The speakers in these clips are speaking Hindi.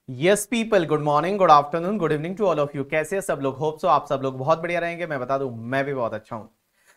Yes people, good morning, good afternoon, good evening to all of you. कैसे हैं सब लोग? होप सो आप सब लोग बहुत बढ़िया रहेंगे। मैं बता दूं, मैं भी बहुत अच्छा हूं।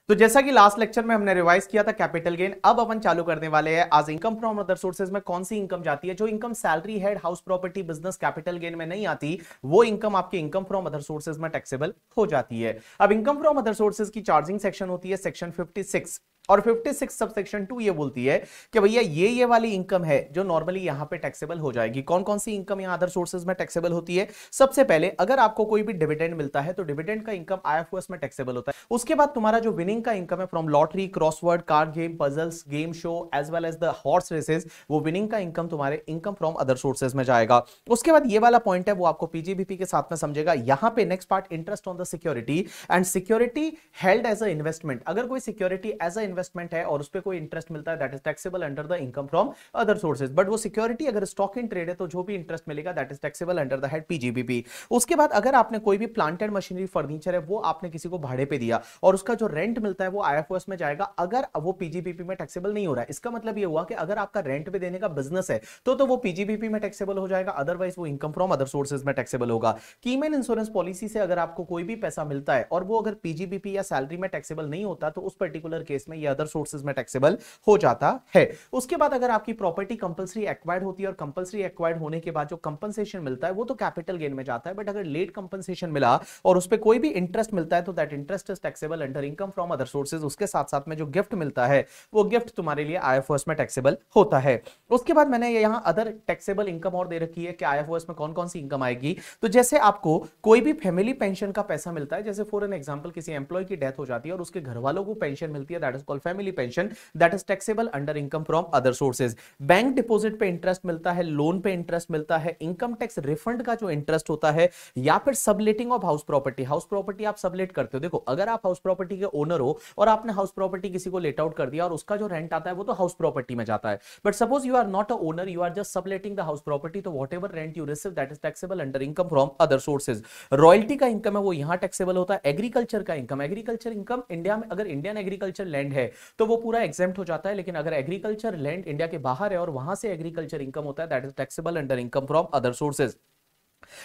तो जैसा कि लास्ट लेक्चर में हमने रिवाइज किया था कैपिटल गेन, अब अपन चालू करने वाले हैं आज इनकम फ्रॉम अदर सोर्सेज में कौन सी इनकम जाती है। जो income salary, head, house property, business, capital gain में नहीं आती, वो इनकम आपकी इनकम फ्रॉम अदर सोर्सेज में टैक्सेबल हो जाती है। अब इनकम फ्रॉम अदर सोर्सेज की चार्जिंग सेक्शन होती है सेक्शन 56, और 56 सब सेक्शन 2 ये बोलती है कि भैया ये वाली इनकम है जो नॉर्मली यहां पे टैक्सेबल हो जाएगी। कौन कौन सी इनकम यहां अदर सोर्सेज में टैक्सेबल होती है? सबसे पहले अगर आपको कोई भी डिविडेंड मिलता है तो डिविडेंड का इनकम आईएफओएस में टैक्सेबल होता है। उसके बाद तुम्हारा जो विनिंग का इनकम है from lottery, crossword, card game, puzzles, game show as well as the horse races, वो विनिंग का इनकम तुम्हारे इनकम फ्रॉम अदर सोर्सेज में जाएगा। उसके बाद ये वाला पॉइंट है वो आपको पीजीबीपी के साथ में समझेगा। यहां पे next part, interest on the security and security held as a investment. अगर कोई सिक्योरिटी एज अ इन्वेस्टमेंट है और उस पे कोई इंटरेस्ट मिलता है, that is taxable under the income from other sources. But वो सिक्योरिटी अगर स्टॉक इन ट्रेड है तो जो भी इंटरेस्ट मिलेगा that is taxable under the head PGBP. उसके बाद अगर आपने कोई भी प्लांटेड मशीनरी, फर्नीचर है वो आपने किसी को भाड़े पे दिया और उसका जो रेंट मिलता है वो आईएफओएस में जाएगा, अगर वो पीजीबीपी में टैक्सेबल नहीं हो रहा है। इसका मतलब ये हुआ कि अगर आपका रेंट पे देने का बिजनेस है तो वो पीजीबीपी में टैक्सेबल हो जाएगा, अदरवाइज वो इनकम फ्रॉम अदर सोर्सेज में टैक्सेबल होगा। कीमैन इंश्योरेंस पॉलिसी से अगर आपको कोई भी पैसा मिलता है और वो अगर पीजीबीपी या सैलरी में टैक्सेबल नहीं होता तो उस पर्टिकुलर केस में ये अदर सोर्सेज में टैक्सेबल हो जाता है। उसके बाद अगर आपकी प्रॉपर्टी कंपलसरी एक्वायर्ड होती है और कंपलसरी एक्वायर्ड होने के बाद जो कंपनसेशन मिलता है वो तो कैपिटल गेन में जाता है, बट अगर लेट कंपनसेशन मिला और उस पर कोई भी इंटरेस्ट मिलता है तो that interest is taxable under income from other sources. उसके साथ साथ में जो गिफ्ट मिलता है वो गिफ्ट तुम्हारे लिए आईएफओएस में टैक्सेबल होता है। उसके बाद मैंने यहां अदर टैक्सेबल इनकम और दे रखी है कि आईएफओएस में कौन कौन सी इनकम आएगी। तो जैसे आपको कोई भी फैमिली पेंशन का पैसा मिलता है, जैसे फॉर एन एग्जांपल किसी एम्प्लॉय की डेथ हो जाती है और उसके घर वालों को पेंशन मिलती है, that is called family pension, that is taxable under income from other sources. Bank deposit पे इंटरेस्ट मिलता है, लोन पे इंटरेस्ट मिलता है, इनकम टैक्स रिफंड का जो इंटरेस्ट होता है, या फिर subletting of house property. House property आप सबलेट करते हो। देखो, अगर आप हाउस प्रॉपर्टी के ओनर हो और आपने हाउस प्रॉपर्टी किसी को लेट आउट कर दिया और उसका जो रेंट आता है वो तो हाउस प्रॉपर्टी में जाता है, but suppose you are not a owner, you are just subletting the house property, तो whatever rent you receive that is taxable under income from other sources. Royalty का इनकम है वो यहां टैक्सेबल होता है। एग्रीकल्चर का इनकम, एग्रीकल्चर इनकम इंडिया में अगर इंडियन एग्रीकल्चर लैंड है तो वो पूरा एग्जेम्प्ट हो जाता है, लेकिन अगर एग्रीकल्चर लैंड इंडिया के बाहर है और वहां से एग्रीकल्चर इनकम होता है that is taxable under income from other sources.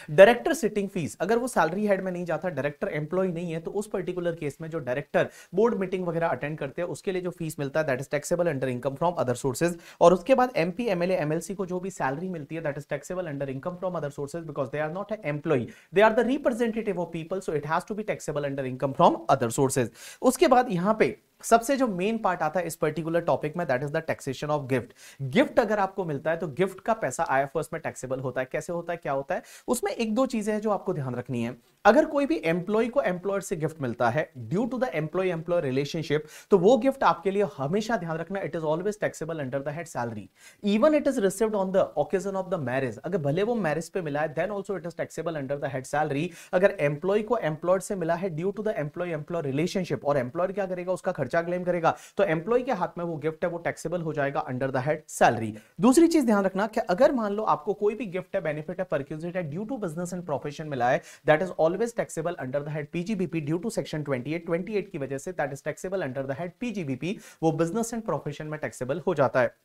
Director sitting fees, अगर वो सैलरी हेड में नहीं जाता, डायरेक्टर एम्प्लॉय नहीं है, तो उस पर्टिकुलर केस में जो डायरेक्टर बोर्ड मीटिंग वगैरह अटेंड करते हैं उसके लिए जो फीस मिलता है that is taxable under income from other sources. और उसके बाद एमपी, एमएलए, एमएलसी को जो भी सैलरी मिलती है that is taxable under income from other sources, because they are not a employ, they are the representative of people, so it has to be taxable under income from other sources. उसके बाद यहां पे सबसे जो मेन पार्ट आता है इस पर्टिकुलर टॉपिक में that is the taxation of gift. Gift अगर आपको मिलता है तो गिफ्ट का पैसा आईएफओएस में टैक्सेबल होता है। कैसे होता है, क्या होता है? उसमें एक दो चीजें हैं जो आपको ध्यान रखनी है। अगर कोई भी एम्प्लॉय को एम्प्लॉयर से गिफ्ट मिलता है due to the employ employer relationship, तो वो गिफ्ट आपके लिए हमेशा ध्यान रखना, it is always taxable under the head salary. Even it is received on the occasion of the marriage, अगर भले वो मैरिज पे मिला है then also it is taxable under the head salary. अगर एम्प्लॉय को एम्प्लॉयर से मिला है due to the employ employer relationship और एम्प्लॉयर क्या करेगा, उसका खर्चा क्लेम करेगा, तो एम्प्लॉय के हाथ में वो गिफ्ट है वो टैक्सेबल हो जाएगा अंडर द हेड सैलरी। दूसरी चीज ध्यान रखना कि अगर मान लो आपको कोई भी गिफ्ट है, बेनिफिट है, परक्यूजिट है due to business and profession मिला है, that is always taxable under the head PGBP due to section 28 की वजह से that is taxable under the head PGBP, वो बिजनेस एंड प्रोफेशन में टैक्सेबल हो जाता है।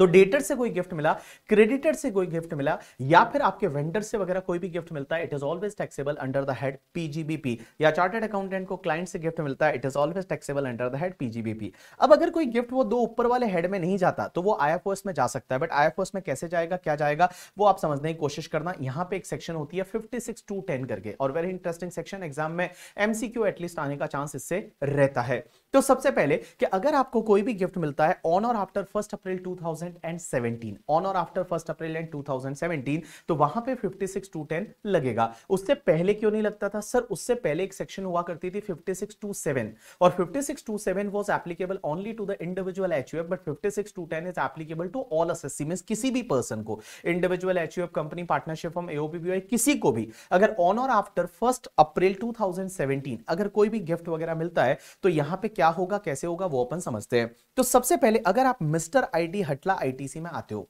तो डेटर से कोई गिफ्ट मिला, क्रेडिटर से कोई गिफ्ट मिला, या फिर आपके वेंडर से वगैरह कोई भी गिफ्ट मिलता है, it is always taxable under the head PGBP. या चार्टर्ड अकाउंटेंट को क्लाइंट से गिफ्ट मिलता है, it is always taxable under the head PGBP. अब अगर कोई गिफ्ट वो दो ऊपर वाले हेड में नहीं जाता तो वो आईएफओएस में जा सकता है, बट आईएफओएस में कैसे जाएगा, क्या जाएगा, वो आप समझने की कोशिश करना। यहां पे एक सेक्शन होती है 56 to 10 करके, और वेरी इंटरेस्टिंग सेक्शन, एग्जाम में एमसीक्यू एटलीस्ट आने का चांस इससे रहता है। तो सबसे पहले कि अगर आपको कोई भी गिफ्ट मिलता है ऑन और आफ्टर 1 अप्रैल 2017, ऑन और आफ्टर 1 अप्रैल 2017, तो वहां पे 56 to 10 लगेगा। उससे पहले क्यों नहीं लगता था सर? उससे पहले एक सेक्शन हुआ करती थी 56 to 7, और 56 to 7 was applicable only to the individual HUF, but 56 to 10 is applicable to all assessee, means किसी भी पर्सन को, individual HUF, company, partnership firm, AOP BOI, किसी को भी अगर ऑन और आफ्टर 1 अप्रैल 2017 अगर कोई भी गिफ्ट वगैरह मिलता है तो यहां पे क्या होगा, कैसे होगा, वो अपन समझते हैं। तो सबसे पहले अगर आप मिस्टर आईटी हटला आईटीसी में आते हो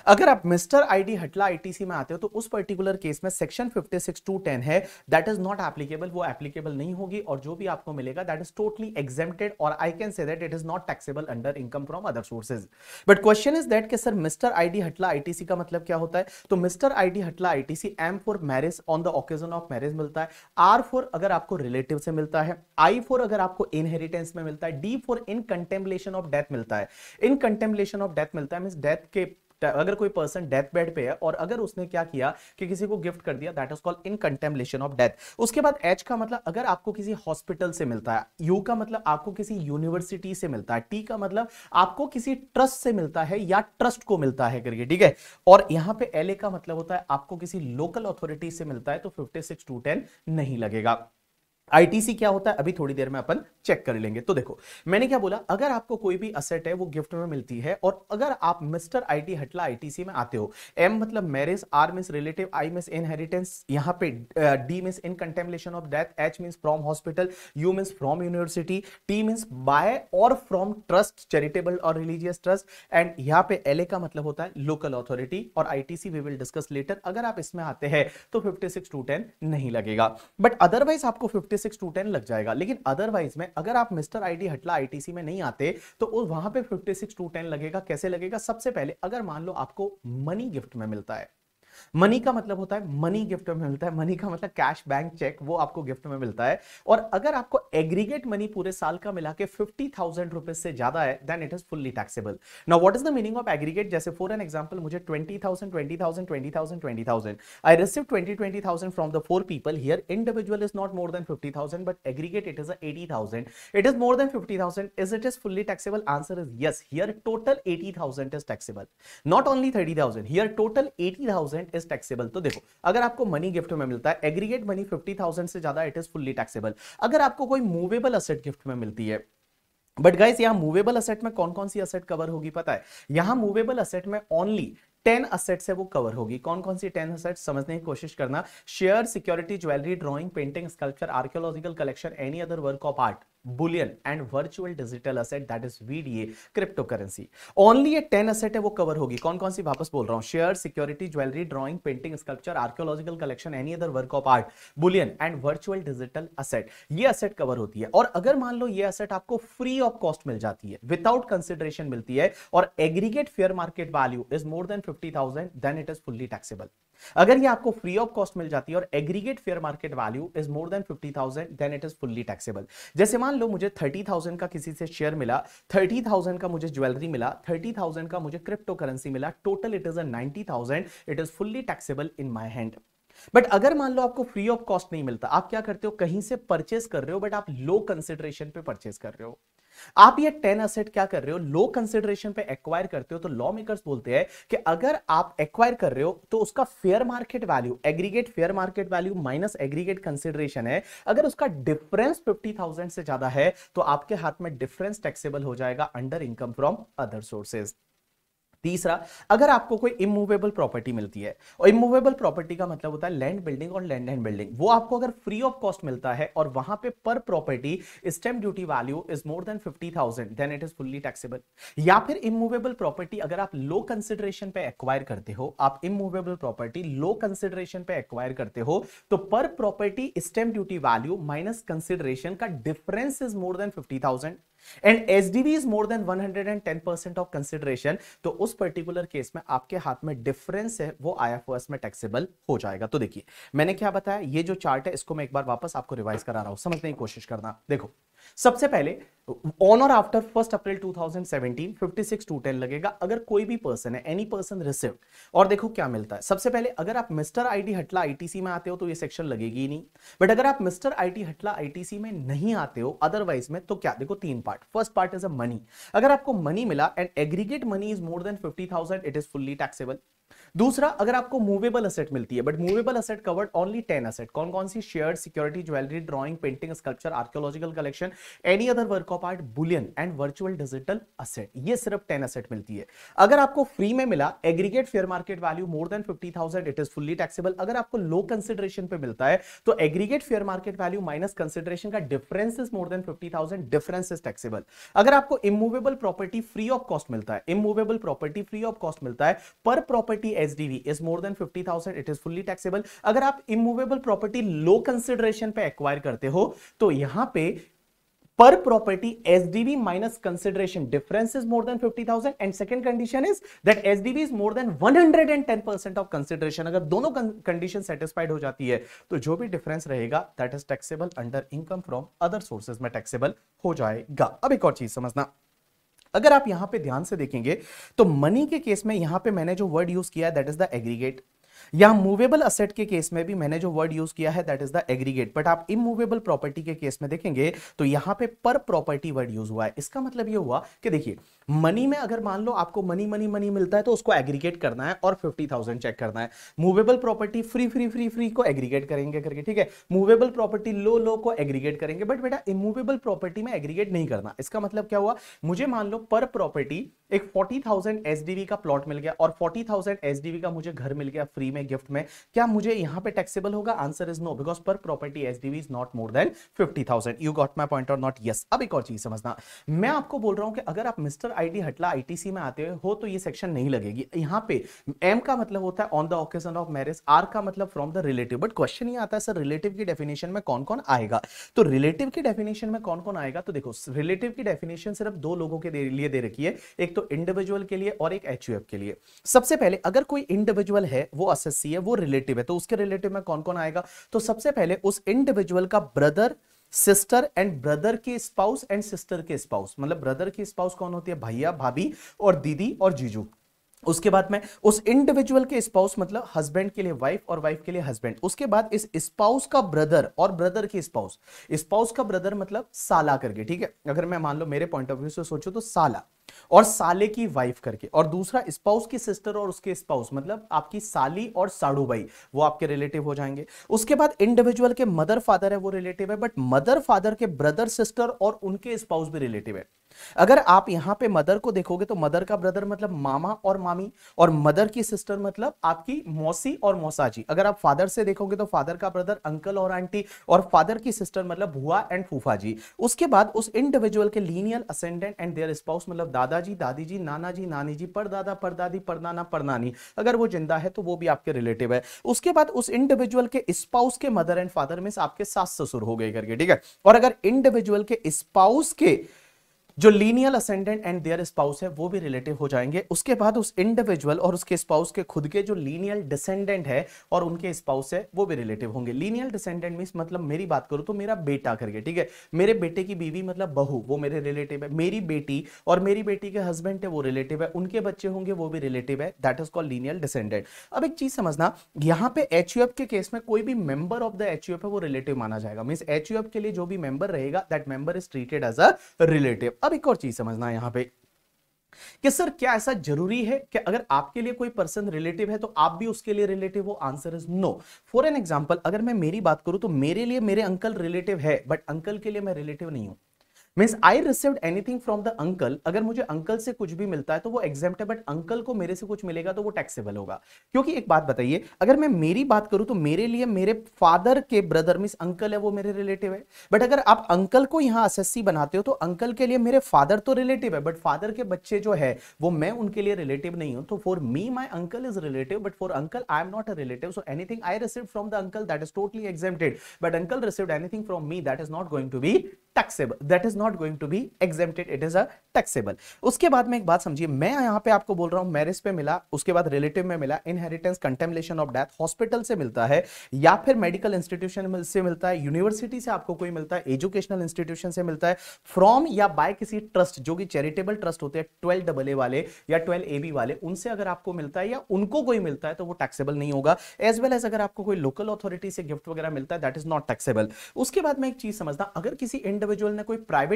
अगर आप मिस्टर आईडी हटला आईटीसी में आते हो तो उस पर्टिकुलर केस में सेक्शन 56(2)(10) है, दैट इज नॉट एप्लीकेबल, वो एप्लीकेबल नहीं होगी और जो भी आपको मिलेगा दैट इज टोटली एग्जेम्प्टेड और I can say that it is not taxable under income from other sources. But question is that कि सर मिस्टर आईडी हटला आईटीसी का मतलब क्या होता है? तो मिस्टर आईडी हटला ITC M for marriage on the occasion of marriage मिलता है, आर फॉर अगर आपको रिलेटिव से मिलता है, आई फॉर अगर आपको इनहेरिटेंस में मिलता है, D for in contemplation of death मिलता है। इन कंटेम्पलेशन ऑफ डेथ मिलता है मींस डेथ के अगर कोई पर्सन डेथ बेड पे है और अगर उसने क्या किया कि किसी को गिफ्ट कर दिया, that is called in contemplation of death. उसके बाद एच का मतलब अगर आपको किसी हॉस्पिटल से मिलता है, यू का मतलब आपको किसी यूनिवर्सिटी से मिलता है, टी का मतलब आपको किसी ट्रस्ट से मिलता है या ट्रस्ट को मिलता है करके, ठीक है। और यहां पे एल ए का मतलब होता है आपको किसी लोकल अथॉरिटी से मिलता है, तो 56(2)(10) नहीं लगेगा। आईटीसी क्या होता है अभी थोड़ी देर में अपन चेक कर लेंगे। तो देखो मैंने क्या बोला, अगर आपको कोई भी असेट है वो गिफ्ट में मिलती है और अगर आप मिस्टर आईडी हटला आईटीसी में आते हो, एम मतलब marriage, R means relative, I means inheritance, यहां पे D means in contemplation of death, H means from hospital, U means from university, T means by और फ्रॉम ट्रस्ट, चैरिटेबल और रिलीजियस ट्रस्ट, एंड यहां पे एलए का मतलब होता है लोकल अथॉरिटी और ITC we will discuss later. अगर आप इसमें आते हैं तो 56(2)(10) नहीं लगेगा, बट अदरवाइज आपको 56(2)(10) लग जाएगा। लेकिन अदरवाइज में अगर आप मिस्टर आईडी हटला आईटीसी में नहीं आते तो वहां पे 56(2)(10) लगेगा। कैसे लगेगा? सबसे पहले अगर मान लो आपको मनी गिफ्ट में मिलता है, मनी का मतलब होता है मनी गिफ्ट में मिलता है, मनी का मतलब कैश, बैंक, चेक, वो आपको गिफ्ट में मिलता है। और अगर आपको एग्रीगेट मनी पूरे साल का मिला के 50,000 रुपीज से ज्यादा है, then it is fully taxable. Now what is the meaning of aggregate? जैसे फॉर एन एग्जांपल मुझे 20,000 20,000 20,000 20,000 I receive 20,000 from the 4 people here, individual is not more than 50,000 but aggregate it is 80,000, it is more than 50,000, is it is fully taxable? Answer is yes, here total 80,000 is taxable, not only 30,000, here total 80,000 is taxable. तो देखो अगर आपको मनी गिफ्ट में मिलता है, एग्रीगेट मनी 50,000 से ज्यादा, इट इज फुल्ली टैक्सेबल। अगर आपको कोई मूवेबल असेट गिफ्ट में मिलती है, बट गाइस यहां मूवेबल असेट में कौन कौन सी असेट कवर होगी पता है? यहां मूवेबल असेट में ओनली 10 असेट्स है वो कवर होगी। कौन कौन सी 10 असेट्स समझने की कोशिश करना। Share, security, jewellery, drawing, painting, sculpture, archaeological collection, any other work of art, bullion and virtual digital asset that is VDA, crypto currency. Only ये 10 असेट है वो कवर होगी। कौन कौन सी? वापस बोल रहा हूं, share, security, jewellery, drawing, painting, sculpture, archaeological collection, any other work of art, bullion and virtual digital asset, ये असेट कवर होती है। और अगर मान लो ये असेट आपको फ्री ऑफ कॉस्ट मिल जाती है, विदाउट कंसिडरेशन मिलती है और aggregate fair market value is more than 50,000, then it is fully taxable. अगर ये आपको फ्री ऑफ कॉस्ट मिल जाती है और aggregate fair market value is more than 50,000, then it is fully taxable. जैसे मान लो मुझे 30,000 का किसी से शेयर मिला, 30,000 का मुझे ज्वेलरी मिला, 30,000 का मुझे क्रिप्टो करेंसी मिला, total it is 90,000, it is fully taxable in my hand. But अगर मान लो आपको फ्री ऑफ कॉस्ट नहीं मिलता, आप क्या करते हो, कहीं से परचेस कर रहे हो बट आप लो कंसिडरेशन पे परचेस कर रहे हो, आप ये 10 असेट क्या कर रहे हो, लो कंसिडरेशन पे एक्वायर करते हो, तो लॉ मेकर्स बोलते हैं कि अगर आप एक्वायर कर रहे हो तो उसका fair market value, aggregate fair market value minus aggregate consideration है, अगर उसका डिफरेंस 50,000 से ज्यादा है तो आपके हाथ में डिफरेंस टैक्सेबल हो जाएगा under income from other sources. तीसरा, अगर आपको कोई इमूवेबल प्रॉपर्टी मिलती है, और इमूवेबल प्रॉपर्टी का मतलब होता है लैंड, बिल्डिंग और लैंड एंड बिल्डिंग, वो आपको अगर फ्री ऑफ कॉस्ट मिलता है और वहां पे पर property stamp duty value is more than 50,000, then it is fully taxable. या फिर इमूवेबल प्रॉपर्टी अगर आप लो कंसिडरेशन पे एक्वायर करते हो, आप इमूवेबल प्रॉपर्टी लो कंसिडरेशन पे एक्वायर करते हो, तो पर property stamp duty value minus consideration का difference is more than 50,000 and SDV is more than 110% of consideration, तो उस पर्टिकुलर केस में आपके हाथ में डिफरेंस है वो आईएफओएस में टैक्सेबल हो जाएगा। तो देखिए मैंने क्या बताया, ये जो चार्ट है इसको मैं एक बार वापस आपको रिवाइज करा रहा हूं, समझने की कोशिश करना। देखो सबसे पहले ऑन और आफ्टर 1 अप्रैल 2017 56(2)(10) लगेगा अगर कोई भी पर्सन है, एनी पर्सन रिसीव्ड। और देखो क्या मिलता है, सबसे पहले अगर आप मिस्टर आईडी हटला आईटीसी में आते हो तो ये सेक्शन लगेगी ही नहीं, बट अगर आप मिस्टर आईडी हटला आईटीसी में नहीं आते हो अदरवाइज में, तो क्या, देखो 3 part. First part is a money, अगर आपको मनी मिला and aggregate money is more than 50,000, it is fully taxable. दूसरा, अगर आपको मूवेबल असेट मिलती है, but movable asset covered only 10 asset, कौन कौन सी? Share, security, jewellery, drawing, painting, sculpture, archaeological collection, any other work of art, bullion and virtual digital asset, ये सिर्फ 10 असेट मिलती है। अगर आपको फ्री में मिला aggregate fair market value more than 50,000, it is fully taxable. अगर आपको लो कंसिडरेशन पे मिलता है तो aggregate fair market value minus consideration का difference is more than 50,000, difference is taxable. अगर आपको immovable property free of cost मिलता है, immovable property free of cost मिलता है, पर property SDV is more than 50,000, it is fully taxable. अगर आप इमूवेबल प्रॉपर्टी लो कंसिडरेशन पे एक्वायर करते हो तो यहां पे per property SDV minus consideration difference is more than 50,000 and second condition is that SDV is more than 110% of consideration। अगर दोनों कंडीशन सेटिस्फाइड हो जाती है तो जो भी डिफरेंस रहेगा that is taxable under income from other sources में टैक्सेबल हो जाएगा। अब एक और चीज समझना, अगर आप यहां पे ध्यान से देखेंगे तो मनी के केस में यहां पे मैंने जो वर्ड यूज किया है दैट इज द एग्रीगेट, या मूवेबल असेट के केस में भी मैंने जो वर्ड यूज किया है that is the aggregate, but आप इमूवेबल प्रॉपर्टी के केस में देखेंगे तो यहां पे पर प्रॉपर्टी वर्ड यूज हुआ है। इसका मतलब ये हुआ कि देखिए मनी में अगर मान लो आपको मनी मनी मनी मिलता है तो उसको एग्रीगेट करना है और 50,000 चेक करना है। Movable property free free free free को एग्रीगेट करेंगे करके, ठीक है। मूवेबल प्रॉपर्टी लो लो को एग्रीगेट करेंगे, बट बेटा इमूवेबल प्रॉपर्टी में एग्रीगेट नहीं करना। इसका मतलब क्या हुआ, मुझे मान लो पर प्रॉपर्टी एक 40,000 एसडीवी का प्लॉट मिल गया और 40,000 एसडीवी का मुझे घर मिल गया फ्री में गिफ्ट में, क्या मुझे यहां पे टैक्सेबल होगा? आंसर इज नो, बिकॉज पर property SDV is not more than 50,000। You got my point or not? Yes. अब एक और चीज समझना, मैं आपको बोल रहा हूं कि अगर आप मिस्टर आईडी हटला आईटीसी में आते हो तो ये सेक्शन नहीं लगेगी। यहां पे एम का मतलब होता है on the occasion of marriage, R का मतलब from the relative, but question ये आता है सर रिलेटिव की डेफिनेशन में कौन कौन आएगा? तो रिलेटिव की डेफिनेशन में कौन कौन आएगा, तो देखो रिलेटिव की डेफिनेशन सिर्फ दो लोगों के लिए दे रखी है, एक तो इंडिविजुअल के लिए और एक एचयूएफ के लिए। सबसे पहले अगर कोई इंडिविजुअल है वो एसएससी है वो रिलेटिव है, तो उसके रिलेटिव में कौन कौन आएगा? तो सबसे पहले उस इंडिविजुअल का ब्रदर, सिस्टर एंड ब्रदर के स्पाउस एंड सिस्टर के स्पाउस, मतलब ब्रदर की स्पाउस कौन होती है? भैया भाभी और दीदी और जीजू। उसके बाद में उस इंडिविजुअल के स्पाउस मतलब हस्बैंड के लिए वाइफ और वाइफ के लिए हस्बैंड। उसके बाद इस स्पाउस का ब्रदर और ब्रदर की स्पाउस, स्पाउस का ब्रदर मतलब साला करके, ठीक है। अगर मैं मान लो मेरे पॉइंट ऑफ व्यू से सोचो तो साला और साले की वाइफ करके, और दूसरा स्पाउस की सिस्टर और उसके स्पाउस मतलब आपकी साली और साड़ू भाई, वो आपके रिलेटिव हो जाएंगे। उसके बाद इंडिविजुअल के मदर फादर है वो रिलेटिव है, बट मदर फादर के ब्रदर सिस्टर और उनके स्पाउस भी रिलेटिव है। अगर आप यहां पे मदर को देखोगे तो मदर का ब्रदर मतलब मामा और मामी, और मदर की सिस्टर मतलब आपकी मौसी और मौसाजी। अगर आप फादर से देखोगे तो फादर का ब्रदर अंकल और आंटी, और फादर की सिस्टर मतलब बुआ एंड फूफा जी। उसके बाद उस इंडिविजुअल के lineal ascendant and their spouse मतलब दादाजी, दादी जी, नाना जी, नानी जी, परदादा, परदादी, परनाना, परनानी, अगर वो जिंदा है तो वो भी आपके रिलेटिव है। उसके बाद उस इंडिविजुअल के स्पाउस के मदर एंड फादर में आपके सास ससुर हो गए करके, ठीक है। और अगर इंडिविजुअल के स्पाउस के जो lineal ascendant and their spouse है वो भी रिलेटिव हो जाएंगे। उसके बाद उस इंडिविजुअल और उसके स्पाउस के खुद के जो लीनियल डिसेंडेंट है और उनके स्पाउस है वो भी रिलेटिव होंगे। लीनियल डिसेंडेंट मींस मतलब मेरी बात करूं तो मेरा बेटा करके, ठीक है। मेरे बेटे की बीवी मतलब बहू, वो मेरे रिलेटिव है। मेरी बेटी और मेरी बेटी के हस्बैंड है वो रिलेटिव है, उनके बच्चे होंगे वो भी रिलेटिव है, that is called lineal descendant. अब एक चीज समझना, यहां पे एचयूएफ के केस में कोई भी मेंबर ऑफ द एचयूएफ है वो रिलेटिव माना जाएगा, मींस एचयूएफ के लिए जो भी मेंबर रहेगा that member is treated as a relative. अब एक और चीज समझना यहां पे कि सर क्या ऐसा जरूरी है कि अगर आपके लिए कोई पर्सन रिलेटिव है तो आप भी उसके लिए रिलेटिव हो? Answer is no. For an example अगर मैं मेरी बात करूं तो मेरे लिए मेरे अंकल रिलेटिव है, बट अंकल के लिए मैं रिलेटिव नहीं हूं। Means I received anything from the uncle, अगर मुझे अंकल से कुछ भी मिलता है तो वो एग्जेम्प्ट है, बट अंकल को मेरे से कुछ मिलेगा तो वो टैक्सेबल होगा। क्योंकि एक बात बताइए, अगर मैं मेरी बात करूं तो मेरे लिए मेरे फादर के ब्रदर मीन्स अंकल है वो मेरे रिलेटिव है, बट अगर आप अंकल को यहां एसएससी बनाते हो तो अंकल के लिए मेरे फादर तो रिलेटिव है, बट फादर के बच्चे जो है वो मैं उनके लिए रिलेटिव नहीं हूं। तो for me my uncle is relative, but for uncle I am not a relative. So anything I received from the uncle that is totally exempted, but uncle received anything from me that is not going to be taxable, that is not going to be exempted, it is a taxable। उसके बाद में एक बात समझिए, मैं यहां पे आपको बोल रहा हूं मैरिज पे मिला, उसके बाद रिलेटिव में मिला, inheritance, contemplation of death, hospital से मिलता है या फिर मेडिकल इंस्टीट्यूशन से मिलता है, यूनिवर्सिटी से आपको कोई मिलता है, एजुकेशनल इंस्टीट्यूशन से मिलता है, फ्रॉम या बाय किसी ट्रस्ट जो कि चैरिटेबल ट्रस्ट होते हैं 12AA वाले या 12AB वाले, उनसे अगर आपको मिलता है या उनको कोई मिलता है तो वो टैक्सेबल नहीं होगा। एज वेल एज अगर आपको कोई लोकल अथॉरिटी से गिफ्ट वगैरह मिलता है दैट इज नॉट टैक्सेबल। उसके बाद में एक चीज समझना, अगर किसी इंडिविजुअल ने कोई प्राइवेट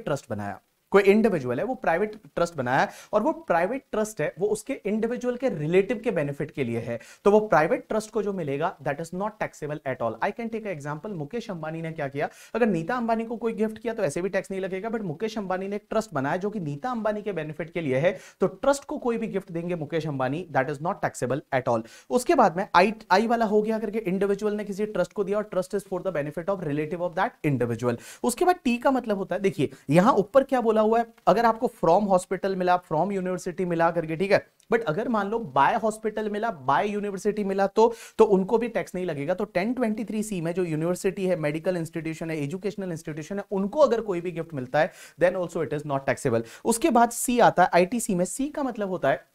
ट्रस्ट बनाया, कोई इंडिविजुअल है वो प्राइवेट ट्रस्ट बनाया है और वो प्राइवेट ट्रस्ट है वो उसके इंडिविजुअल के रिलेटिव के बेनिफिट के लिए है, तो वो प्राइवेट ट्रस्ट को जो मिलेगा that is not taxable at all. I can take example, Mukesh Ambani ने क्या किया, अगर नीता अंबानी को कोई गिफ्ट किया तो ऐसे भी टैक्स नहीं लगेगा, बट मुकेश अंबानी ने एक ट्रस्ट बनाया जो कि नीता अंबानी के बेनिफिट के लिए है, तो ट्रस्ट को कोई भी गिफ्ट देंगे Mukesh Ambani that is not taxable at all. उसके बाद में आई वाला हो गया करके इंडिविजुअल ने किसी ट्रस्ट को दिया और trust is for the benefit of relative of that individual. उसके बाद टी का मतलब होता है, देखिए यहां ऊपर क्या बोला हुआ है, अगर आपको फ्रॉम हॉस्पिटल मिला, फ्रॉम यूनिवर्सिटी मिला करके, ठीक है, बट अगर मान लो बाय हॉस्पिटल मिला, बाय यूनिवर्सिटी मिला तो उनको भी टैक्स नहीं लगेगा। तो 1023C में जो यूनिवर्सिटी है, मेडिकल इंस्टीट्यूशन है, एजुकेशनल इंस्टीट्यूशन है, उनको अगर कोई भी गिफ्ट मिलता है then also it is not taxable. उसके बाद सी आता है आईटीसी में, सी का मतलब होता है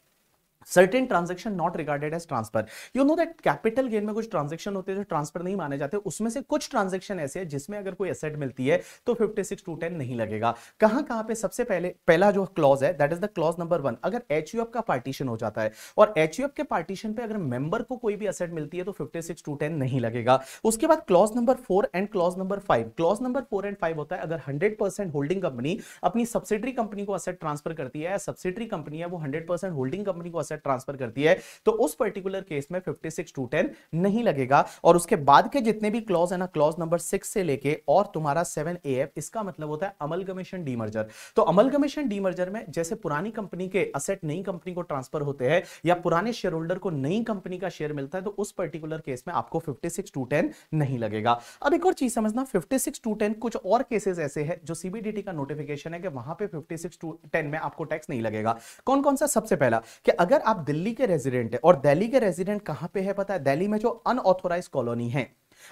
certain transaction not regarded as transfer. You know that capital gain में कुछ ट्रांजेक्शन होते हैं जो ट्रांसफर नहीं माने जाते, उसमें से कुछ ट्रांजेक्शन ऐसे हैं जिसमें अगर कोई एसेट मिलती है तो 56(2)(10) नहीं लगेगा। कहां पे, सबसे पहला जो क्लॉज है that is the clause number 1, अगर एचयूएफ का पार्टीशन हो जाता है और एचयूएफ के पार्टीशन पे अगर मेंबर को कोई भी एसेट मिलती है तो 56(2)(10) नहीं लगेगा। उसके बाद clause number 4 and clause number 5, clause number 4 and 5 होता है अगर 100% होल्डिंग कंपनी अपनी सब्सिडरी कंपनी को एसेट ट्रांसफर करती है, सब्सिडरी कंपनी है वो 100% होल्डिंग कंपनी को एसेट ट्रांसफर करती है, तो उस पर्टिकुलर केस में 56(2)(10) नहीं लगेगा। और उसके बाद के जितने भी क्लॉज है ना, क्लॉज नंबर 6 से लेके और तुम्हारा 7AF, इसका मतलब होता है अमलगमेशन डीमर्जर। तो अमलगमेशन डीमर्जर में जैसे पुरानी कंपनी के असेट नई कंपनी को ट्रांसफर होते हैं या पुराने शेयर होल्डर को नई कंपनी का शेयर मिलता है, तो उस पर्टिकुलर केस में आपको 56(2)(10) नहीं लगेगा। अब एक और चीज समझना, 56(2)(10) कुछ और केसेस ऐसे हैं जो सीबीडीटी का नोटिफिकेशन है कि वहां पे 56(2)(10) में आपको टैक्स नहीं लगेगा। कौन कौन सा? सबसे पहला कि अगर आप दिल्ली के रेजिडेंट है, और दिल्ली के रेजिडेंट कहां पे है पता है? दिल्ली में जो अनऑथोराइज्ड कॉलोनी है,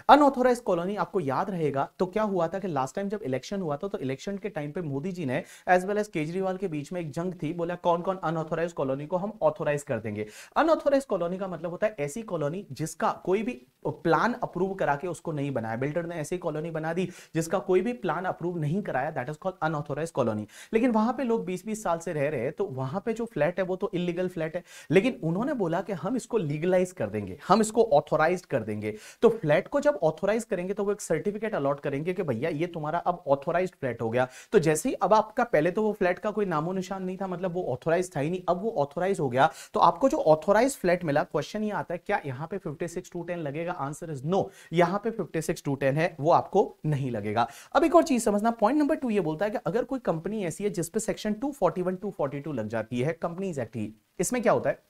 अनऑथोराइज्ड कॉलोनी, आपको याद रहेगा तो क्या हुआ था कि लास्ट टाइम जब इलेक्शन हुआ था तो इलेक्शन के टाइम पे मोदी जी ने एज वेल एज केजरीवाल के बीच में एक जंग थी, बोला कौन कौन अनऑथोराइज्ड कॉलोनी को हम ऑथोराइज कर देंगे। अनऑथोराइज्ड कॉलोनी का मतलब होता है ऐसी कॉलोनी जिसका कोई भी प्लान अप्रूव करा के उसको नहीं बनाया, बिल्डर ने ऐसी कॉलोनी बना दी जिसका कोई भी प्लान अप्रूव नहीं कराया, that is called unauthorised colony. लेकिन वहां पे लोग 20-20 साल से रह रहे हैं, तो वहां पे जो फ्लैट है वो तो इलीगल फ्लैट है, लेकिन उन्होंने बोला कि हम इसको लीगलाइज कर देंगे, हम इसको ऑथोराइज कर देंगे। तो फ्लैट को जब ऑथोराइज करेंगे तो वो एक सर्टिफिकेट अलॉट करेंगे कि भैया ये तुम्हारा अब ऑथोराइज्ड फ्लैट हो गया। तो जैसे ही अब आपका, पहले तो वो फ्लैट का कोई नामो निशान नहीं था, मतलब वो ऑथोराइज था ही नहीं, अब वो ऑथोराइज हो गया, तो आपको जो ऑथोराइज फ्लैट मिला, क्वेश्चन ये आता है क्या यहां पे 56(2)(10) लगेगा? आंसर इज नो, यहां पे 56(2)(10) है वो आपको नहीं लगेगा। अब एक और चीज समझना, पॉइंट नंबर 2 ये बोलता है कि अगर कोई कंपनी ऐसी है जिसपे सेक्शन 241 242 लग जाती है कंपनीज एक्ट की, इसमें क्या होता है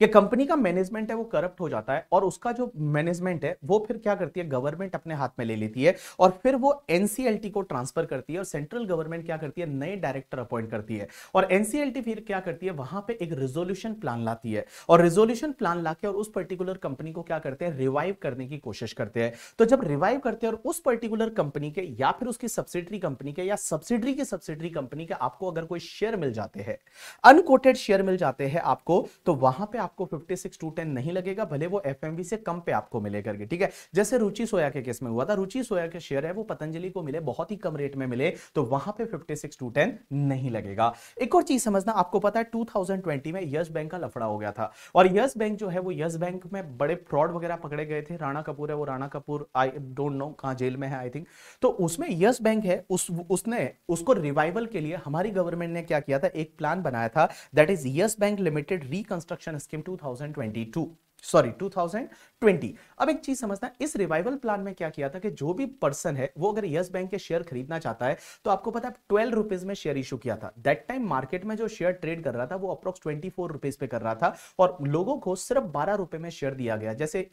कि कंपनी का मैनेजमेंट है वो करप्ट हो जाता है और उसका जो मैनेजमेंट है वो फिर क्या करती है, गवर्नमेंट अपने हाथ में ले लेती है और फिर वो एनसीएलटी को ट्रांसफर करती है और सेंट्रल गवर्नमेंट क्या करती है, नए डायरेक्टर अपॉइंट करती है और एनसीएलटी फिर क्या करती है, वहां पे एक रिजोल्यूशन प्लान लाती है और रिजोल्यूशन प्लान लाके और उस पर्टिकुलर कंपनी को क्या करते हैं, रिवाइव करने की कोशिश करते हैं। तो जब रिवाइव करते हैं और उस पर्टिकुलर कंपनी के या फिर उसकी सब्सिडरी कंपनी के या सब्सिडरी की सब्सिडरी कंपनी के आपको अगर कोई शेयर मिल जाते हैं, अनकोटेड शेयर मिल जाते हैं आपको, तो वहां पे आपको 56(2)(10) नहीं लगेगा, भले वो एफएमवी से कम पे आपको मिले करके, ठीक है। जैसे रुचि सोया के केस में हुआ था, रुचि सोया के शेयर है वो पतंजलि को मिले, बहुत ही कम रेट में मिले, तो वहां पे 56(2)(10) नहीं लगेगा। एक और चीज समझना, आपको पता है 2020 में यस बैंक का लफड़ा हो गया था और यस बैंक जो है वो यस बैंक में बड़े फ्रॉड वगैरह पकड़े गए थे। राणा कपूर है वो, Rana Kapoor I don't know कहां जेल में है आई थिंक, तो उसमें यस बैंक है उसने उसको रिवाइवल के लिए हमारी गवर्नमेंट ने क्या किया था, एक प्लान बनाया था, that is yes bank limited reconstruction scheme 2020। अब एक चीज समझना, इस रिवाइवल प्लान में क्या किया था कि जो भी पर्सन है वो अगर यस बैंक के शेयर खरीदना चाहता है तो आपको पता है 12 रुपीज में शेयर इशू किया था। दैट टाइम मार्केट में जो शेयर ट्रेड कर रहा था वो अप्रोक्स 24 रुपीज पे कर रहा था और लोगों को सिर्फ 12 रुपए में शेयर दिया गया। जैसे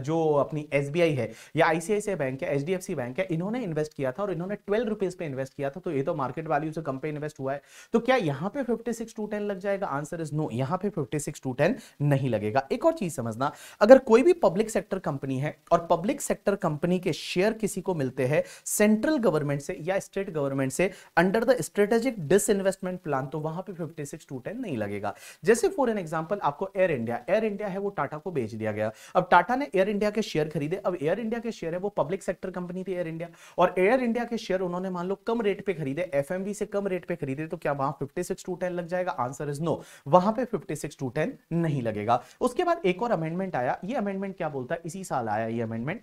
जो अपनी एसबीआई है या आईसीआईसीआई बैंक है, एचडीएफसी बैंक है, इन्होंने इन्वेस्ट किया था और इन्होंने 12 रुपीज पे इन्वेस्ट किया था, तो ये तो मार्केट वैल्यू से कम पे इन्वेस्ट हुआ है। तो क्या यहां पे 56(2)(10) लग जाएगा? आंसर इज नो, यहां पे 56(2)(10) नहीं लगेगा। एक और चीज समझना, अगर कोई भी पब्लिक सेक्टर कंपनी है और पब्लिक सेक्टर कंपनी के शेयर किसी को मिलते हैं सेंट्रल गवर्नमेंट से या स्टेट गवर्नमेंट से under the strategic disinvestment plan, तो वहां पे 56(2)(10) नहीं लगेगा। जैसे फॉर एन एग्जांपल आपको एयर इंडिया है वो टाटा को बेच दिया गया, अब टाटा ने एयर इंडिया के शेयर खरीदे, अब एयर इंडिया के शेयर है वो पब्लिक सेक्टर कंपनी थी एयर इंडिया, और एयर इंडिया के शेयर उन्होंने मान लो कम रेट पे खरीदे, एफएमवी से कम रेट पे खरीदे, तो क्या वहां 56(2)(10) लग जाएगा? आंसर इज नो, वहां पे 56(2)(10) नहीं लगेगा। उसके बाद एक और अमेंडमेंट आया, ये अमेंडमेंट क्या बोलता है, इसी साल आया ये अमेंडमेंट,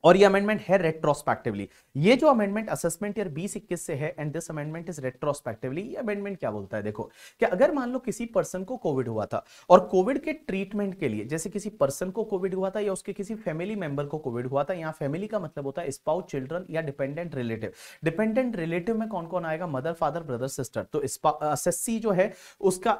और ये अमेंडमेंट है रेट्रोस्पेक्टिवली। ये जो अमेंडमेंट असेसमेंट ईयर 2021 से है and this amendment is retrospectively. ये अमेंडमेंट क्या बोलता है, देखो कि अगर मान लो किसी पर्सन को कोविड हुआ था और कोविड के ट्रीटमेंट के लिए, जैसे किसी पर्सन को कोविड हुआ था या उसके किसी फैमिली मेंबर को कोविड हुआ था, यहां फैमिली का मतलब होता है स्पाउस, चिल्ड्रन या डिपेंडेंट रिलेटिव। डिपेंडेंट रिलेटिव में कौन कौन आएगा, मदर फादर ब्रदर सिस्टर। तो असेसी जो है उसका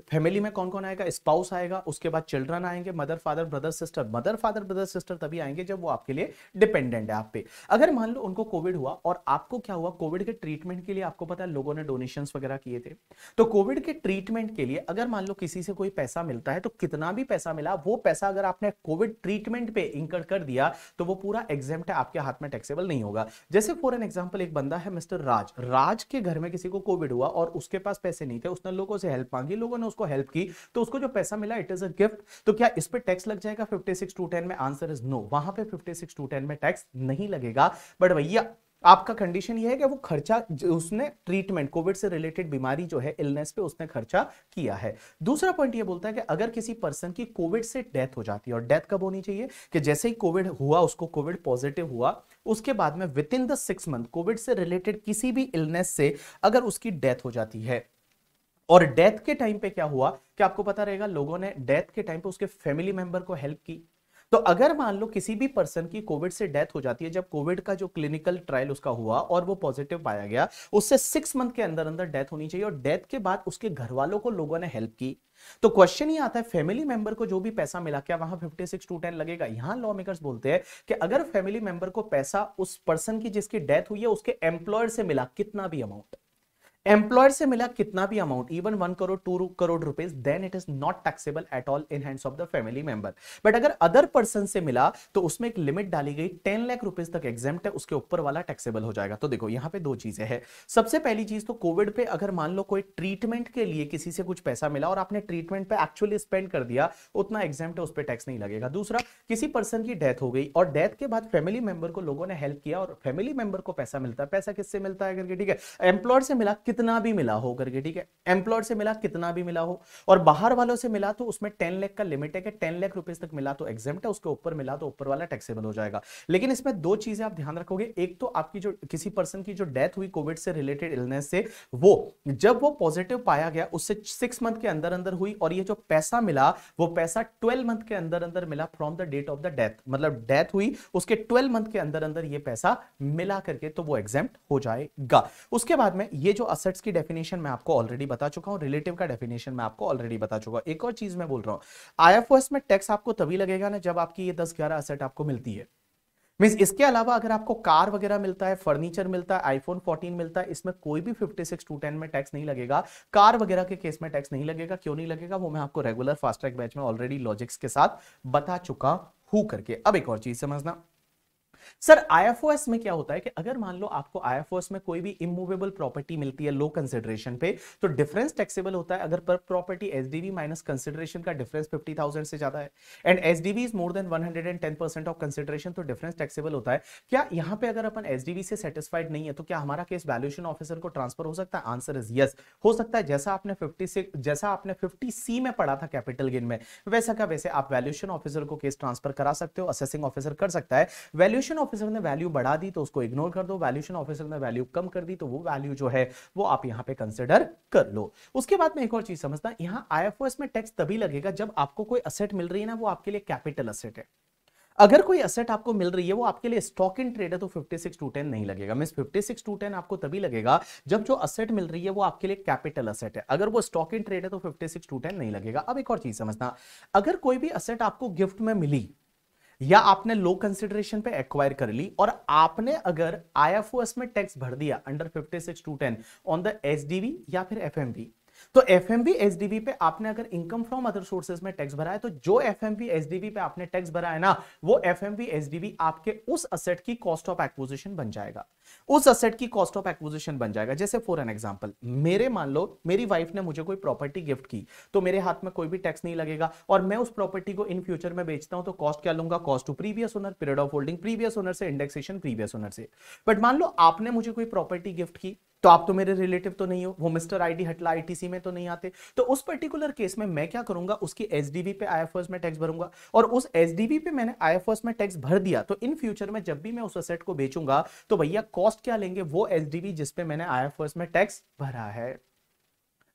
फैमिली में कौन कौन आएगा, स्पाउस आएगा, उसके बाद चिल्ड्रन आएंगे, mother father brother sister. Mother father brother sister तभी आएंगे जब वो आपके लिए डिपेंडेंट है आप पे। अगर मान लो उनको कोविड हुआ और आपको क्या हुआ, कोविड के ट्रीटमेंट के लिए आपको पता है लोगों ने डोनेशंस वगैरह किए थे, तो कोविड के ट्रीटमेंट के लिए अगर मान लो किसी से कोई पैसा मिलता है तो कितना भी पैसा मिला, वो पैसा अगर आपने कोविड ट्रीटमेंट पे इंकर कर दिया तो वो पूरा एग्जेम्प्ट है, आपके हाथ में टैक्सेबल नहीं होगा। जैसे फॉर एन एग्जांपल एक बंदा है मिस्टर राज, राज के घर में किसी को कोविड हुआ और उसके पास पैसे नहीं थे, उसने लोगों से हेल्प मांगी, लोगों ने उसको हेल्प की, तो उसको जो पैसा मिला इट इज अ गिफ्ट। तो क्या इस पे टैक्स लग जाएगा 56(2)(10) में? आंसर इज नो, वहां पे 56(2)(10) में टैक्स नहीं लगेगा। बट भैया आपका कंडीशन ये है कि वो खर्चा उसने ट्रीटमेंट कोविड से रिलेटेड बीमारी जो है इलनेस पे उसने खर्चा किया है। दूसरा पॉइंट ये बोलता है कि अगर किसी पर्सन की कोविड से डेथ हो जाती है, और डेथ कब होनी चाहिए कि जैसे ही कोविड हुआ, उसको कोविड पॉजिटिव हुआ, उसके बाद में with in the 6 month Covid से रिलेटेड किसी भी इलनेस से अगर उसकी डेथ हो जाती है, और डेथ के टाइम पे क्या हुआ कि आपको पता रहेगा लोगों ने डेथ के टाइम पे उसके फैमिली मेंबर को हेल्प की। तो अगर मान लो किसी भी पर्सन की कोविड से डेथ हो जाती है, जब कोविड का जो क्लिनिकल ट्रायल उसका हुआ और वो पॉजिटिव पाया गया, उससे 6 मंथ के अंदर अंदर डेथ होनी चाहिए, और डेथ के बाद उसके घर वालों को लोगों ने हेल्प की। तो क्वेश्चन ये आता है फैमिली मेंबर को जो भी पैसा मिला क्या वहां 56(2)(10) लगेगा? यहां लॉ मेकर्स बोलते हैं कि अगर फैमिली मेंबर को पैसा उस पर्सन की जिसकी डेथ हुई है उसके एम्प्लॉयर से मिला, कितना भी अमाउंट एम्प्लॉयर से मिला, कितना भी amount, even 1 crore 2 crore rupees, then it is not taxable at all in hands of the family member. But अगर अदर पर्सन से मिला तो उसमें एक लिमिट डाली गई, 10 लाख रुपीस तक एग्जेम्प्ट है, उसके ऊपर वाला टैक्सेबल हो जाएगा। तो देखो यहां पे दो चीजें हैं। सबसे पहली चीज तो कोविड पे अगर मान लो कोई ट्रीटमेंट के लिए किसी से कुछ पैसा मिला और आपने ट्रीटमेंट पे एक्चुअली स्पेंड कर दिया, उतना एग्जेम्प्ट है, उस पर टैक्स नहीं लगेगा। दूसरा, किसी पर्सन की डेथ हो गई और डेथ के बाद फैमिली मेंबर को लोगों ने हेल्प किया और फैमिली मेंबर को पैसा मिलता है, पैसा किससे मिलता है करके, ठीक है, एम्प्लॉयर से मिला, कितना भी मिला हो करके, ठीक है, एम्प्लॉयर से मिला कितना भी मिला हो, और बाहर वालों से मिला तो उसमें 10 लाख का लिमिट है कि 10 लाख रुपए तक मिला तो एग्जेम्प्ट है, उसके ऊपर मिला तो ऊपर वाला टैक्सेबल हो जाएगा। लेकिन इसमें दो चीजें आप ध्यान रखोगे, एक तो आपकी जो किसी पर्सन की जो डेथ हुई कोविड से रिलेटेड इलनेस से, वो जब वो पॉजिटिव पाया गया उससे 6 मंथ के अंदर अंदर हुई, और ये जो पैसा मिला वो पैसा 12 मंथ के अंदर अंदर मिला from the date of the death, मतलब डेथ हुई उसके 12 मंथ के अंदर अंदर ये पैसा मिला करके, तो वो एग्जेम्प्ट हो जाएगा। उसके बाद में ये जो असेट्स की डेफिनेशन मैं आपको ऑलरेडी बता चुका हूं, रिलेटिव का डेफिनेशन मैं आपको ऑलरेडी बता चुका हूं। एक और चीज मैं बोल रहा हूं, आईएफओएस में टैक्स आपको तभी लगेगा ना जब आपकी ये 10-11 असेट आपको मिलती है। मींस इसके अलावा अगर आपको कार वगैरह मिलता है, फर्नीचर मिलता है, आईफोन 14 मिलता है, इसमें कोई भी 56(2)(10) में टैक्स नहीं लगेगा। कार वगैरह के केस में टैक्स नहीं लगेगा। क्यों नहीं लगेगा वो मैं आपको रेगुलर फास्ट ट्रैक बैच में ऑलरेडी लॉजिक्स के साथ बता चुका हूं करके। अब एक और चीज समझना सर, आईएफओएस में क्या होता है कि अगर मान लो आपको आईएफओएस में कोई भी इमूवेबल प्रॉपर्टी मिलती है लो कंसिडरेशन पे, तो डिफरेंस टैक्सेबल होता है अगर पर प्रॉपर्टी एसडीवी माइनस कंसिडरेशन का डिफरेंस 50,000 से ज्यादा है, and SDV is more than 110% of consideration, तो डिफरेंस टैक्सेबल होता है। क्या यहां पे अगर अपन एसडीवी से सेटिस्फाइड नहीं है तो क्या हमारा केस वैल्यूएशन ऑफिसर को ट्रांसफर हो सकता है? आंसर इज यस, हो सकता है। जैसा आपने 50C में पढ़ा था कैपिटल गेन में, वैसा का वैसे आप वैल्यूएशन ऑफिसर को केस ट्रांसफर करा सकते हो, असेसिंग ऑफिसर कर सकता है। वैल्यूएशन ऑफिसर ने वैल्यू बढ़ा दी तो उसको इग्नोर कर दो, वैल्यूएशन ऑफिसर ने वैल्यू कम कर दी तो वो वैल्यू जो है वो आप यहां पे कंसीडर कर लो। उसके बाद में एक और चीज समझना, यहां आईएफओएस में टैक्स तभी लगेगा जब आपको कोई असेट मिल रही है ना, वो आपके लिए कैपिटल असेट है। अगर कोई असेट आपको मिल रही है वो आपके लिए स्टॉक इन ट्रेड है तो 56(2)(10) नहीं लगेगा। मींस 56(2)(10) आपको तभी लगेगा जब जो असेट मिल रही है वो आपके लिए कैपिटल असेट है। अगर वो स्टॉक इन ट्रेड है तो 56(2)(10) नहीं लगेगा। अब एक और चीज समझना, अगर कोई भी असेट आपको गिफ्ट में मिली या आपने लो कंसिडरेशन पे एक्वायर कर ली और आपने अगर आईएफओएस में टैक्स भर दिया अंडर 56(2)(10) ऑन द एसडीवी या फिर एफएमवी, तो एफएमवी एसडीवी पे आपने अगर इनकम फ्रॉम अदर सोर्सेज में टैक्स भरा है, तो जो एफएमवी एसडीवी पे आपने टैक्स भरा है ना, वो एफएमवी एसडीवी आपके उस असेट की कॉस्ट ऑफ एक्विजिशन बन जाएगा, उस असेट की कॉस्ट ऑफ एक्विजिशन बन जाएगा। जैसे फॉर एन एग्जांपल, मेरे मान लो मेरी वाइफ ने मुझे कोई प्रॉपर्टी गिफ्ट की, तो मेरे हाथ में कोई भी टैक्स नहीं लगेगा, और मैं उस प्रॉपर्टी को इन फ्यूचर में बेचता हूं तो कॉस्ट क्या लूंगा? Cost to previous owner, period of holding previous owner से, इंडेक्सेशन प्रीवियस ओनर से। बट मान लो आपने मुझे कोई प्रॉपर्टी गिफ्ट की, तो आप तो मेरे रिलेटिव तो नहीं हो, वो मिस्टर आईडी हटला आईटीसी में तो नहीं आते। तो उस पर्टिकुलर केस में मैं क्या करूंगा, उसकी एसडीवी पे आईएफओएस में टैक्स भरूंगा, और उस एसडीवी पे मैंने आईएफओएस में टैक्स भर दिया तो इन फ्यूचर में जब भी मैं उस एसेट को बेचूंगा तो भैया कॉस्ट क्या लेंगे, वो एसडीवी जिसपे मैंने आईएफओएस में टैक्स भरा है।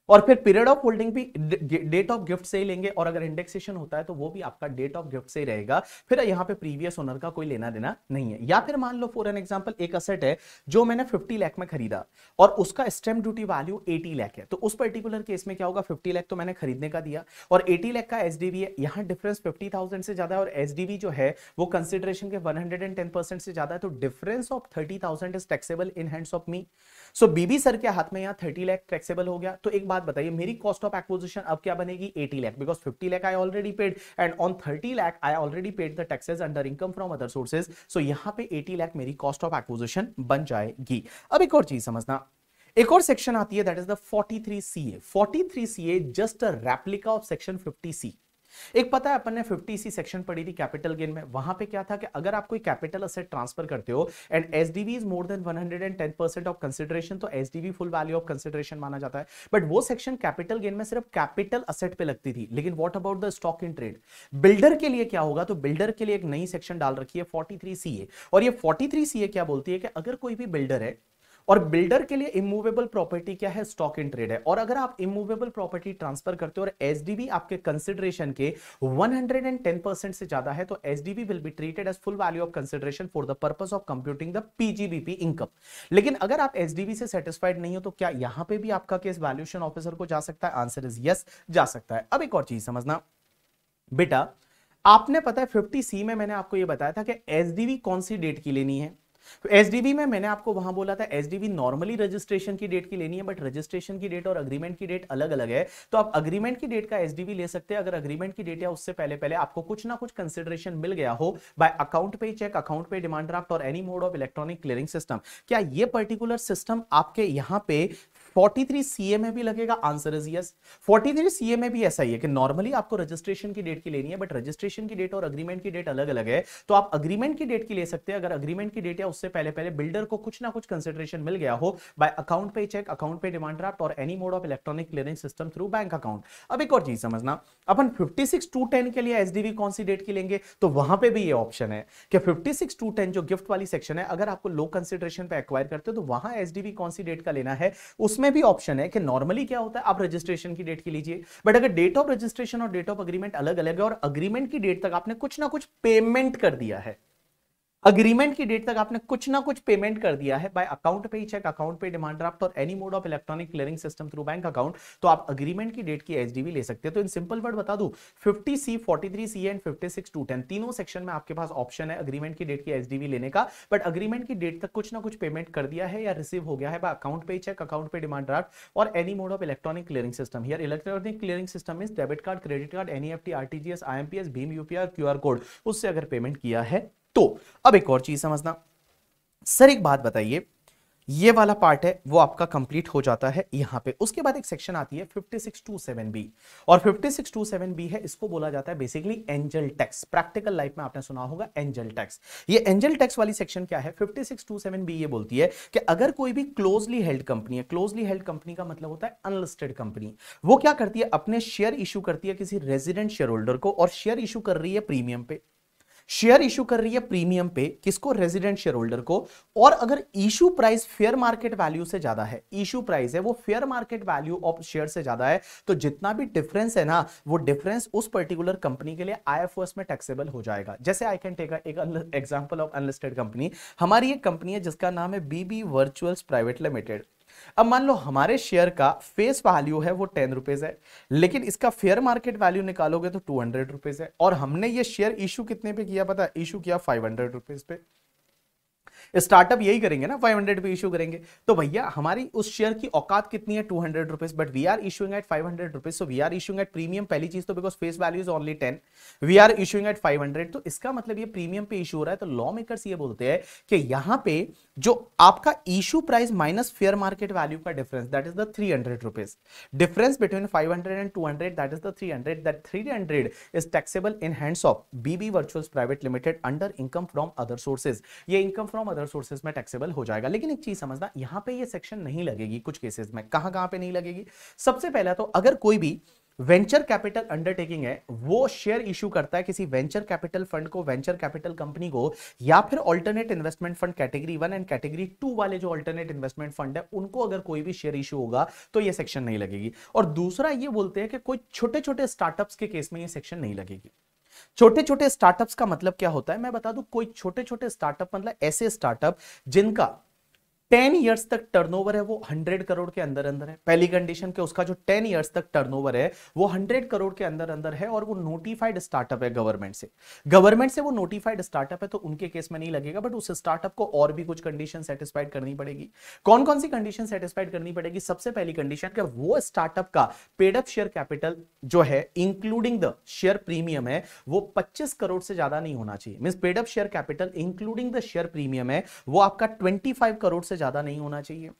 और फिर पीरियड ऑफ होल्डिंग भी डेट ऑफ गिफ्ट से ही लेंगे, और अगर इंडेक्सेशन होता है तो वो भी आपका डेट ऑफ गिफ्ट से ही रहेगा, फिर यहां पे प्रीवियस ओनर का कोई लेना देना नहीं है। या फिर मान लो फॉर एन एग्जांपल एक असेट है जो मैंने 50 लाख में खरीदा और उसका स्टैंप ड्यूटी वैल्यू 80 लाख है, तो उस पर्टिकुलर केस में क्या होगा, 50 लाख तो मैंने खरीदने का दिया और 80 लाख का एसडीवी है, यहां डिफरेंस 50,000 से ज्यादा है और एसडीवी जो है वो कंसिडरेशन के 110% से ज्यादा है, तो difference of 30,000 is taxable in hands of me. So BB sir के हाथ में यहां 30 लाख टैक्सेबल हो गया। तो एक बात बताइए, मेरी कॉस्ट ऑफ एक्विजिशन अब क्या बनेगी, 80 lakh, because 50 lakh I already paid and on 30 lakh I already paid the taxes under income from other sources. So यहां पे 80 लाख मेरी कॉस्ट ऑफ एक्विजिशन बन जाएगी। अब एक और चीज समझना, एक और सेक्शन आती है that is the 43CA। 43CA just a replica of section 50C। एक पता है अपन ने 50C सेक्शन पढ़ी थी कैपिटल गेन में, वहां पे क्या था कि अगर आप कोई कैपिटल असेट ट्रांसफर करते हो and SDV is more than 110% of consideration, तो SDV full value of consideration माना जाता है। बट वो सेक्शन कैपिटल गेन में सिर्फ कैपिटल असेट पे लगती थी, लेकिन what about the stock in trade, builder के लिए क्या होगा, तो बिल्डर के लिए एक नई सेक्शन डाल रखी है 43CA, और ये 43CA क्या बोलती है कि अगर कोई भी बिल्डर है और बिल्डर के लिए इमूवेबल प्रॉपर्टी क्या है, स्टॉक इन ट्रेड है, और अगर आप इमूवेबल प्रॉपर्टी ट्रांसफर करते हो और एसडीवी आपके कंसिडरेशन के 110% से ज्यादा है, तो SDV will be treated as full value of consideration for the purpose of computing the PGBP income. लेकिन अगर आप एसडीवी से सेटिस्फाइड नहीं हो तो क्या यहां पे भी आपका केस वैल्यूएशन ऑफिसर को जा सकता है, आंसर इज यस, जा सकता है। अब एक और चीज समझना बेटा, आपने पता है 50C में मैंने आपको यह बताया था कि एसडीवी कौन सी डेट की लेनी है। तो एसडीवी में मैंने आपको वहां बोला था एसडीवी नॉर्मली रजिस्ट्रेशन की डेट की लेनी है, बट रजिस्ट्रेशन की डेट और अग्रीमेंट की डेट अलग अलग है, तो आप अग्रीमेंट की डेट का एसडीवी ले सकते हैं अगर अग्रीमेंट की डेट या उससे पहले पहले आपको कुछ ना कुछ कंसिडरेशन मिल गया हो बाय अकाउंट पे चेक, अकाउंट पे डिमांड ड्राफ्ट और any mode of electronic clearing system. क्या ये पर्टिकुलर सिस्टम आपके यहां पे 43CA में भी लगेगा, आंसर इज यस। 43CA में भी ऐसा ही है कि नॉर्मली आपको रजिस्ट्रेशन की डेट की लेनी है, बट रजिस्ट्रेशन की डेट और अग्रीमेंट की डेट अलग अलग है, तो आप अग्रीमेंट की डेट की ले सकते हैं अगर अग्रीमेंट की डेट या उससे पहले पहले बिल्डर को कुछ ना कुछ कंसिडरेशन मिल गया हो बाय अकाउंट पे चेक, अकाउंट पे डिमांड ड्राफ्ट और any mode of electronic clearing system through bank account. अब एक और चीज समझना, अपन 56-10 के लिए एसडीवी कौन सी डेट की लेंगे, तो वहां पे भी ये ऑप्शन है कि 56-10 जो गिफ्ट वाली सेक्शन है, अगर आपको लो कंसिडरेशन पे एक्वायर करते हो तो वहां एसडीवी कौन सी डेट का लेना है, उसमें भी ऑप्शन है कि नॉर्मली क्या होता है आप रजिस्ट्रेशन की डेट की लीजिए, बट अगर डेट ऑफ रजिस्ट्रेशन और डेट ऑफ अग्रीमेंट अलग अलग है और अग्रीमेंट की डेट तक आपने कुछ ना कुछ पेमेंट कर दिया है, अग्रीमेंट की डेट तक आपने कुछ ना कुछ पेमेंट कर दिया है बाय अकाउंट पे चेक, अकाउंट पे डिमांड ड्राफ्ट और any mode of electronic clearing system through bank account, तो आप अग्रीमेंट की डेट की एसडीवी ले सकते हैं। तो इन सिंपल वर्ड बता दूं, 50C, 43CA एंड 56-10 तीनों सेक्शन में आपके पास ऑप्शन है अग्रीमेंट की डेट की एसडीवी लेने का, बट अग्रीमेंट की डेट तक कुछ ना कुछ पेमेंट कर दिया है या रिसीव हो गया है बाय अकाउंट पे चेक, अकाउंट पे डिमांड ड्राफ्ट और any mode of electronic clearing system. Here electronic clearing system is debit card, credit card, NEFT, RTGS, IMPS, Bhim UPI, QR code, उससे अगर पेमेंट किया है तो। अब एक और चीज समझना सर, एक बात बताइए, ये वाला पार्ट है वो आपका कंप्लीट हो जाता है यहां पे, उसके बाद एक सेक्शन आती है 5627B, और 5627B है, इसको बोला जाता है basically angel tax. Practical life में आपने सुना होगा एंजल टैक्स। ये एंजल टैक्स वाली सेक्शन क्या है, 5627B ये बोलती है कि अगर कोई भी क्लोजली हेल्ड कंपनी है, क्लोजली हेल्ड कंपनी का मतलब होता है अनलिस्टेड कंपनी, वो क्या करती है अपने शेयर इशू करती है किसी रेजिडेंट शेयर होल्डर को, और शेयर इशू कर रही है प्रीमियम पे, शेयर इशू कर रही है प्रीमियम पे, किसको, रेजिडेंट शेयर होल्डर को, और अगर issue price fair market value से ज्यादा है, इशू प्राइस है वो fair market value of share से ज्यादा है, तो जितना भी डिफरेंस है ना, वो डिफरेंस उस पर्टिकुलर कंपनी के लिए आईएफओएस में टैक्सेबल हो जाएगा। जैसे आई कैन टेक एक एग्जांपल ऑफ अनलिस्टेड कंपनी, हमारी एक कंपनी है जिसका नाम है बीबी वर्चुअल्स प्राइवेट लिमिटेड। अब मान लो हमारे शेयर का फेस वैल्यू है वो 10 रुपीज है, लेकिन इसका फेयर मार्केट वैल्यू निकालोगे तो 200 रुपीज है, और हमने ये शेयर इशू कितने पे किया पता है, इशू किया 500 रुपीज पे। स्टार्टअप यही करेंगे ना, 500 पे इशू करेंगे, तो भैया हमारी उस शेयर की औकात कितनी है, 200 rupees, but we are issuing at 500 rupees, so we are issuing at premium. पहली चीज तो because face value is only 10, we are issuing at 500, तो इसका मतलब ये प्रीमियम पे इशू हो रहा है। तो लॉ मेकर्स ये बोलते हैं कि यहां पे जो आपका issue price minus fair market value का difference, that is the 300 rupees, difference between 500 and 200, that is the 300, that 300 is taxable in hands of BB Virtuals Private Limited under income from other sources। ये income from अदर सोर्सेज में टैक्सेबल हो जाएगा। लेकिन एक चीज समझना, यहां पे ये सेक्शन नहीं लगेगी कुछ केसेस में। कहां कहां पे नहीं लगेगी? सबसे पहला तो अगर कोई भी वेंचर कैपिटल अंडरटेकिंग है, वो शेयर इशू करता है किसी वेंचर कैपिटल फंड को, वेंचर कैपिटल कंपनी को, या फिर alternate investment fund category 1 and category 2 वाले जो अल्टरनेट इन्वेस्टमेंट फंड है, उनको अगर कोई भी शेयर इशू होगा तो ये सेक्शन नहीं लगेगी। और दूसरा ये बोलते हैं कि कोई छोटे छोटे स्टार्टअप्स के केस में ये सेक्शन नहीं लगेगी। छोटे छोटे स्टार्टअप्स का मतलब क्या होता है मैं बता दूं। कोई छोटे छोटे स्टार्टअप मतलब ऐसे स्टार्टअप जिनका 10 इयर्स तक टर्नओवर है वो 100 करोड़ के अंदर अंदर है। पहली कंडीशन के उसका जो 10 इयर्स तक टर्नओवर है वो 100 करोड़ के अंदर अंदर है और वो नोटिफाइड स्टार्टअप है गवर्नमेंट से वो नोटिफाइड स्टार्टअप है, तो उनके केस में नहीं लगेगा। बट उस स्टार्टअप को और भी कुछ कंडीशन सेटिस्फाइड करनी पड़ेगी। कौन कौन सी कंडीशन सेटिस्फाइड करनी पड़ेगी? सबसे पहली कंडीशन कि वो स्टार्टअप का पेड अप शेयर कैपिटल जो है इंक्लूडिंग द शेयर प्रीमियम है वो 25 करोड़ से ज्यादा नहीं होना चाहिए। Means paid up share capital including the share premium है वो आपका 25 करोड़ से ज्यादा नहीं होना चाहिए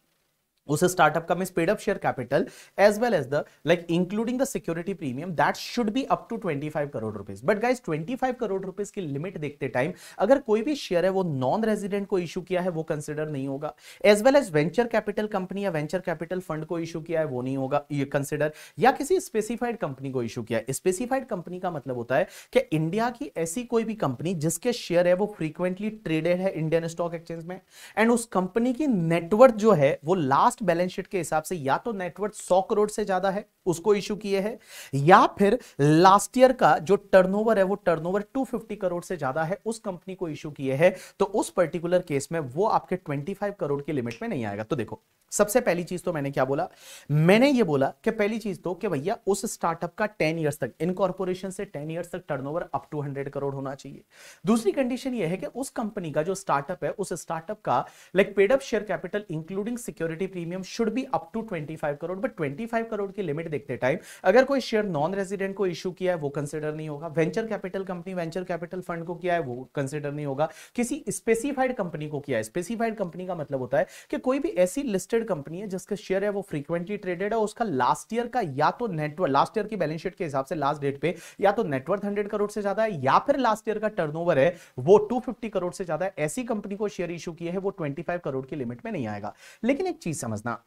उस स्टार्टअप का। Means paid up share capital as well as the like including the security premium that should be up to 25 crore rupees. But guys 25 crore rupees की लिमिट देखते टाइम अगर कोई भी शेयर है वो नॉन रेजिडेंट को इशू किया है वो कंसिडर नहीं होगा। As well as venture capital company या वेंचर कैपिटल फंड को इशू किया है वो नहीं होगा ये कंसिडर, या किसी स्पेसिफाइड कंपनी को इशू किया है। स्पेसिफाइड कंपनी का मतलब होता है कि इंडिया की ऐसी कोई भी कंपनी जिसके शेयर है वो फ्रीक्वेंटली ट्रेडेड है इंडियन स्टॉक एक्सचेंज में, एंड उस कंपनी की नेटवर्थ जो है वो लास्ट बैलेंस शीट के हिसाब से या तो नेटवर्थ 100 करोड़ से ज्यादा है उसको इशू किए है, या फिर लास्ट ईयर का जो टर्नओवर है वो टर्नओवर 250 करोड़ से ज्यादा है उस कंपनी को इशू किए है। तो उस पर्टिकुलर केस में वो आपके 25 करोड़ की लिमिट में नहीं आएगा। तो देखो सबसे पहली चीज तो मैंने क्या बोला, मैंने ये बोला कि पहली चीज तो कि भैया उस स्टार्टअप का 10 इयर्स तक इनकॉर्पोरेशन से 10 इयर्स तक टर्नओवर अप टू 100 करोड़ होना चाहिए। दूसरी कंडीशन ये है कि उस कंपनी का जो स्टार्टअप है उस स्टार्टअप का like paid up share capital including security premium should be up to 25 crore. But 25 crore की लिमिट देखते टाइम अगर कोई शेयर नॉन रेजिडेंट को इशू किया है वो कंसिडर नहीं होगा, venture capital company venture capital fund को किया है वो कंसिडर नहीं होगा, किसी स्पेसिफाइड कंपनी को किया है। स्पेसिफाइड कंपनी का मतलब होता है कि कोई भी ऐसी लिस्टेड कंपनी है जिसका शेयर है वो फ्रीक्वेंटली ट्रेडेड है, उसका लास्ट ईयर का या तो नेटवर्थ लास्ट ईयर की बैलेंस शीट के हिसाब से लास्ट डेट पे या तो नेटवर्थ 100 करोड़ से ज्यादा है या फिर लास्ट ईयर का टर्नओवर है वो 250 करोड़ से ज्यादा है, ऐसी कंपनी को शेयर इशू किया है वो 25 करोड़ की लिमिट में नहीं आएगा। लेकिन एक चीज समझना,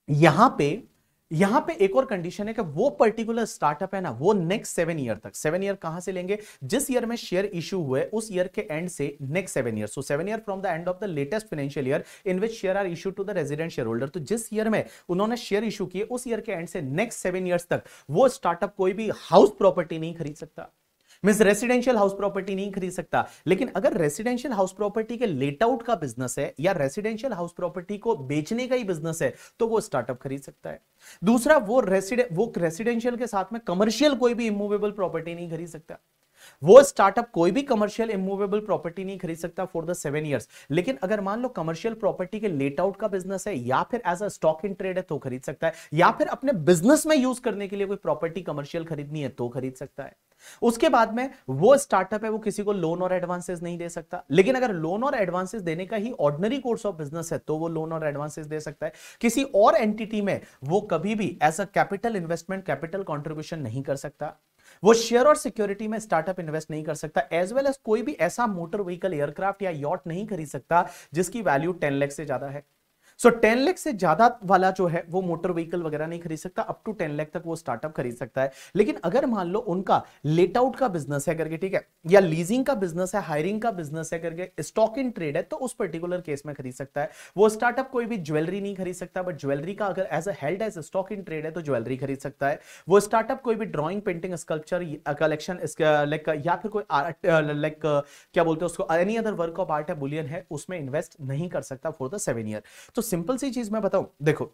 यहां पे एक और कंडीशन है कि वो पर्टिकुलर स्टार्टअप है ना वो नेक्स्ट 7 ईयर तक, 7 ईयर कहां से लेंगे? जिस ईयर में शेयर इशू हुए उस ईयर के एंड से next 7 year, so 7 year from the end of the latest financial year in which share are issue to the resident share holder. तो जिस ईयर में उन्होंने शेयर इशू किए उस ईयर के एंड से नेक्स्ट 7 ईयर्स तक वो स्टार्टअप कोई भी हाउस प्रॉपर्टी नहीं खरीद सकता, मींस रेसिडेंशियल हाउस प्रॉपर्टी नहीं खरीद सकता। लेकिन अगर रेसिडेंशियल हाउस प्रॉपर्टी के लेट आउट का बिजनेस है या रेसिडेंशियल हाउस प्रॉपर्टी को बेचने का ही बिजनेस है तो वो स्टार्टअप खरीद सकता है। दूसरा वो रेसिडेंशियल के साथ में कमर्शियल कोई भी इमूवेबल प्रॉपर्टी नहीं खरीद सकता। वो स्टार्टअप कोई भी कमर्शियल इमूवेबल प्रॉपर्टी नहीं खरीद सकता फॉर द 7 इयर्स। लेकिन अगर मान लो कमर्शियल प्रॉपर्टी के लेट आउट का बिजनेस है या फिर as a stock in trade है तो खरीद सकता है, या फिर अपने बिजनेस में यूज करने के लिए कोई प्रॉपर्टी कमर्शियल खरीदनी है तो खरीद सकता है। उसके बाद में वो स्टार्टअप है वो किसी को लोन और एडवांसेस नहीं दे सकता, लेकिन अगर लोन और एडवांसेस देने का ही ऑर्डिनरी कोर्स ऑफ बिजनेस है तो वो लोन और एडवांसेस दे सकता है। किसी और एंटिटी में वो कभी भी as a capital investment capital contribution नहीं कर सकता, वो शेयर और सिक्योरिटी में स्टार्टअप इन्वेस्ट नहीं कर सकता, एज वेल एज कोई भी ऐसा मोटर व्हीकल एयरक्राफ्ट या यॉट नहीं खरीद सकता जिसकी वैल्यू 10 लाख से ज्यादा है। सो 10 लाख से ज्यादा वाला जो है वो मोटर व्हीकल वगैरह नहीं खरीद सकता, अप टू 10 लाख तक वो स्टार्टअप खरीद सकता है। लेकिन अगर मान लो उनका लेट आउट का बिजनेस है करके, ठीक है, या लीजिंग का बिजनेस है, हायरिंग का बिजनेस है करके, स्टॉक इन ट्रेड है, तो उस पर्टिकुलर केस में खरीद सकता है। वो स्टार्टअप कोई भी ज्वेलरी नहीं खरीद सकता, बट ज्वेलरी का अगर as held as stock in trade है तो ज्वेलरी खरीद सकता है। वो स्टार्टअप कोई भी drawing painting sculpture collection like या फिर कोई आर्ट लाइक क्या बोलते हैं उसको any other work of art है, बुलियन है, उसमें इन्वेस्ट नहीं कर सकता फॉर द 7 ईयर। तो सिंपल सी चीज मैं बताऊं, देखो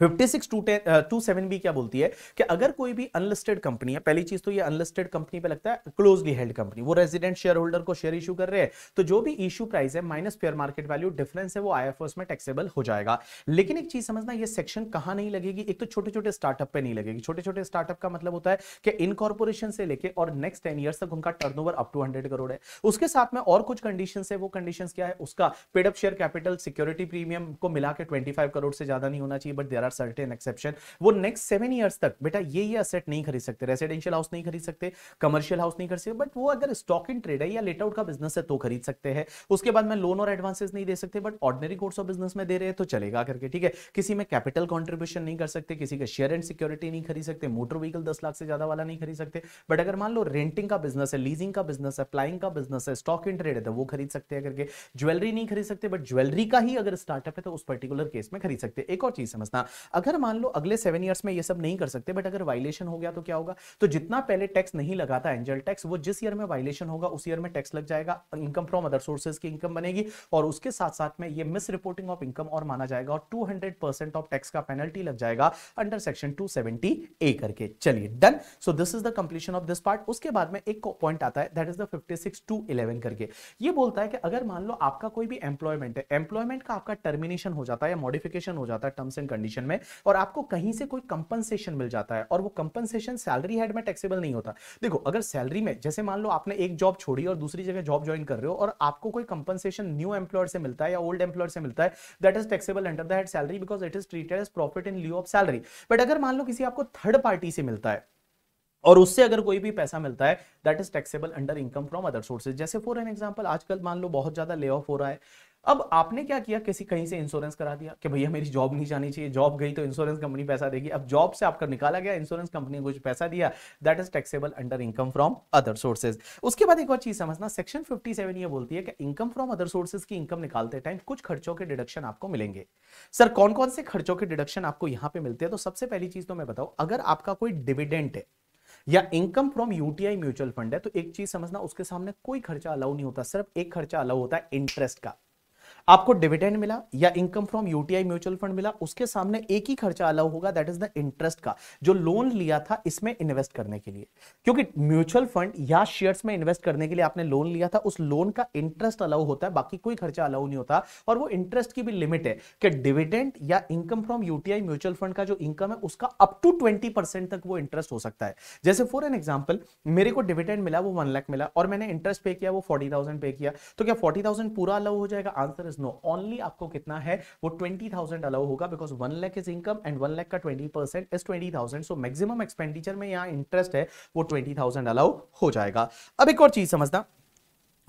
5627B क्या बोलती है कि अगर कोई भी अनलिस्टेड कंपनी है, पहली चीज तो ये अनलिस्टेड कंपनी पे लगता है क्लोजली हेल्ड कंपनी, वो रेजिडेंट शेयर होल्डर को शेयर इशू कर रहे हैं तो जो भी इशू प्राइस है minus fair market value difference है वो आईएफओएस में टैक्सेबल हो जाएगा। लेकिन एक चीज समझना, ये सेक्शन कहां नहीं लगेगी, एक तो छोटे छोटे स्टार्टअप पे नहीं लगेगी। छोटे छोटे स्टार्टअप का मतलब होता है कि इनकॉर्पोरेशन से लेके और नेक्स्ट 10 ईयर्स तक उनका टर्नओवर अप टू 100 करोड़ है। उसके साथ में और कुछ कंडीशन है, वो कंडीशन क्या है, उसका paid up share capital security premium को मिला के 25 करोड़ से ज्यादा नहीं होना चाहिए, but there are certain exception, वो नेक्स्ट 7 ईयर्स तक बेटा ये असेट नहीं खरीद सकते, रेसिडेंशियल हाउस नहीं खरीद सकते, कमर्शियल हाउस नहीं खरीद सकते, बट वो अगर स्टॉक इन ट्रेड है या लेट आउट का बिजनेस है तो खरीद सकते हैं। उसके बाद में लोन और एडवांसेस नहीं दे सकते, but ordinary course of business में दे रहे हैं तो चलेगा करके, ठीक है। किसी में कैपिटल कॉन्ट्रीब्यूशन नहीं कर सकते, किसी का शेयर एंड सिक्योरिटी नहीं खरीद सकते, मोटर व्हीकल 10 लाख से ज्यादा वाला नहीं खरीद सकते, बट अगर मान लो रेंटिंग का बिजनेस है, लीजिंग का बिजनेस है, फ्लाइंग का बिजनेस है, स्टॉक इन ट्रेड है तो वो खरीद सकते हैं करके। ज्वेलरी नहीं खरीद सकते, बट ज्वेलरी का ही अगर स्टार्टअप है तो उस पर्टिकुलर केस में खरीद सकते हैं। एक और चीज समझना, अगर मान लो अगले 7 ईयर्स में ये सब नहीं कर सकते, बट अगर वायलेशन हो गया तो क्या होगा, तो जितना पहले टैक्स नहीं लगाता एंजल टैक्स, वो जिस ईयर में वायलेशन होगा उस ईयर में टैक्स लग जाएगा, इनकम फ्रॉम अदर सोर्सेज की इनकम बनेगी, और उसके साथ साथ में ये मिस रिपोर्टिंग ऑफ इनकम और माना जाएगा, और 200% ऑफ टैक्स का पेनल्टी लग जाएगा अंडर सेक्शन 270 ए करके। चलिए done, so this is the completion of this part. उसके बाद में एक पॉइंट आता है, दैट इज द 56(2)(11) करके। ये बोलता है कि अगर मान लो आपका कोई भी एम्प्लॉयमेंट है, एम्प्लॉयमेंट का आपका टर्मिनेशन हो जाता है या मॉडिफिकेशन हो जाता है टर्म्स एंड कंडीशन में, और आपको कहीं से कोई कंपनसेशन मिल जाता है, और वो कंपनसेशन सैलरी हेड में टैक्सेबल नहीं होता। देखो अगर सैलरी में, जैसे मान लो आपने एक जॉब छोड़ी और दूसरी जगह जॉब ज्वाइन कर रहे हो, और आपको कोई कंपनसेशन न्यू एम्प्लॉयर से मिलता है या ओल्ड एम्प्लॉयर से मिलता है, that is taxable under the head salary because it is treated as profit in lieu of salary. But अगर मान लो किसी आपको थर्ड पार्टी से मिलता है और उससे अगर कोई भी पैसा मिलता है, that is taxable under income from other sources. जैसे फॉर एन एग्जांपल आजकल मान लो बहुत ज्यादा ले ऑफ हो रहा है, अब आपने क्या किया, किसी कहीं से इंश्योरेंस करा दिया कि भैया मेरी जॉब नहीं जानी चाहिए, जॉब गई तो इंश्योरेंस कंपनी पैसा देगी, अब जॉब से आपका निकाला गया, इंश्योरेंस कंपनी ने कुछ पैसा दिया, that is taxable under income from other sources. उसके बाद एक और चीज समझना, सेक्शन 57 ये बोलती है कि इनकम फ्रॉम अदर सोर्सेज की इनकम निकालते टाइम कुछ खर्चों के डिडक्शन आपको मिलेंगे। सर कौन कौन से खर्चों के डिडक्शन आपको यहां पे मिलते हैं, तो सबसे पहली चीज तो मैं बताऊं, अगर आपका कोई डिविडेंड है या income from UTI mutual fund है, तो एक चीज समझना, उसके सामने कोई खर्चा अलाउ नहीं होता, सिर्फ एक खर्चा अलाउ होता है इंटरेस्ट का। आपको डिविडेंड मिला या income from UTI mutual fund मिला, उसके सामने एक ही खर्चा अलाउ होगा, दैट इज द इंटरेस्ट का, जो लोन लिया था इसमें इन्वेस्ट करने के लिए। क्योंकि म्यूचुअल फंड या शेयर्स में इन्वेस्ट करने के लिए आपने लोन लिया था, उस लोन का इंटरेस्ट अलाउ होता है, बाकी कोई खर्चा अलाउ नहीं होता। और वो इंटरेस्ट की भी लिमिट है कि डिविडेंड या income from UTI mutual fund का जो इनकम है उसका अप टू 20% तक वो इंटरेस्ट हो सकता है। जैसे फॉर एन एग्जाम्पल मेरे को डिविडेंड मिला, वो 1 लाख मिला, और मैंने इंटरेस्ट पे किया वो 40,000 पे किया, तो क्या 40,000 पूरा अलाउ हो जाएगा? आंसर इज नो, ओनली आपको कितना है, वो 20,000 अलाउ होगा, because 1 lakh is income and 1 lakh का 20% इज 20,000। सो मैक्सिमम एक्सपेंडिचर में यहां इंटरेस्ट है वो 20,000 अलाउ हो जाएगा। अब एक और चीज समझना,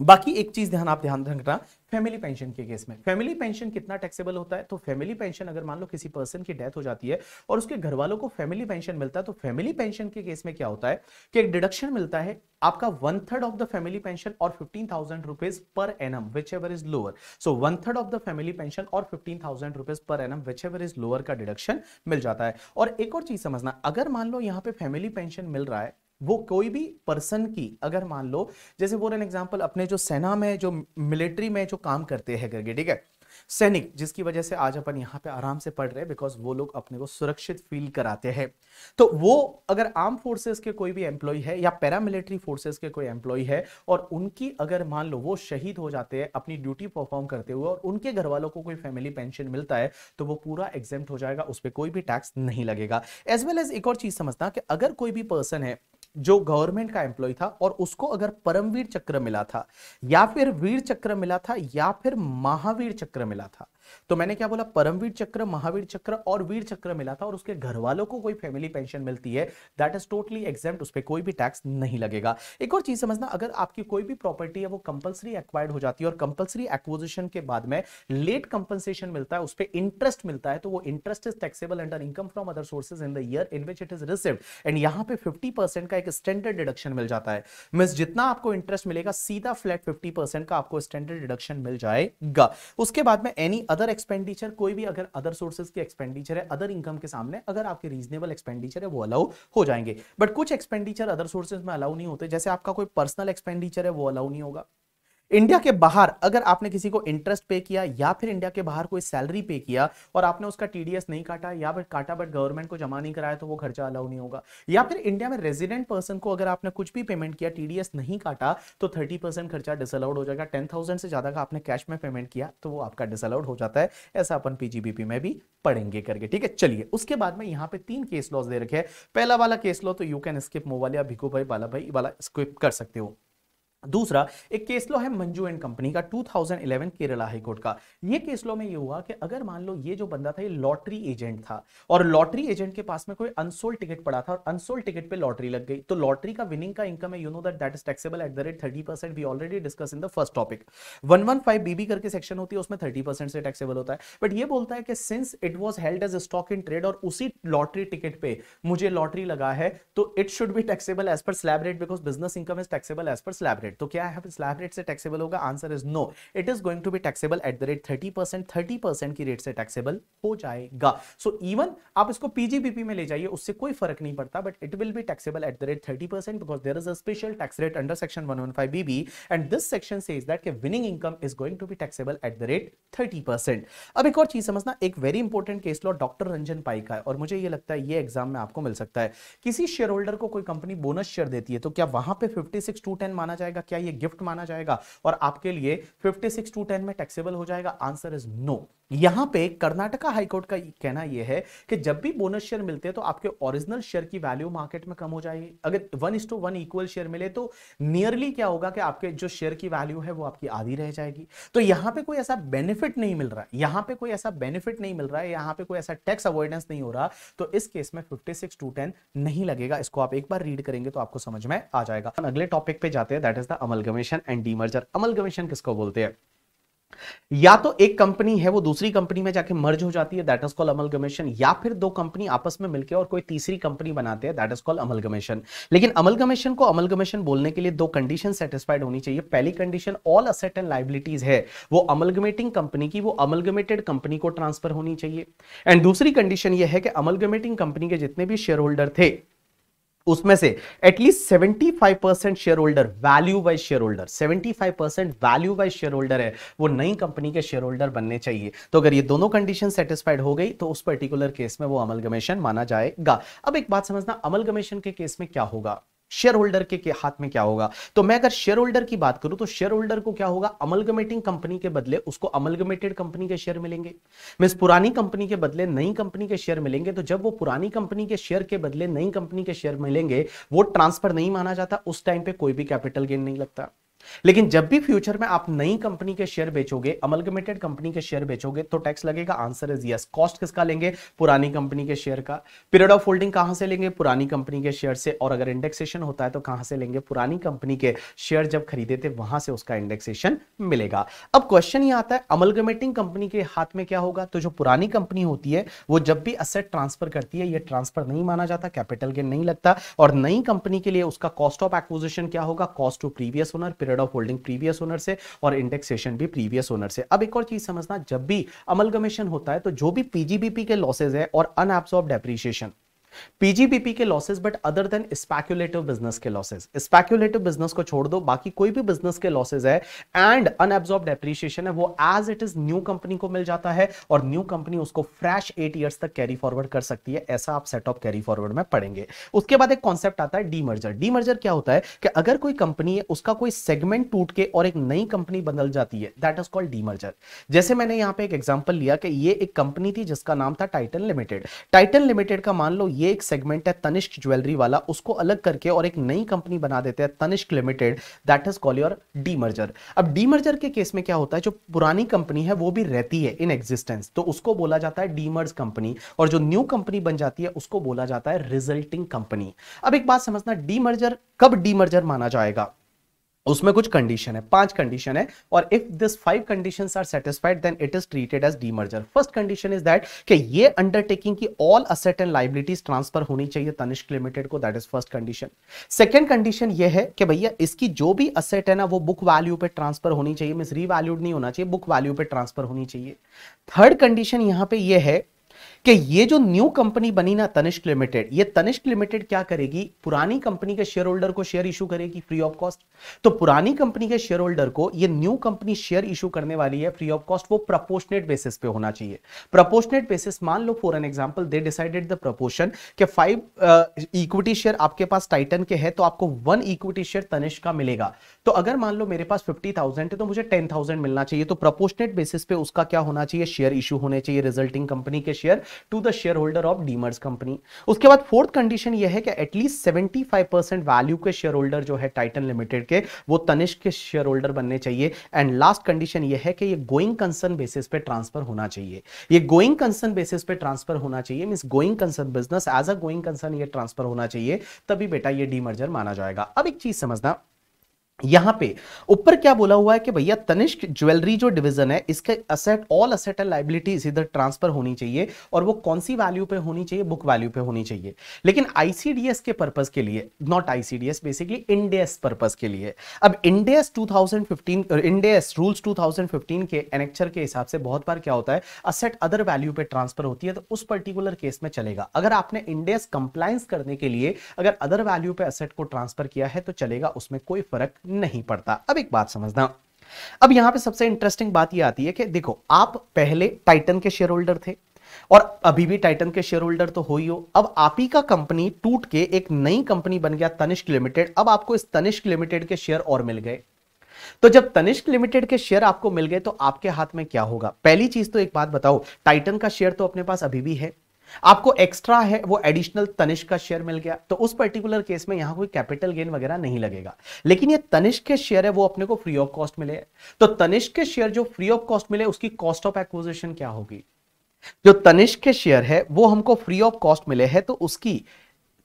बाकी एक चीज ध्यान रखना, फैमिली पेंशन के केस में फैमिली पेंशन कितना टैक्सेबल होता है, तो फैमिली पेंशन अगर मान लो किसी पर्सन की डेथ हो जाती है और उसके घर वालों को फैमिली पेंशन मिलता है, तो फैमिली पेंशन के केस में क्या होता है कि एक डिडक्शन मिलता है आपका 1/3 ऑफ द फैमिली पेंशन और 15,000 rupees per annum which ever is lower. So 1/3 of the family pension और 15,000 rupees per annum which ever is lower का डिडक्शन मिल जाता है। और एक और चीज समझना, अगर मान लो यहां पे फैमिली पेंशन मिल रहा है, वो कोई भी पर्सन की, अगर मान लो जैसे फॉर एन एग्जांपल अपने जो सेना में जो मिलिट्री में जो काम करते हैं करके, ठीक है, सैनिक, जिसकी वजह से आज अपन यहां पे आराम से पढ़ रहे हैं बिकॉज वो लोग अपने को सुरक्षित फील कराते हैं। तो वो अगर आर्म फोर्सेस के कोई भी एम्प्लॉय है या पैरामिलिट्री फोर्सेस के कोई एम्प्लॉय है और उनकी अगर मान लो वो शहीद हो जाते हैं अपनी ड्यूटी परफॉर्म करते हुए और उनके घर वालों को कोई फैमिली पेंशन मिलता है, तो वो पूरा एग्जेम्प्ट हो जाएगा, उस पर कोई भी टैक्स नहीं लगेगा। एज वेल एज एक और चीज समझना कि अगर कोई भी पर्सन है जो गवर्नमेंट का एम्प्लॉय था और उसको अगर परमवीर चक्र मिला था या फिर वीर चक्र मिला था या फिर महावीर चक्र मिला था, तो मैंने क्या बोला, परमवीर चक्र, महावीर चक्र और वीर चक्र मिला था और उसके घर वालों को कोई फैमिली पेंशन मिलती है, दैट इज टोटली एग्जेम्प्ट, उस पर कोई भी टैक्स नहीं लगेगा। एक और चीज समझना, अगर आपकी कोई भी प्रॉपर्टी है वो कंपलसरी एक्वायर्ड हो जाती है और कंपलसरी एक्विजिशन के बाद में लेट कंपनसेशन मिलता है, उस पर इंटरेस्ट मिलता है, तो वो interest is taxable under income from other sources in the year in which it is received, and यहां पे 50% का एक स्टैंडर्ड डिडक्शन मिल जाता है। मींस जितना आपको इंटरेस्ट मिलेगा सीधा फ्लैट 50% का आपको स्टैंडर्ड डिडक्शन मिल जाएगा। उसके बाद में एनी अदर एक्सपेंडिचर, कोई भी अगर अदर सोर्सेज की एक्सपेंडिचर है अदर इनकम के सामने, अगर आपके रीजनेबल एक्सपेंडिचर है वो अलाउ हो जाएंगे। बट कुछ एक्सपेंडिचर अदर सोर्सेज में अलाउ नहीं होते, जैसे आपका कोई पर्सनल एक्सपेंडिचर है वो अलाउ नहीं होगा। इंडिया के बाहर अगर आपने किसी को इंटरेस्ट पे किया या फिर इंडिया के बाहर कोई सैलरी पे किया और आपने उसका टीडीएस नहीं काटा या फिर काटा बट गवर्नमेंट को जमा नहीं कराया, तो वो खर्चा अलाउ नहीं होगा। या फिर इंडिया में रेजिडेंट पर्सन को अगर आपने कुछ भी पेमेंट किया, टीडीएस नहीं काटा, तो 30% खर्चा डिसअलाउड हो जाएगा। 10,000 से ज्यादा का आपने कैश में पेमेंट किया तो वो आपका डिसअलाउड हो जाता है। ऐसा अपन पीजीबीपी में भी पढ़ेंगे करके, ठीक है। चलिए उसके बाद में यहाँ पे 3 केस लॉज दे रखे हैं। पहला वाला केस लॉ तो यू कैन स्किप, मोबाइल या भिकू भाई बाला भाई वाला स्किप कर सकते हो। दूसरा एक केस लॉ है मंजू एंड कंपनी का 2011 केरला हाई कोर्ट का। ये केस लॉ में ये हुआ कि अगर मान लो ये जो बंदा था ये लॉटरी एजेंट था और लॉटरी एजेंट के पास में कोई अनसोल्ड टिकट पड़ा था और अनसोल्ड टिकट पे लॉटरी लग गई, तो लॉटरी का विनिंग का इनकम है, you know that is taxable at the rate 30%। We already discuss in the first topic. 115 BB करके सेक्शन होती है, उसमें 30% से टैक्सेबल होता है। बट ये बोलता है कि since it was held as stock in trade और उसी लॉटरी टिकट पे मुझे लॉटरी लगा है, तो it should be taxable as per slab rate because business income is taxable as per slab rate. तो क्या है स्लैब रेट से टैक्सेबल होगा? Answer is no, it is going to be taxable at the rate 30%। 30% की रेट से टैक्सेबल हो जाएगा। सो इवन आप इसको पीजीबीपी में ले जाइए, उससे कोई फर्क नहीं पड़ता, but it will be taxable at the rate 30% because there is a special tax rate under section 115 BB and this section says that winning income is going to be taxable at the rate 30%। अब एक और चीज समझना, एक very important case law doctor Ranjan Pai का है और मुझे ये लगता है ये एग्जाम में आपको मिल सकता है। किसी शेयर होल्डर को कोई कंपनी बोनस शेयर देती है तो क्या वहां पे 56(2)(10) माना जाएगा? क्या ये गिफ्ट माना जाएगा और आपके लिए 56(2)(10) में टैक्सेबल हो जाएगा? Answer is no. यहां पे कर्नाटका हाईकोर्ट का कहना यह है कि जब भी बोनस शेयर मिलते हैं तो आपके ओरिजिनल शेयर की वैल्यू मार्केट में कम हो जाएगी। अगर 1:1 इक्वल शेयर मिले तो नियरली क्या होगा कि आपके जो शेयर की वैल्यू है वो आपकी आधी रह जाएगी। तो यहां पे कोई ऐसा बेनिफिट नहीं मिल रहा है, यहां पे कोई ऐसा बेनिफिट नहीं मिल रहा है, यहां पे कोई ऐसा टैक्स अवॉइडेंस नहीं हो रहा, तो इस केस में 56(2)(10) नहीं लगेगा। इसको आप एक बार रीड करेंगे तो आपको समझ में आ जाएगा। अगले टॉपिक पे जाते हैं, that is the amalgamation and demerger. Amalgamation किसको बोलते हैं? या तो एक कंपनी है वो दूसरी कंपनी में जाके मर्ज हो जाती है, दैट इज कॉल्ड अमलगमेशन, या फिर दो कंपनी आपस में मिलकर और कोई तीसरी कंपनी बनाते हैं, दैट इज कॉल्ड अमलगमेशन। लेकिन अमलगमेशन को अमलगमेशन बोलने के लिए दो कंडीशन सेटिस्फाइड होनी चाहिए। पहली condition, all asset and liabilities है वो अमलगमेटिंग कंपनी की, वो अमलगमेटेड कंपनी को ट्रांसफर होनी चाहिए। एंड दूसरी कंडीशन ये है कि अमलगमेटिंग कंपनी के जितने भी शेयर होल्डर थे उसमें से at least 75% share holder value wise share holder, 75% value wise share holder है वो नई कंपनी के शेयर होल्डर बनने चाहिए। तो अगर ये दोनों कंडीशन सेटिस्फाइड हो गई तो उस पर्टिकुलर केस में वो अमलगमेशन माना जाएगा। अब एक बात समझना, अमलगमेशन के केस में क्या होगा, शेयर होल्डर के हाथ में क्या होगा। तो मैं अगर शेयर होल्डर की बात करूं तो शेयर होल्डर को क्या होगा, अमलगमेटिंग कंपनी के बदले उसको अमलगमेटेड कंपनी के शेयर मिलेंगे। मींस पुरानी कंपनी के बदले नई कंपनी के शेयर मिलेंगे। तो जब वो पुरानी कंपनी के शेयर के बदले नई कंपनी के शेयर मिलेंगे, वो ट्रांसफर नहीं माना जाता, उस टाइम पे कोई भी कैपिटल गेन नहीं लगता। लेकिन जब भी फ्यूचर में आप नई कंपनी के शेयर बेचोगे, अमलगमेटेड कंपनी के शेयर बेचोगे, तो टैक्स लगेगा। Answer is yes. कॉस्ट किसका लेंगे? पुरानी कंपनी के शेयर का। पीरियड ऑफ होल्डिंग कहां से लेंगे? पुरानी कंपनी के शेयर से। और अगर इंडेक्सेशन होता है तो कहां से लेंगे? पुरानी कंपनी के शेयर जब खरीदे थे वहां से उसका इंडेक्सेशन मिलेगा। अब क्वेश्चन ये आता है, अमलगमेटिंग कंपनी के हाथ में क्या होगा? तो जो पुरानी कंपनी होती है वो जब भी असेट ट्रांसफर करती है, ये ट्रांसफर नहीं माना जाता, कैपिटल गेन नहीं लगता। और नई कंपनी के लिए उसका कॉस्ट ऑफ एक्विजिशन क्या होगा? Cost to previous owner, period of holding previous owner से, और इंडेक्सेशन भी प्रीवियस ओनर से। अब एक और चीज समझना, जब भी अमलगमेशन होता है तो जो भी पीजीबीपी के लॉसेज है और अनअब्सॉर्ब्ड डेप्रिसिएशन, पीजीबीपी के losses but other than speculative business के लॉसेस, स्पेक्युलेटिव बिजनेस को छोड़ दो, बाकी कोई भी बिजनेस के लॉसेस है एंड अनअब्सॉर्ब्ड डेप्रिसिएशन है, वो as it is new company को मिल जाता है और न्यू कंपनी उसको फ्रेश 8 इयर्स तक कैरी फॉरवर्ड कर सकती है। ऐसा आप सेट ऑफ कैरी फॉरवर्ड में पढ़ेंगे। उसके बाद एक कॉन्सेप्ट आता है डीमर्जर। डीमर्जर क्या होता है कि अगर कोई कंपनी है उसका कोई सेगमेंट टूट के और एक नई कंपनी बदल जाती है, दैट इज कॉल्ड डीमर्जर। जैसे मैंने यहां पे एक एग्जांपल लिया कि ये एक कंपनी थी जिसका नाम था टाइटन लिमिटेड। टाइटन लिमिटेड का मान लो ये एक सेगमेंट है तनिष्क ज्वेलरी वाला, उसको अलग करके और एक नई कंपनी बना देते हैं Tanishq limited, that is called your demerger. अब डीमर्जर के केस में क्या होता है, जो पुरानी कंपनी है वो भी रहती है इन एग्जिस्टेंस, तो उसको बोला जाता है डीमर्ज कंपनी, और जो न्यू कंपनी बन जाती है उसको बोला जाता है रिजल्टिंग कंपनी। अब एक बात समझना, डीमर्जर कब डीमर्जर माना जाएगा? उसमें कुछ कंडीशन है, 5 कंडीशन है, और if this 5 conditions are satisfied then it is treated as demerger. First condition is that कि ये अंडरटेकिंग की all asset and liabilities transfer होनी चाहिए तनिष्क लिमिटेड को, that is first condition. Second condition ये है कि भैया इसकी जो भी असेट है ना वो बुक वैल्यू पे ट्रांसफर होनी चाहिए, मींस रीवैल्यूड नहीं होना चाहिए, बुक वैल्यू पे ट्रांसफर होनी चाहिए। थर्ड कंडीशन यहां पे ये है कि ये जो न्यू कंपनी बनी ना तनिष्क लिमिटेड, ये तनिष्क लिमिटेड क्या करेगी, पुरानी कंपनी के शेयर होल्डर को शेयर इशू करेगी फ्री ऑफ कॉस्ट। तो पुरानी कंपनी के शेयर होल्डर को ये न्यू कंपनी शेयर इशू करने वाली है फ्री ऑफ कॉस्ट, वो प्रोपोर्शनेट बेसिस पे होना चाहिए। प्रोपोर्शनेट बेसिस, मान लो for an example they decided the proportion कि 5 इक्विटी शेयर आपके पास टाइटन के है तो आपको 1 इक्विटी शेयर तनिष्क का मिलेगा। तो अगर मान लो मेरे पास 50,000 है तो मुझे 10,000 मिलना चाहिए, तो प्रोपोर्शनेट बेसिस पे उसका क्या होना चाहिए, शेयर इशू होने चाहिए रिजल्टिंग कंपनी के share, to the share holder of demerged company. उसके बाद फोर्थ कंडीशन यह है कि एटलीस्ट 75% वैल्यू के शेयर होल्डर जो है टाइटन लिमिटेड के, वो तनिष्क के शेयर होल्डर बनने चाहिए। एंड लास्ट कंडीशन यह है कि ये गोइंग कंसर्न बेसिस पे ट्रांसफर होना चाहिए। ये गोइंग कंसर्न बेसिस पे ट्रांसफर होना चाहिए, means going concern business as a going concern ये ट्रांसफर होना चाहिए, तभी बेटा ये डीमर्जर माना जाएगा। अब एक चीज समझना, यहां पे ऊपर क्या बोला हुआ है कि भैया तनिष्क ज्वेलरी जो डिवीजन है इसके asset, all asset and liabilities इधर ट्रांसफर होनी चाहिए, और वो कौन सी वैल्यू पे होनी चाहिए, बुक वैल्यू पे होनी चाहिए। लेकिन आईसीडीएस के पर्पस के लिए, not ICDS, basically end S purpose के लिए, अब end S 2015, end S rules 2015 के एनेक्चर के हिसाब से बहुत बार क्या होता है, असेट अदर वैल्यू पे ट्रांसफर होती है, तो उस पर्टिकुलर केस में चलेगा। अगर आपने इंड एस कंप्लायंस करने के लिए अगर अदर वैल्यू पे असेट को ट्रांसफर किया है तो चलेगा, उसमें कोई फर्क नहीं पड़ता। अब एक बात समझना, अब यहां पे सबसे इंटरेस्टिंग बात यह आती है कि देखो, आप पहले टाइटन के शेयर होल्डर थे और अभी भी टाइटन के शेयर होल्डर तो हो ही हो। अब आप ही का कंपनी टूट के एक नई कंपनी बन गया तनिष्क लिमिटेड। अब आपको इस तनिष्क लिमिटेड के शेयर और मिल गए, तो जब तनिष्क लिमिटेड के शेयर आपको मिल गए तो आपके हाथ में क्या होगा? पहली चीज तो एक बात बताओ, टाइटन का शेयर तो अपने पास अभी भी है, आपको एक्स्ट्रा है वो एडिशनल तनिष्क का शेयर मिल गया, तो उस पर्टिकुलर केस में यहां कोई कैपिटल गेन वगैरह नहीं लगेगा। लेकिन ये तनिष्क के शेयर है वो अपने को फ्री ऑफ कॉस्ट मिले, तो तनिष्क के शेयर जो फ्री ऑफ कॉस्ट मिले उसकी कॉस्ट ऑफ एक्विजिशन क्या होगी? जो तनिष्क के शेयर है वो हमको फ्री ऑफ कॉस्ट मिले हैं, तो उसकी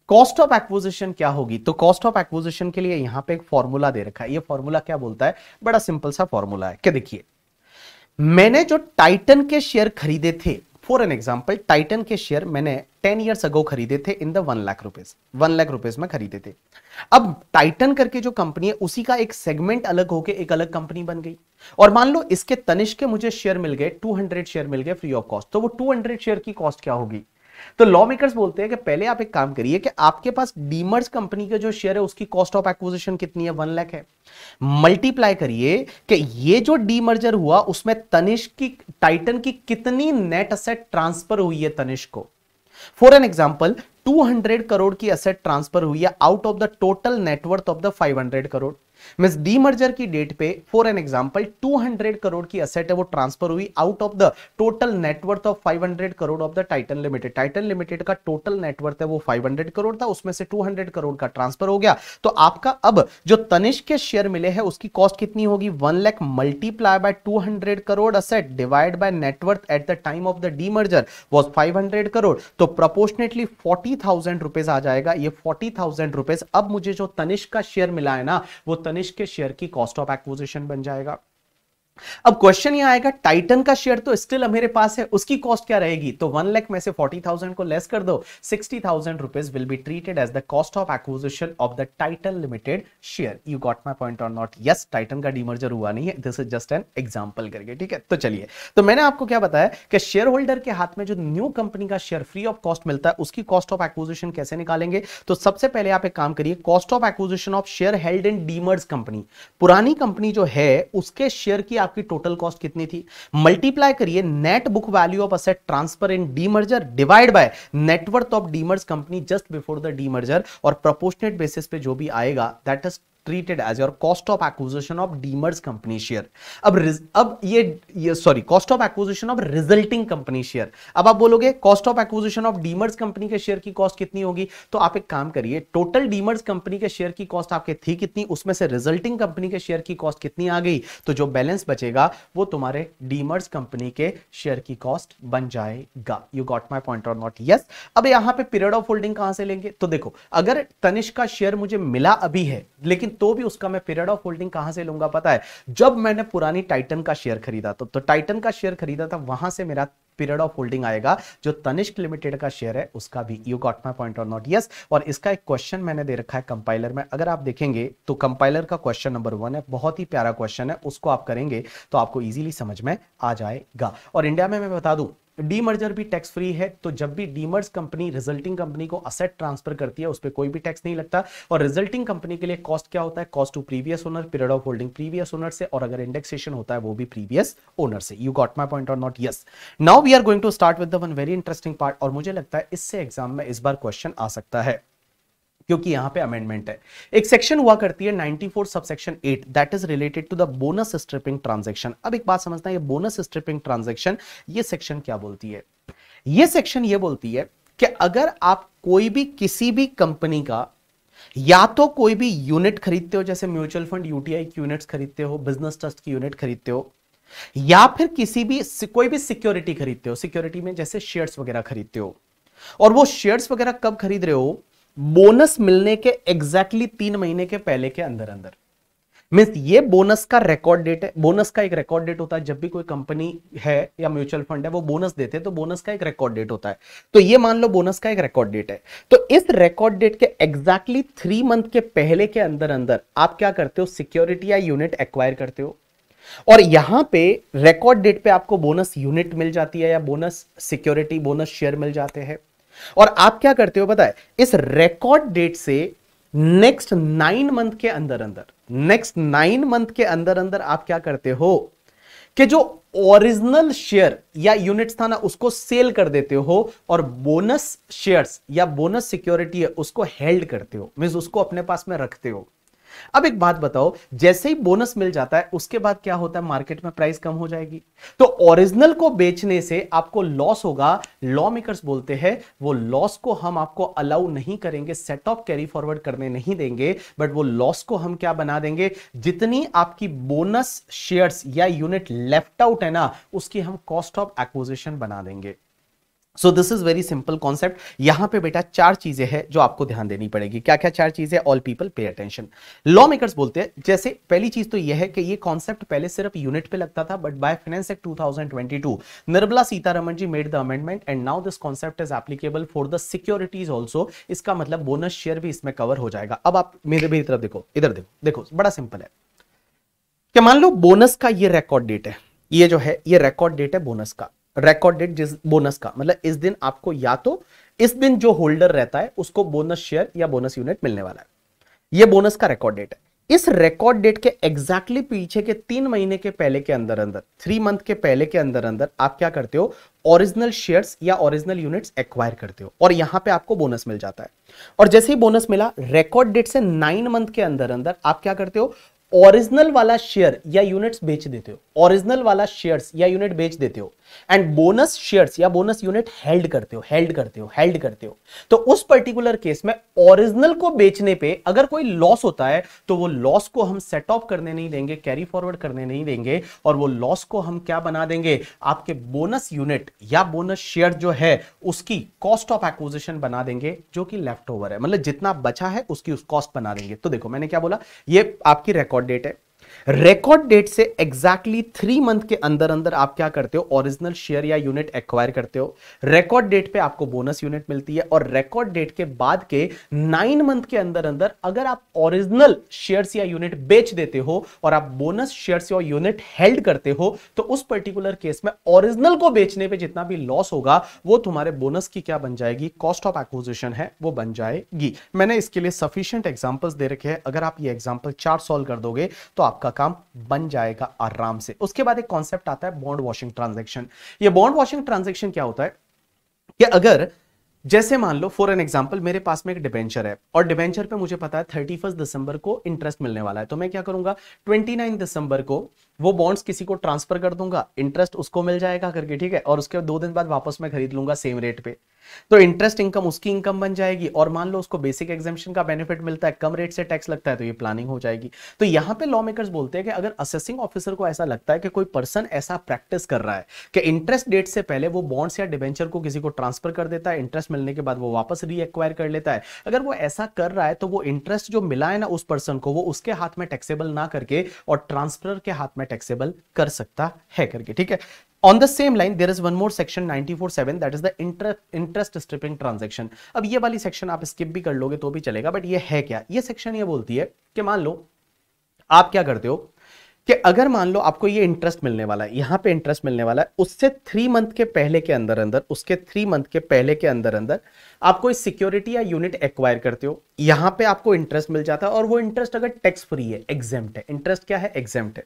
कॉस्ट ऑफ एक्विजिशन क्या होगी? तो कॉस्ट ऑफ एक्विजिशन के लिए यहां पे एक फॉर्मूला दे रखा है। ये फॉर्मूला क्या बोलता है? बड़ा सिंपल सा फॉर्मूला है कि देखिए, मैंने जो टाइटन के शेयर खरीदे थे, फॉर एन एग्जाम्पल टाइटन के शेयर मैंने 10 ईयर्स अगो खरीदे थे in the 1 lakh rupees, 1 lakh rupees में खरीदे थे। अब टाइटन करके जो कंपनी है उसी का एक सेगमेंट अलग होके एक अलग कंपनी बन गई, और मान लो इसके तनिष्क के मुझे शेयर मिल गए, 200 शेयर मिल गए फ्री ऑफ कॉस्ट, तो वो 200 शेयर की कॉस्ट क्या होगी? तो लॉ मेकर्स बोलते हैं कि पहले आप एक काम करिए कि आपके पास डीमर्स कंपनी के जो शेयर है उसकी कॉस्ट ऑफ एक्विजिशन कितनी है? 1 लाख है। मल्टीप्लाई करिए कि ये जो डीमर्जर हुआ उसमें तनिष्क की, टाइटन की कितनी नेट असेट ट्रांसफर हुई है तनिष्क को। फॉर एन एग्जाम्पल 200 करोड़ की असेट ट्रांसफर हुई है out of the total net worth of the 500 crore. Means demerger की डेट पे फॉर एन एग्जांपल 200 करोड़ की एसेट है वो ट्रांसफर हुई out of the total net worth of 500 crore of the Titan limited. Titan limited का टोटल नेटवर्थ है वो 500 करोड़ था, उसमें से 200 करोड़ का ट्रांसफर हो गया। तो आपका अब जो तनिष्क के शेयर मिले हैं उसकी कॉस्ट कितनी होगी? 1 lakh multiply by 200 crore asset divide by net worth at the time of the demerger was 500 crore, तो प्रोपोर्शनेटली 40,000 रुपीज आ जाएगा। ये 40,000 रुपीज अब मुझे जो तनिष्क का शेयर मिला है ना, वो तनिष्क के शेयर की कॉस्ट ऑफ एक्विजिशन बन जाएगा। अब क्वेश्चन यह आएगा, टाइटन का शेयर तो स्टिल मेरे पास है, उसकी कॉस्ट क्या रहेगी? तो 1 लाख में से 40,000 को लेस कर दो, 60,000 rupees will be treated as the cost of acquisition of the Titan limited share. You got my point or not? Yes, Titan का डीमर्जर हुआ नहीं है, this is just an example करके, ठीक है। तो चलिए, तो मैंने आपको क्या बताया कि शेयर होल्डर के हाथ में जो न्यू कंपनी का शेयर फ्री ऑफ कॉस्ट मिलता है उसकी कॉस्ट ऑफ एक्विजिशन कैसे निकालेंगे। तो सबसे पहले आप एक काम करिए, cost of acquisition of share held in demerged company, पुरानी कंपनी जो है उसके शेयर की आपकी टोटल कॉस्ट कितनी थी, मल्टीप्लाई करिए net book value of asset transfer in demerger divide by net worth of demerged company just before the demerger, और प्रोपोर्शनेट बेसिस पे जो भी आएगा that is treated as your cost of acquisition of demerged company share। अब ये sorry, cost of acquisition of resulting company share। अब आप बोलोगे cost of acquisition of demerged company के शेयर की कॉस्ट कितनी होगी? तो आप एक काम करिए, टोटल डीमर्ज कंपनी के शेयर की कॉस्ट आपके थी कितनी, उसमें से रिजल्टिंग कंपनी के शेयर की कॉस्ट कितनी आ गई, तो जो बैलेंस बचेगा वो तुम्हारे डीमर्ज कंपनी के शेयर की कॉस्ट बन जाएगा। You got my point or not? Yes. अब यहां पे पीरियड ऑफ होल्डिंग कहां से लेंगे? तो देखो, अगर तनिष्क का शेयर मुझे मिला अभी है, लेकिन तो भी उसका मैं पीरियड ऑफ होल्डिंग कहां से लूंगा पता है? जब मैंने पुरानी टाइटन का शेयर खरीदा तो टाइटन का शेयर खरीदा था, वहां से मेरा पीरियड ऑफ होल्डिंग आएगा। जो तनिष्क लिमिटेड का शेयर है उसका भी। You got my point or not? Yes. और इसका एक क्वेश्चन मैंने दे रखा है कंपाइलर में, अगर आप देखेंगे तो कंपाइलर का क्वेश्चन नंबर 1 है, बहुत ही प्यारा क्वेश्चन है, उसको आप करेंगे तो आपको इजीली समझ में आ जाएगा। और इंडिया में मैं बता दूं, डीमर्जर भी टैक्स फ्री है, तो जब भी डीमर्ज कंपनी रिजल्टिंग कंपनी को असेट ट्रांसफर करती है उस पर कोई भी टैक्स नहीं लगता। और रिजल्टिंग कंपनी के लिए कॉस्ट क्या होता है? Cost to previous owner, period of holding previous owner से, और अगर इंडेक्सेशन होता है वो भी प्रीवियस ओनर से। You got my point or not? Yes. Now we are going to start with the one very interesting part, और मुझे लगता है इससे एग्जाम में इस बार क्वेश्चन आ सकता है क्योंकि यहां पे अमेंडमेंट है। एक सेक्शन हुआ करती है 94 subsection 8 that is related to the bonus stripping transaction. अब एक बात समझना, ये बोनस स्ट्रिपिंग ट्रांजैक्शन, ये सेक्शन क्या बोलती है? ये सेक्शन ये बोलती है कि अगर आप कोई भी किसी भी कंपनी का या तो कोई भी यूनिट खरीदते हो, जैसे म्यूचुअल फंड यूटीआई की यूनिट्स खरीदते हो, बिजनेस ट्रस्ट की यूनिट खरीदते हो, या फिर किसी भी कोई भी सिक्योरिटी खरीदते हो, सिक्योरिटी में जैसे शेयर्स वगैरह खरीदते हो, और वो शेयर्स वगैरह कब खरीद रहे हो, बोनस मिलने के एग्जैक्टली 3 महीने के पहले के अंदर अंदर। मींस ये बोनस का रिकॉर्ड डेट है। बोनस का एक रिकॉर्ड डेट होता है, जब भी कोई कंपनी है या म्यूचुअल फंड है वो बोनस देते हैं तो बोनस का एक रिकॉर्ड डेट होता है। तो ये मान लो बोनस का एक रिकॉर्ड डेट है, तो इस रिकॉर्ड डेट के एग्जैक्टली 3 मंथ के पहले के अंदर अंदर आप क्या करते हो, सिक्योरिटी या यूनिट एक्वायर करते हो, और यहां पे रिकॉर्ड डेट पे आपको बोनस यूनिट मिल जाती है या बोनस सिक्योरिटी, बोनस शेयर मिल जाते हैं। और आप क्या करते हो पता है, इस रिकॉर्ड डेट से नेक्स्ट 9 मंथ के अंदर अंदर, नेक्स्ट 9 मंथ के अंदर अंदर आप क्या करते हो कि जो ओरिजिनल शेयर या यूनिट्स था ना उसको सेल कर देते हो, और बोनस शेयर्स या बोनस सिक्योरिटी है उसको हेल्ड करते हो, मींस उसको अपने पास में रखते हो। अब एक बात बताओ, जैसे ही बोनस मिल जाता है उसके बाद क्या होता है, मार्केट में प्राइस कम हो जाएगी, तो ओरिजिनल को बेचने से आपको लॉस होगा। लॉ मेकर्स बोलते हैं वो लॉस को हम आपको अलाउ नहीं करेंगे, सेट ऑफ कैरी फॉरवर्ड करने नहीं देंगे, बट वो लॉस को हम क्या बना देंगे, जितनी आपकी बोनस शेयर्स या यूनिट लेफ्ट आउट है ना उसकी हम कॉस्ट ऑफ एक्विजिशन बना देंगे। So this is very simple concept. यहां पे बेटा 4 चीजें हैं जो आपको ध्यान देनी पड़ेगी। क्या क्या 4 चीजें, all people pay attention. Law makers बोलते हैं, जैसे पहली चीज तो यह है कि ये कॉन्सेप्ट पहले सिर्फ यूनिट पे लगता था, but by finance act 2022 Nirmala Sitharaman ji made the amendment and now this concept is applicable for the securities also. इसका मतलब बोनस शेयर भी इसमें कवर हो जाएगा। अब आप मेरी तरफ देखो, इधर देखो, देखो बड़ा सिंपल है कि मान लो बोनस का ये रिकॉर्ड डेट है, ये जो है ये रिकॉर्ड डेट है बोनस का। रिकॉर्ड डेट जिस बोनस का मतलब इस दिन आपको, या तो इस दिन जो होल्डर रहता है उसको बोनस शेयर या बोनस यूनिट मिलने वाला है, ये बोनस का रिकॉर्ड डेट है। इस रिकॉर्ड डेट के एग्जैक्टली पीछे के 3 महीने के पहले के अंदर अंदर, 3 मंथ के पहले के अंदर अंदर आप क्या करते हो, ओरिजिनल शेयर्स या ओरिजिनल यूनिट्स एक्वायर करते हो, और यहां पे आपको बोनस मिल जाता है। और जैसे ही बोनस मिला, रिकॉर्ड डेट से 9 मंथ के अंदर अंदर आप क्या करते हो, ओरिजिनल वाला शेयर या यूनिट्स बेच देते हो, ओरिजिनल वाला शेयर्स या यूनिट बेच देते हो, एंड बोनस शेयर्स या बोनस यूनिट हेल्ड करते हो, हेल्ड करते हो, हेल्ड करते हो। तो उस पर्टिकुलर केस में ओरिजिनल को बेचने पे अगर कोई लॉस होता है तो वो लॉस को हम सेट ऑफ करने नहीं देंगे, कैरी फॉरवर्ड करने नहीं देंगे, और वो लॉस को हम क्या बना देंगे, आपके बोनस यूनिट या बोनस शेयर जो है उसकी कॉस्ट ऑफ एक्विजिशन बना देंगे, जो कि लेफ्ट ओवर है, मतलब जितना बचा है उसकी उस कॉस्ट बना देंगे। तो देखो मैंने क्या बोला, ये आपकी रिकॉर्ड डेट है। रिकॉर्ड डेट से एग्जैक्टली 3 मंथ के अंदर अंदर आप क्या करते हो, ओरिजिनल शेयर या यूनिट एक्वायर करते हो। रिकॉर्ड डेट पे आपको बोनस यूनिट मिलती है, और रिकॉर्ड डेट के बाद के 9 मंथ के अंदर अंदर अगर आप ओरिजिनल शेयर्स या यूनिट बेच देते हो और आप बोनस शेयर्स या यूनिट हेल्ड करते हो, तो उस पर्टिकुलर केस में ओरिजिनल को बेचने पे जितना भी लॉस होगा वो तुम्हारे बोनस की क्या बन जाएगी, कॉस्ट ऑफ एक्विजिशन है वो बन जाएगी। मैंने इसके लिए सफिशिएंट एग्जांपल्स दे रखे हैं, अगर आप ये एग्जांपल 4 सॉल्व कर दोगे तो आपका काम बन जाएगा आराम से। उसके बाद एक कॉन्सेप्ट आता है बॉन्ड वॉशिंग ट्रांजैक्शन। ये बॉन्ड वॉशिंग ट्रांजैक्शन क्या होता है कि अगर जैसे मान लो फॉर एन एग्जांपल मेरे पास में एक डिबेंचर है, और डिबेंचर पे मुझे पता है 31 दिसंबर को इंटरेस्ट मिलने वाला है, तो मैं क्या करूंगा, 29 दिसंबर को वो बॉन्ड्स किसी को ट्रांसफर कर दूंगा, इंटरेस्ट उसको मिल जाएगा करके, ठीक है, और उसके 2 दिन बाद वापस मैं खरीद लूंगा सेम रेट पे, तो इंटरेस्ट इनकम उसकी इनकम बन जाएगी। और मान लो उसको बेसिक एग्जेम्पशन का बेनिफिट मिलता है, कम रेट से टैक्स लगता है, तो ये प्लानिंग हो जाएगी। तो यहां पे लॉ मेकर्स बोलते हैं कि अगर असेसिंग ऑफिसर को ऐसा लगता है कि कोई पर्सन ऐसा प्रैक्टिस कर रहा है कि इंटरेस्ट डेट से पहले वो बॉन्ड्स या डिबेंचर को किसी को ट्रांसफर कर देता है, इंटरेस्ट मिलने के बाद वो वापस रीएक्वायर कर लेता है, अगर वो ऐसा कर रहा है तो वो इंटरेस्ट जो मिला है ना उस पर्सन को, वो उसके हाथ में टैक्सेबल ना करके और ट्रांसफर के हाथ में टैक्सेबल कर सकता है करके, ठीक है। On the same line, there is one more section 94(7) that is the interest stripping transaction. अब ये वाली सेक्शन आप स्किप भी कर लोगे तो भी चलेगा, बट ये है क्या, ये सेक्शन ये बोलती है कि मान लो आप क्या करते हो कि अगर मान लो आपको ये इंटरेस्ट मिलने वाला है, यहां पे इंटरेस्ट मिलने वाला है, उससे 3 मंथ के पहले के अंदर अंदर, उसके 3 मंथ के पहले के अंदर अंदर आप कोई सिक्योरिटी या यूनिट एक्वायर करते हो, यहां पे आपको इंटरेस्ट मिल जाता है, और वो इंटरेस्ट अगर टैक्स फ्री है, एग्जेम्प्ट है, इंटरेस्ट क्या है, एग्जेम्प्ट है,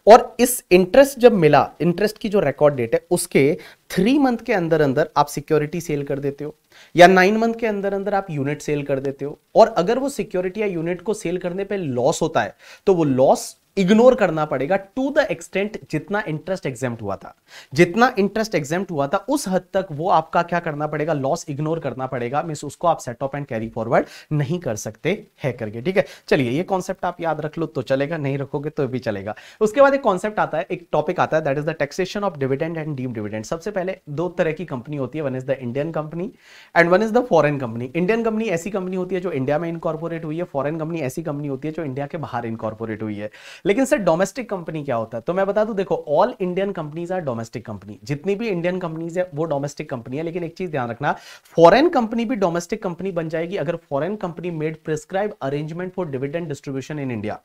और इस इंटरेस्ट जब मिला, इंटरेस्ट की जो रिकॉर्ड डेट है उसके 3 मंथ के अंदर अंदर आप सिक्योरिटी सेल कर देते हो, या 9 मंथ के अंदर अंदर आप यूनिट सेल कर देते हो, और अगर वो सिक्योरिटी या यूनिट को सेल करने पे लॉस होता है तो वो लॉस इग्नोर करना पड़ेगा टू द एक्सटेंट जितना इंटरेस्ट एग्जेम्प्ट हुआ था, जितना इंटरेस्ट एग्जेम्प्ट हुआ था उस हद तक वो आपका क्या करना पड़ेगा, लॉस इग्नोर करना पड़ेगा। मींस उसको आप set of and carry forward नहीं कर सकते है करके, ठीक है। चलिए ये कॉन्सेप्ट आप याद रख लो तो चलेगा, नहीं रखोगे तो भी चलेगा। उसके बाद एक कॉन्सेप्ट आता है, एक टॉपिक आता है, that is the taxation of dividend and deemed dividend. सबसे पहले दो तरह की कंपनी होती है, one is the Indian company and one is the foreign company. Indian company ऐसी कंपनी होती है जो इंडिया में इनकॉर्पोरेट हुई है, फॉरेन कंपनी ऐसी कंपनी होती है जो इंडिया के बाहर इनकॉर्पोरेट हुई है। लेकिन सर डोमेस्टिक कंपनी क्या होता है, तो मैं बता दूं, देखो all Indian companies are domestic company, जितनी भी इंडियन कंपनीज है वो डोमेस्टिक कंपनी है। लेकिन एक चीज ध्यान रखना, फॉरेन कंपनी भी डोमेस्टिक कंपनी बन जाएगी अगर foreign company made prescribe arrangement for dividend distribution in India.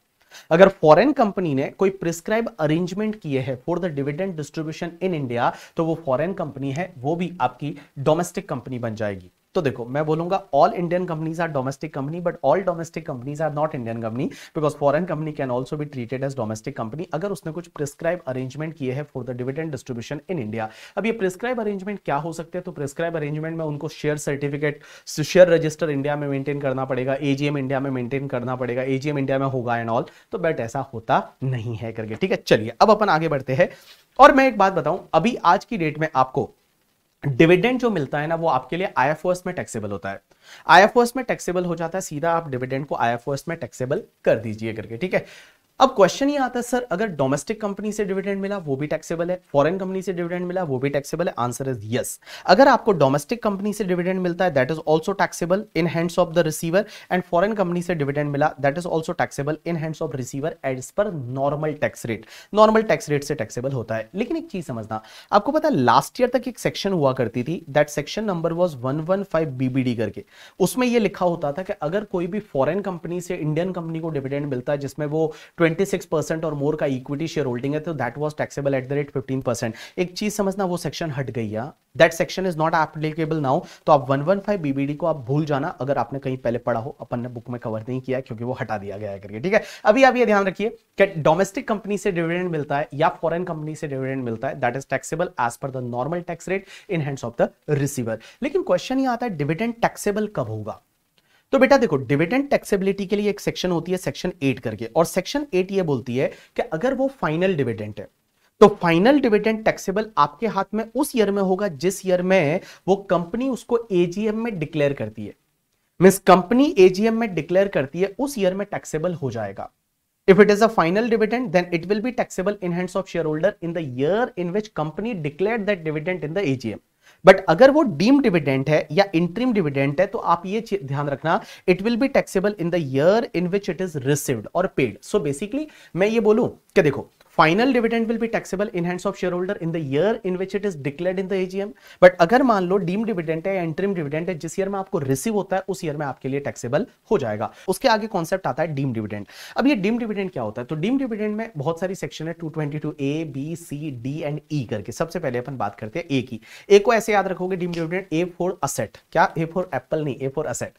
अगर फॉरेन कंपनी ने कोई प्रिस्क्राइब अरेंजमेंट किए हैं for the dividend distribution in India, तो वो फॉरेन कंपनी है, वो भी आपकी डोमेस्टिक कंपनी बन जाएगी। तो देखो मैं बोलूंगा all Indian companies are domestic company, but all domestic companies are not Indian company, because foreign company can also be treated as domestic company अगर उसने कुछ प्रिस्क्राइब अरेंजमेंट किए हैं for the dividend distribution in India. अब ये प्रिस्क्राइब अरेंजमेंट क्या हो सकते हैं, तो प्रिस्क्राइब अरेंजमेंट में उनको share certificate, share register India में मेंटेन करना पड़ेगा, एजीएम इंडिया में मेंटेन करना पड़ेगा, एजीएम इंडिया में होगा एंड ऑल, तो बट ऐसा होता नहीं है करके, ठीक है। चलिए अब अपन आगे बढ़ते हैं, और मैं एक बात बताऊं, अभी आज की डेट में आपको डिविडेंड जो मिलता है ना, वो आपके लिए आईएफओएस में टैक्सेबल होता है। आईएफओएस में टैक्सेबल हो जाता है, सीधा आप डिविडेंड को आईएफओएस में टैक्सेबल कर दीजिए करके, ठीक है। अब क्वेश्चन ये आता है, सर अगर डोमेस्टिक कंपनी से डिविडेंड मिला वो भी टैक्सेबल है, फॉरेन कंपनी से डिविडेंड मिला वो भी टैक्सेबल है? Answer is yes. अगर आपको डोमेस्टिक कंपनी से डिविडेंड मिलता है that is also taxable in hands of the receiver, and foreign company से डिविडेंड मिला that is also taxable in hands of receiver as per normal tax rate. Normal tax rate से टैक्सेबल होता है। लेकिन एक चीज समझना, आपको पता है लास्ट ईयर तक एक सेक्शन हुआ करती थी, that section number was 115 BBD करके। उसमें यह लिखा होता था कि अगर कोई भी फॉरेन कंपनी से इंडियन कंपनी को डिविडेंड मिलता है जिसमें वो 26% और मोर का इक्विटी शेयर होल्डिंग है, तो that was taxable at the rate 15%। एक चीज समझना, वो सेक्शन हट गई है, that section is not applicable now. तो आप 115 बीबीडी को आप भूल जाना, अगर आपने कहीं पहले पढ़ा हो, अपन ने बुक में कवर नहीं किया क्योंकि वो हटा दिया गया है करके, ठीक है। अभी आप ये ध्यान रखिए कि डोमेस्टिक कंपनी से डिविडेंड मिलता है या फॉरेन कंपनी से डिविडेंड मिलता है, that is taxable as per the normal tax rate in hands of the receiver. लेकिन क्वेश्चन ये आता है डिविडेंड टैक्सेबल कब होगा? तो बेटा देखो, डिविडेंड टैक्सेबिलिटी के लिए एक सेक्शन होती है सेक्शन 8 करके, और सेक्शन 8 ये बोलती है कि अगर वो फाइनल डिविडेंड है तो फाइनल डिविडेंड टैक्सेबल आपके हाथ में उस ईयर में होगा जिस ईयर में वो कंपनी उसको एजीएम में डिक्लेयर करती है। मींस कंपनी एजीएम में डिक्लेयर करती है उस ईयर में टैक्सेबल हो जाएगा। If it is a final dividend, then it will be taxable in hands of shareholder in the year in which company declared that dividend in the AGM. But अगर वो डीम डिविडेंड है या इंटरिम डिविडेंड है, तो आप ये ध्यान रखना, it will be taxable in the year in which it is received और पेड। सो बेसिकली मैं ये बोलूं कि देखो, final dividend will be taxable in hands of share holder in the year in which it is declared in the AGM. But अगर मान लो डीम डिविडेंड है या इंटरिम डिविडेंड है, जिस ईयर में आपको रिसीव होता है उस ईयर में आपके लिए टैक्सेबल हो जाएगा। उसके आगे कॉन्सेप्ट आता है डीम डिविडेंड। अब ये डीम डिविडेंड क्या होता है? तो डीम डिविडेंड में बहुत सारी सेक्शन है, 222 A B C D and E करके। सबसे पहले अपन बात करते हैं ए की। ए को ऐसे याद रखोगे, deem dividend A for asset, क्या ए फॉर एप्पल नहीं, ए फॉर असेट।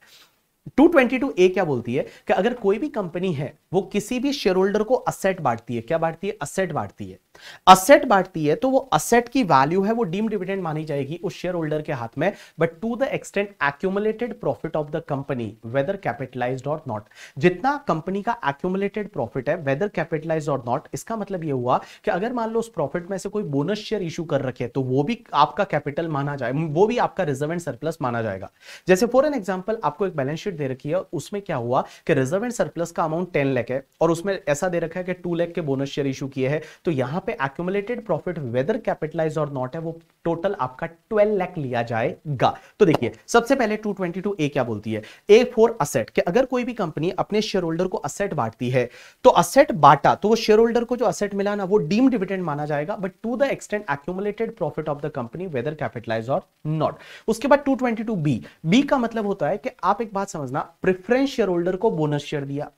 222 ए क्या बोलती है कि अगर कोई भी कंपनी है वो किसी भी शेयर होल्डर को असेट बांटती है, क्या बांटती है? असेट बांटती है। असेट बांटती है तो वो असेट की वैल्यू है वो डीम डिविडेंड मानी जाएगी उस शेयर होल्डर के हाथ में, but to the extent accumulated profit of the company whether capitalised और नॉट। जितना कंपनी का एक्यूमुलेटेड प्रॉफिट है वेदर कैपिटलाइज्ड और नॉट, इसका मतलब ये हुआ कि अगर मान लो उस प्रॉफिट में से कोई बोनस शेयर इशू कर रखे तो वो भी आपका कैपिटल माना जाए, वो भी आपका रिजर्व एंड सरप्लस माना जाएगा। जैसे फॉर एन एग्जांपल आपको एक बैलेंस शीट दे रखी है, उसमें क्या हुआ कि रिजर्व एंड सरप्लस का अमाउंट 10 लाख है और उसमें ऐसा दे रखा है कि 2 लाख के बोनस शेयर इशू किए हैं, तो यहां पे एक्यूमुलेटेड प्रॉफिट वेदर कैपिटलाइज और नॉट है वो टोटल आपका 12 लाख लिया जाएगा। तो देखिए सबसे पहले 222 ए क्या बोलती है? ए फॉर असेट, कि अगर कोई भी कंपनी अपने शेयर होल्डर को असेट बांटती है तो असेट बांटा तो वो शेयर होल्डर को जो असेट मिला ना वो डीम डिविडेंड माना जाएगा, but to the extent accumulated profit of the company whether capitalise और नॉट। उसके बाद 222 बी, बी का मतलब होता है कि आप एक बात समझना, प्रेफरेंस शेयर होल्डर को बोनस शेयर दिया,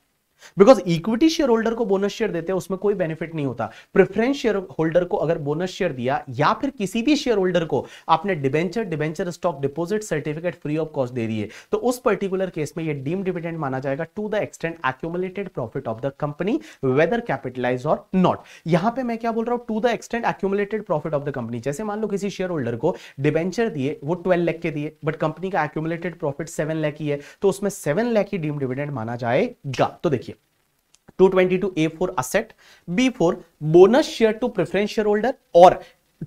बिकॉज इक्विटी शेयर होल्डर को बोनस शेयर देते हैं उसमें कोई बेनिफिट नहीं होता। प्रेफरेंस शेयर होल्डर को अगर बोनस शेयर दिया या फिर किसी भी शेयर होल्डर को आपने debenture stock deposit certificate free of cost दे दिए, तो उस पर्टिकुलर केस में ये डीम डिविडेंड माना जाएगा to the extent accumulated profit of the company whether capitalise और नॉट। यहां पे मैं क्या बोल रहा हूं? To the extent accumulated profit of the company. जैसे मान लो किसी शेयर होल्डर को डिबेंचर दिए, वो 12 लाख के दिए, बट कंपनी का एक्यूमुलेटेड प्रॉफिट 7 लाख ही है, तो उसमें 7 लाख ही डीम डिविडेंड माना जाएगा। तो देखिए 222 A for asset, B for bonus share to preference share holder और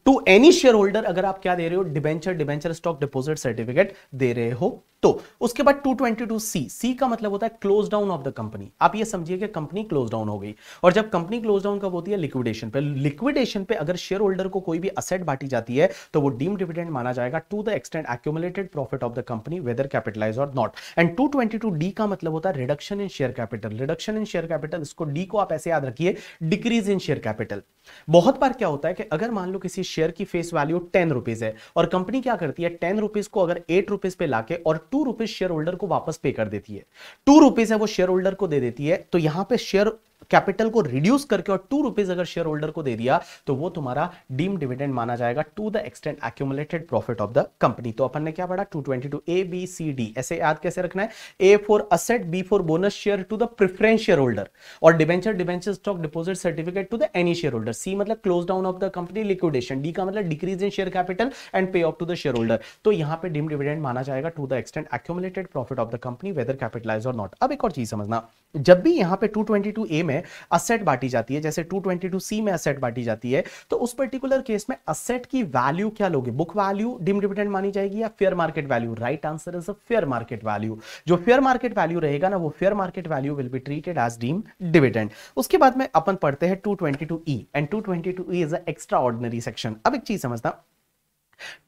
टू एनी शेयर होल्डर अगर आप क्या दे रहे हो, डिबेंचर स्टॉक डिपॉजिट सर्टिफिकेट दे रहे हो तो। उसके बाद 222C, सी का मतलब होता है close down of the company. आप ये समझिए कि कंपनी क्लोज डाउन हो गई, और जब कंपनी क्लोज डाउन कब होती है, लिक्विडेशन पे। लिक्विडेशन पे अगर शेयर होल्डर को कोई भी असेट बांटी जाती है तो वो डीम डिविडेंड माना जाएगा to the extent accumulated profit of the company whether capitalise और नॉट। एंड 222D का मतलब होता है reduction in share capital. Reduction in share capital, इसको डी को आप ऐसे याद रखिए, डिक्रीज इन शेयर कैपिटल। बहुत बार क्या होता है कि अगर मान लो किसी शेयर की फेस वैल्यू 10 रुपीज है और कंपनी क्या करती है, 10 रुपीज को अगर 8 रुपीज पे लाके और 2 रुपीज शेयर होल्डर को वापस पे कर देती है, 2 रुपीज है वो शेयर होल्डर को दे देती है, तो यहां पे शेयर कैपिटल को रिड्यूस करके और 2 रुपीज अगर शेयर होल्डर को दे दिया तो वो तुम्हारा डीम डिविडेंड माना जाएगा to the extent accumulated profit of the company. तो अपन ने क्या पढ़ा, 222 ABCD ऐसे याद कैसे रखना है, A for asset, B for bonus share to the preference share holder और debenture stock deposit certificate to the any share holder. C मतलब close down of the company, liquidation. D का मतलब decrease in share capital and pay off to the share holder. तो यहां पे डीम डिविडेंड माना जाएगा to the extent accumulated profit of the company whether capitalise और नॉट। अब एक और चीज समझना, जब भी यहां पे 222A में असेट बांटी जाती है, जैसे 222C में असेट बांटी जाती है, तो उस पर्टिकुलर केस में असेट की वैल्यू क्या लोगे, बुक वैल्यू डीम डिविडेंड मानी जाएगी या fair market value? Right answer is fair market value. जो फेयर मार्केट वैल्यू रहेगा ना, वो fair market value will be treated as deem dividend. उसके बाद में अपन पढ़ते हैं 222E and 222E is a extraordinary section. अब एक चीज समझना,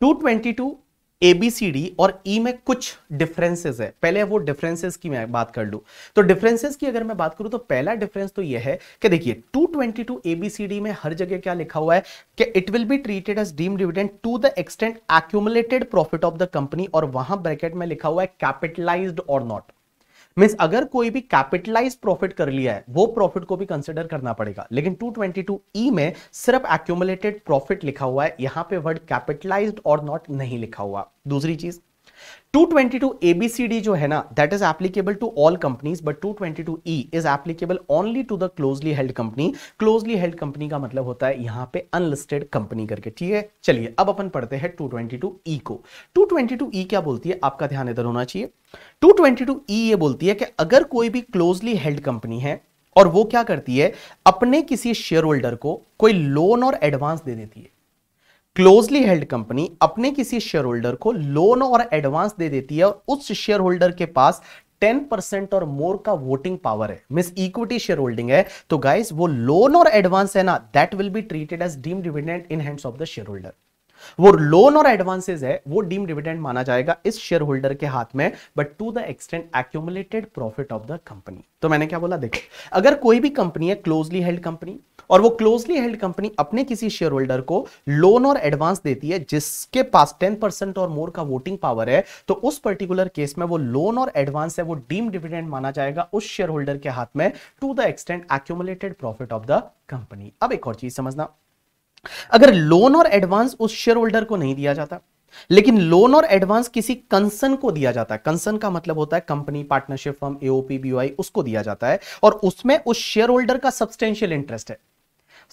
222 ABCD और E में कुछ डिफरेंसेस है। पहले वो डिफरेंसेस की मैं बात कर लूं, तो डिफरेंसेस की अगर मैं बात करूं तो पहला डिफरेंस तो ये है कि देखिए 222 ABCD में हर जगह क्या लिखा हुआ है कि it will be treated as deem dividend to the extent accumulated profit of the company, और वहां ब्रैकेट में लिखा हुआ है कैपिटलाइज्ड और नॉट। मींस अगर कोई भी कैपिटलाइज प्रॉफिट कर लिया है वो प्रॉफिट को भी कंसिडर करना पड़ेगा, लेकिन 222E में सिर्फ एक्यूमुलेटेड प्रॉफिट लिखा हुआ है, यहां पे वर्ड कैपिटलाइज्ड और नॉट नहीं लिखा हुआ। दूसरी चीज, 222 ABCD जो है ना, that is applicable to all companies, but 222E is applicable only to the closely held company. Closely held company का मतलब होता है यहां पे अनलिस्टेड कंपनी करके, ठीक है। चलिए अब अपन पढ़ते हैं 222E को। 222E क्या बोलती है, आपका ध्यान इधर होना चाहिए। 222E ये बोलती है कि अगर कोई भी क्लोजली हेल्ड कंपनी है और वो क्या करती है, अपने किसी शेयर होल्डर को कोई लोन और एडवांस दे देती है, क्लोजली हेल्ड कंपनी अपने किसी शेयर होल्डर को लोन और एडवांस दे देती है और उस शेयर होल्डर के पास 10% और मोर का वोटिंग पावर है, मींस इक्विटी शेयर होल्डिंग है, तो गाइस वो लोन और एडवांस है ना, that will be treated as deem dividend in hands of the share holder. वो लोन और एडवांसेस है वो डीम डिविडेंड माना जाएगा इस शेयर होल्डर के हाथ में, but to the extent accumulated profit of the company. तो मैंने क्या बोला, देखो अगर कोई भी कंपनी है क्लोजली हेल्ड कंपनी और वो क्लोजली हेल्ड कंपनी अपने किसी शेयर होल्डर को लोन और एडवांस देती है जिसके पास 10% और मोर का वोटिंग पावर है, तो उस पर्टिकुलर केस में वो लोन और एडवांस है वो डीम डिविडेंड माना जाएगा उस शेयर होल्डर के हाथ में to the extent accumulated profit of the company. अब एक और चीज समझना, अगर लोन और एडवांस उस शेयर होल्डर को नहीं दिया जाता, लेकिन लोन और एडवांस किसी कंसर्न को दिया जाता है, कंसर्न का मतलब होता है company, partnership firm, AOP, BOI, उसको दिया जाता है और उसमें उस शेयर होल्डर का सब्सटेंशियल इंटरेस्ट है।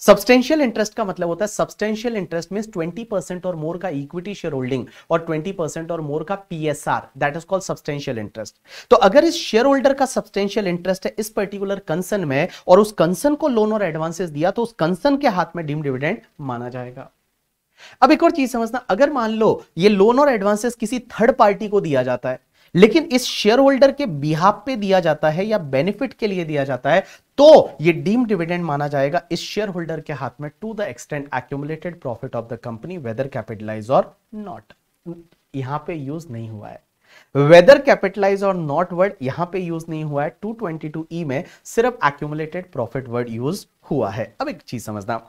सब्सटेंशियल इंटरेस्ट का मतलब होता है, सब्सटेंशियल इंटरेस्ट मींस 20% और मोर का इक्विटी शेयर होल्डिंग और 20% और मोर का PSR, that is called substantial interest. तो अगर इस शेयर होल्डर का सब्सटेंशियल इंटरेस्ट है इस पर्टिकुलर कंसर्न में और उस कंसर्न को लोन और एडवांसेस दिया, तो उस कंसर्न के हाथ में डीम डिविडेंड माना जाएगा। अब एक और चीज समझना, अगर मान लो ये लोन और एडवांसेस किसी थर्ड पार्टी को दिया जाता है, लेकिन इस शेयर होल्डर के बिहाफ पे दिया जाता है या बेनिफिट के लिए दिया जाता है, तो ये डीम डिविडेंड माना जाएगा इस शेयर होल्डर के हाथ में to the extent accumulated profit of the company whether capitalise और नॉट। यहां पे यूज नहीं हुआ है वेदर कैपिटलाइज और नॉट वर्ड, यहां पे यूज नहीं हुआ है। 222E में सिर्फ एक्यूमुलेटेड प्रॉफिट वर्ड यूज हुआ है। अब एक चीज समझना,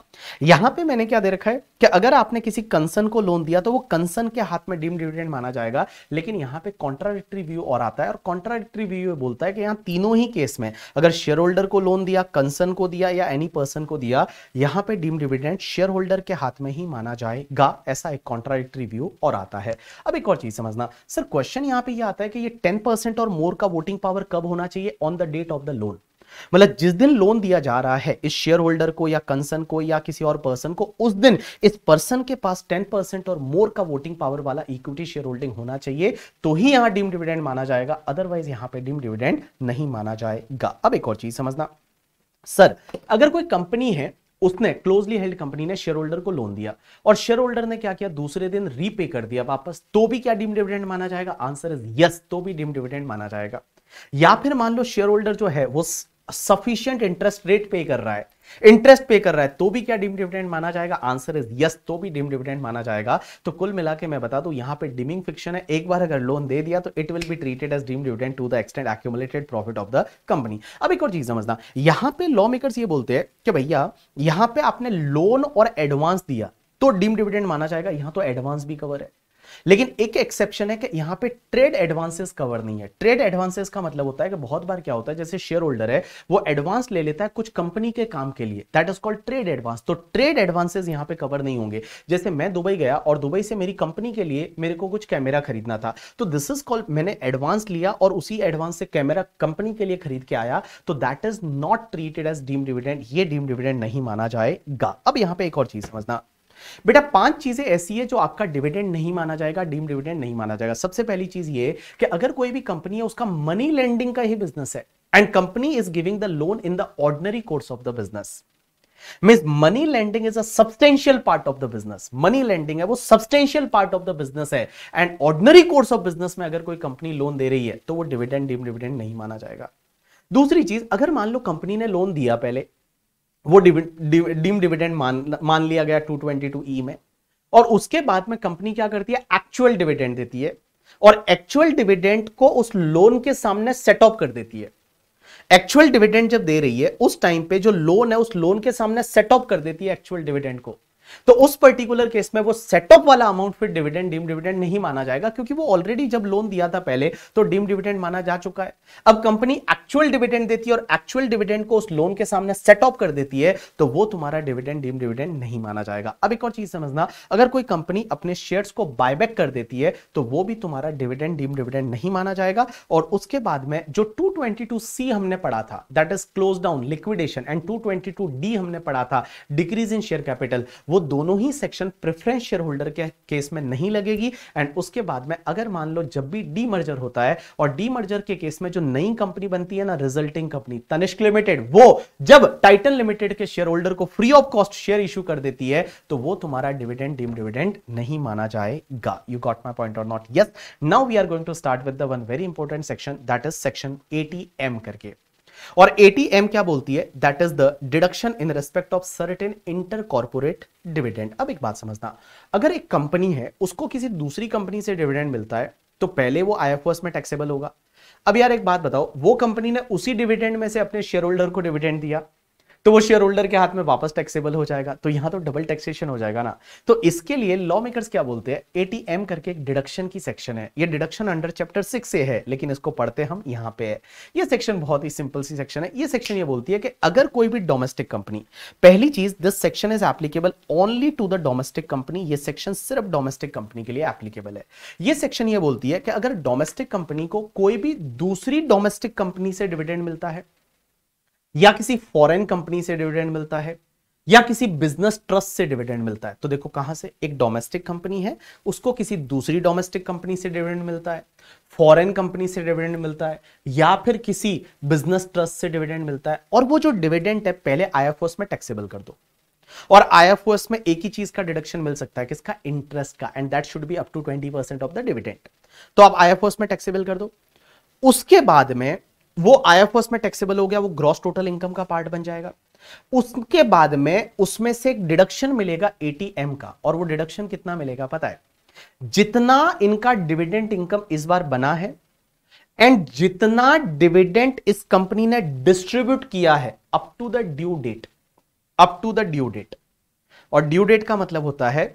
यहां पे मैंने क्या दे रखा है कि अगर आपने किसी कंसर्न को लोन दिया तो वो कंसर्न के हाथ में डीम डिविडेंड माना जाएगा, लेकिन यहां पे कॉन्ट्राडिक्टरी व्यू और आता है और कॉन्ट्राडिक्टरी व्यू बोलता है कि यहां तीनों ही केस में अगर शेयर होल्डर को लोन दिया, कंसर्न को दिया या एनी पर्सन को दिया, यहां पे डीम डिविडेंड शेयर होल्डर के हाथ में ही माना जाएगा, ऐसा एक कॉन्ट्राडिक्टरी व्यू और आता है। अब एक और चीज समझना, सर क्वेश्चन यहां पे ये आता है कि ये 10% और मोर का वोटिंग पावर कब होना चाहिए, on the date of the loan. मतलब जिस दिन लोन दिया जा रहा है इस शेयर होल्डर को या कंसर्न को या किसी और पर्सन को, उस दिन इस पर्सन के पास 10% और मोर का वोटिंग पावर वाला इक्विटी शेयर होल्डिंग होना चाहिए, तो ही यहां डीम डिविडेंड माना जाएगा, अदरवाइज यहां पे डीम डिविडेंड नहीं माना जाएगा। अब एक और चीज समझना, सर अगर कोई कंपनी है, उसने क्लोजली हेल्ड कंपनी ने शेयर होल्डर को लोन दिया और शेयर होल्डर ने क्या किया, दूसरे दिन रीपे कर दिया वापस, तो भी क्या डीम्ड डिविडेंड माना जाएगा? आंसर इज यस, तो भी डीम्ड डिविडेंड माना जाएगा। या फिर मान लो शेयर होल्डर जो है वो सफिशिएंट इंटरेस्ट रेट पे कर रहा है, इंटरेस्ट पे कर रहा है, तो भी क्या डीम्ड डिविडेंड माना जाएगा? आंसर इज यस, तो भी डीम्ड डिविडेंड माना जाएगा। तो कुल मिला के मैं बता दूं, यहां पे डिमिंग फिक्शन है, एक बार अगर लोन दे दिया तो it will be treated as deemed dividend to the extent accumulated profit of the company. अब एक और चीज समझना, यहां पे लॉ मेकर्स ये बोलते हैं कि भैया यहां पे आपने लोन और एडवांस दिया तो डीम्ड डिविडेंड माना जाएगा, यहां तो एडवांस भी कवर है। लेकिन एक एक्सेप्शन है कि यहां पे ट्रेड एडवांसेस कवर नहीं है। ट्रेड एडवांसेस का मतलब होता है कि बहुत बार क्या होता है, जैसे शेयर होल्डर है वो एडवांस ले लेता है कुछ कंपनी के काम के लिए, that is called trade advance. तो ट्रेड एडवांसेस यहां पे कवर नहीं होंगे। जैसे मैं दुबई गया और दुबई से मेरी कंपनी के लिए मेरे को कुछ कैमरा खरीदना था, तो दिस इज कॉल्ड, मैंने एडवांस लिया और उसी एडवांस से कैमरा कंपनी के लिए खरीद के आया, तो that is not treated as deemed dividend, ये डीम्ड डिविडेंड नहीं माना जाएगा। अब यहां पे एक और चीज समझना बेटा, 5 चीजें ऐसी है जो आपका डिविडेंड नहीं माना जाएगा, डीम्ड डिविडेंड नहीं माना जाएगा। सबसे पहली चीज ये कि अगर कोई भी कंपनी है उसका मनी लेंडिंग का ही बिजनेस है and company is giving the loan in the ordinary course of the business, means money lending is a substantial part of the business. Money lending है वो substantial part of the business है and ordinary course of business में अगर कोई कंपनी लोन दे रही है तो वो डिविडेंड डीम्ड डिविडेंड नहीं माना जाएगा। दूसरी चीज, अगर मान लो कंपनी ने लोन दिया, पहले वो डीम डिविडेंड मान लिया गया 222E में, और उसके बाद में कंपनी क्या करती है, एक्चुअल डिविडेंड देती है और एक्चुअल डिविडेंड को उस लोन के सामने सेट ऑफ कर देती है। एक्चुअल डिविडेंड जब दे रही है उस टाइम पे जो लोन है उस लोन के सामने सेट ऑफ कर देती है एक्चुअल डिविडेंड को, तो उस पर्टिकुलर केस में वो सेटअप वाला अमाउंट फिर डिविडेंड डीम डिविडेंड नहीं माना जाएगा, क्योंकि वो ऑलरेडी जब लोन दिया था पहले तो डीम डिविडेंड माना जा चुका है। अब कंपनी एक्चुअल डिविडेंड देती है और एक्चुअल डिविडेंड को उस लोन के सामने सेट ऑफ कर देती है, तो वो तुम्हारा डिविडेंड डीम डिविडेंड नहीं माना जाएगा। अब एक और चीज समझना, अगर कोई कंपनी अपने शेयर्स को बायबैक कर देती है तो वो भी तुम्हारा डिविडेंड डीम डिविडेंड नहीं माना जाएगा। और उसके बाद में जो 222C हमने पढ़ा था, that is close down liquidation, and 222D हमने पढ़ा था डिक्रीज इन शेयर कैपिटल, वो दोनों ही सेक्शन प्रेफरेंस शेयर होल्डर के केस में नहीं लगेगी। एंड उसके बाद में अगर मान लो जब भी डीमर्जर होता है, और डीमर्जर के केस में जो नई कंपनी बनती है ना, रिजल्टिंग कंपनी तनिष्क लिमिटेड, वो जब टाइटन लिमिटेड के शेयर होल्डर को free of cost share issue कर देती है तो वो तुम्हारा डिविडेंड डीम डिविडेंड नहीं माना जाएगा। You got my point or not? Yes. Now we are going to start with the one very important section, that is section 80M करके। और 80M क्या बोलती है, that is the deduction in respect of certain inter corporate dividend. अब एक बात समझना, अगर एक कंपनी है उसको किसी दूसरी कंपनी से डिविडेंड मिलता है तो पहले वो आईएफओएस में टैक्सेबल होगा। अब यार एक बात बताओ, वो कंपनी ने उसी डिविडेंड में से अपने शेयर होल्डर को डिविडेंड दिया तो वो शेयर होल्डर के हाथ में वापस टैक्सेबल हो जाएगा, तो यहां तो डबल टैक्सेशन हो जाएगा ना। तो इसके लिए लॉ मेकर्स क्या बोलते हैं, 80M करके एक डिडक्शन की सेक्शन है। ये डिडक्शन अंडर चैप्टर 6 से है, लेकिन इसको पढ़ते हम यहां पे है। ये सेक्शन बहुत ही सिंपल सी सेक्शन है। ये सेक्शन ये बोलती है कि अगर कोई भी डोमेस्टिक कंपनी, पहली चीज, this section is applicable only to the domestic company. ये सेक्शन सिर्फ डोमेस्टिक कंपनी के लिए एप्लीकेबल है। ये सेक्शन ये बोलती है कि अगर डोमेस्टिक कंपनी को कोई भी दूसरी डोमेस्टिक कंपनी से डिविडेंड मिलता है, या किसी फॉरेन कंपनी से डिविडेंड मिलता है, या किसी बिजनेस ट्रस्ट से डिविडेंड मिलता है, तो देखो कहां से, एक डोमेस्टिक कंपनी है उसको किसी दूसरी डोमेस्टिक कंपनी से डिविडेंड मिलता है, फॉरेन कंपनी से डिविडेंड मिलता है, या फिर किसी बिजनेस ट्रस्ट से डिविडेंड मिलता है, और वो जो डिविडेंड है पहले आईएफओएस में टैक्सेबल कर दो। और आईएफओएस में एक ही चीज का डिडक्शन मिल सकता है, किसका, इंटरेस्ट का, and that should be up to 20% of the dividend. तो आप आईएफओएस में टैक्सेबल कर दो। उसके बाद में वो आईएफओएस में टैक्सेबल हो गया, वो ग्रॉस टोटल इनकम का पार्ट बन जाएगा। उसके बाद में उसमें से एक डिडक्शन मिलेगा 80M का, और वो डिडक्शन कितना मिलेगा पता है, जितना इनका डिविडेंड इनकम इस बार बना है एंड जितना डिविडेंड इस कंपनी ने डिस्ट्रीब्यूट किया है up to the due date, up to the due date. और ड्यू डेट का मतलब होता है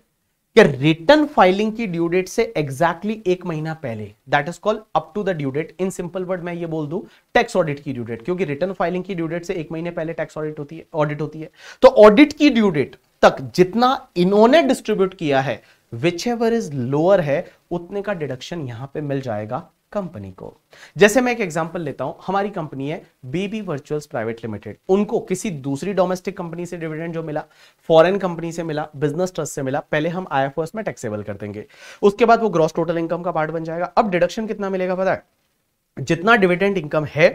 कि रिटर्न फाइलिंग की ड्यू डेट से एग्जैक्टली 1 महीना पहले, that is called up to the due date. In simple word मैं ये बोल दूं, टैक्स ऑडिट की ड्यू डेट, क्योंकि रिटर्न फाइलिंग की ड्यू डेट से 1 महीने पहले टैक्स ऑडिट होती है। तो ऑडिट की ड्यू डेट तक जितना इन्होंने डिस्ट्रीब्यूट किया है, विच एवर इज लोअर है, उतने का डिडक्शन यहां पे मिल जाएगा कंपनी को। जैसे मैं एक एग्जांपल लेता हूं, हमारी कंपनी है बीबी वर्चुअल्स प्राइवेट लिमिटेड, उनको किसी दूसरी डोमेस्टिक कंपनी से डिविडेंड जो मिला, फॉरेन कंपनी से मिला, बिजनेस ट्रस्ट से मिला, पहले हम आईएफओएस में टैक्सेबल कर देंगे, उसके बाद वो ग्रॉस टोटल इनकम का पार्ट बन जाएगा। अब डिडक्शन कितना मिलेगा पता है, जितना डिविडेंड इनकम है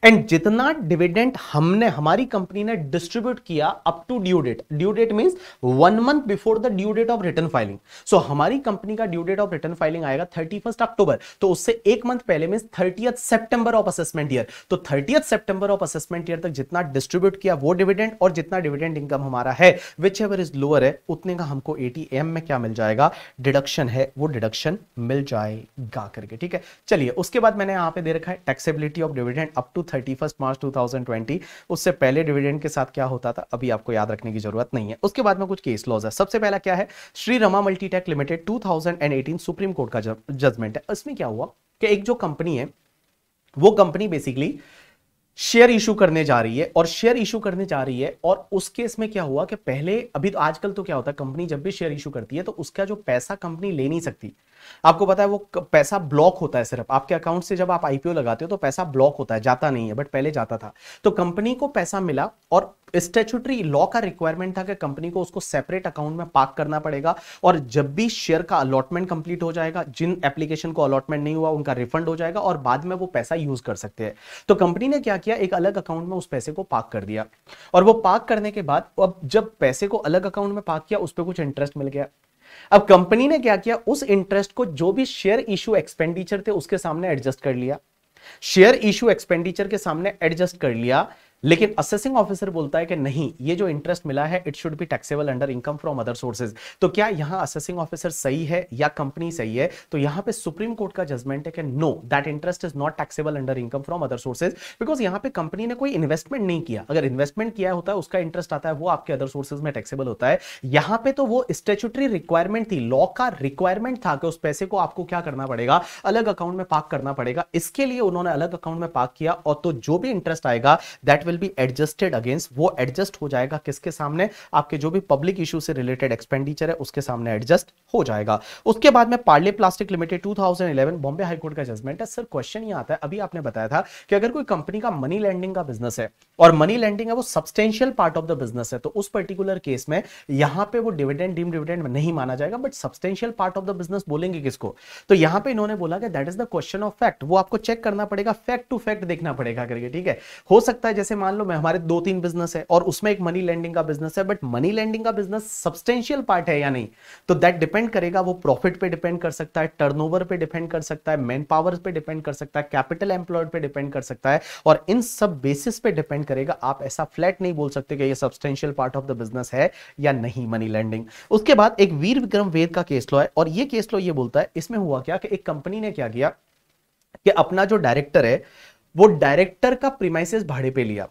एंड जितना डिविडेंड हमने हमारी कंपनी ने डिस्ट्रीब्यूट किया up to due date means 1 month before the due date of return filing. So हमारी कंपनी का due date of return filing आएगा 31 अक्टूबर, तो उससे 1 मंथ पहले मींस 30 सितंबर ऑफ असेसमेंट ईयर। तो 30 सितंबर ऑफ असेसमेंट ईयर तक जितना डिस्ट्रीब्यूट किया वो डिविडेंड, और जितना डिविडेंड इनकम हमारा है विच एवर इज लोअर है उतने का हमको एटीएम में क्या मिल जाएगा, डिडक्शन है वो डिडक्शन मिल जाएगा करके। ठीक है, चलिए उसके बाद मैंने यहां पे दे रखा है taxability of dividend up to 31 March 2020। उससे पहले डिविडेंड के साथ क्या होता था अभी आपको याद रखने की जरूरत नहीं है। उसके बाद में कुछ केस लॉज है। सबसे पहला क्या है, Shri Rama Multitech limited 2018 supreme court का जजमेंट है। इसमें क्या हुआ कि एक जो कंपनी है वो कंपनी बेसिकली शेयर इशू करने जा रही है, और शेयर इशू करने जा रही है, और उस केस में क्या हुआ कि पहले अभी तो आजकल तो क्या होता है, कंपनी जब भी शेयर इशू करती है तो उसका जो पैसा कंपनी ले नहीं सकती। आपको पता है वो पैसा ब्लॉक होता है, सिर्फ आपके अकाउंट से जब आप आईपीओ लगाते हो तो पैसा ब्लॉक होता है, जाता नहीं है, बट पहले जाता था। तो कंपनी को पैसा मिला और स्टैट्यूटरी लॉ का रिक्वायरमेंट था कि कंपनी को उसको सेपरेट अकाउंट में पार्क करना पड़ेगा, और जब भी शेयर का अलॉटमेंट कंप्लीट हो जाएगा, जिन एप्लीकेशन को अलॉटमेंट नहीं हुआ उनका रिफंड हो जाएगा और बाद में वो पैसा यूज कर सकते हैं। तो कंपनी ने क्या किया, एक अलग अकाउंट में उस पैसे को पार्क कर दिया, और वो पार्क करने के बाद अब जब पैसे को अलग अकाउंट में पार्क किया उस पर कुछ इंटरेस्ट मिल गया। अब कंपनी ने क्या किया, उस इंटरेस्ट को जो भी शेयर इशू एक्सपेंडिचर थे उसके सामने एडजस्ट कर लिया, शेयर इशू एक्सपेंडिचर के सामने एडजस्ट कर लिया। लेकिन असेसिंग ऑफिसर बोलता है कि नहीं, ये जो इंटरेस्ट मिला है it should be taxable under income from other sources. तो क्या यहां असेसिंग ऑफिसर सही है या कंपनी सही है? तो यहां पे सुप्रीम कोर्ट का जजमेंट है कि no, that interest is not taxable under income from other sources, because यहां पे कंपनी ने कोई इन्वेस्टमेंट नहीं किया। अगर इन्वेस्टमेंट किया होता है उसका इंटरेस्ट आता है, वो आपके अदर सोर्सेज में टैक्सेबल होता है। यहां पे तो वो स्टैट्यूटरी रिक्वायरमेंट थी, लॉ का रिक्वायरमेंट था कि उस पैसे को आपको क्या करना पड़ेगा, अलग अकाउंट में पार्क करना पड़ेगा। इसके लिए उन्होंने अलग अकाउंट में पार्क किया, और तो जो भी इंटरेस्ट आएगा that will be adjusted against, वो एडजस्ट हो जाएगा किसके सामने, आपके जो भी पब्लिक इशू से रिलेटेड एक्सपेंडिचर है उसके सामने एडजस्ट हो जाएगा। उसके बाद में Parle plastic limited 2011 Bombay high court का जजमेंट है। सर क्वेश्चन ये आता है, अभी आपने बताया था कि अगर कोई कंपनी का मनी लैंडिंग का बिजनेस है, और मनी लैंडिंग है वो substantial part of the business है, तो उस पर्टिकुलर केस में यहां पे वो डिविडेंड डीम डिविडेंड नहीं माना जाएगा, but substantial part of the business बोलेंगे किसको? तो यहां पे इन्होंने बोला कि that is the question of fact, वो आपको चेक करना पड़ेगा, फैक्ट टू फैक्ट देखना पड़ेगा करके। ठीक है, हो सकता है जैसे मान लो मैं हमारे 2-3 बिजनेस है और उसमें एक मनी लेंडिंग का बिजनेस है, बट मनी लेंडिंग का बिजनेस सब्सटेंशियल पार्ट है या नहीं, तो दैट डिपेंड करेगा, वो प्रॉफिट पे डिपेंड कर सकता है, टर्नओवर पे डिपेंड कर सकता है, मैन पावर पे डिपेंड कर सकता है, कैपिटल एम्प्लॉयड पे डिपेंड कर सकता है, और इन सब बेसिस पे डिपेंड करेगा। आप ऐसा फ्लैट नहीं बोल सकते कि ये substantial part of the business है या नहीं मनी लेंडिंग। उसके बाद एक वीर विक्रम वेद का केस लॉ है, और ये केस लॉ ये बोलता है, इसमें हुआ क्या कि एक कंपनी ने क्या किया कि अपना जो डायरेक्टर है वो डायरेक्टर का प्रीमाइसेस भाड़े पे लिया,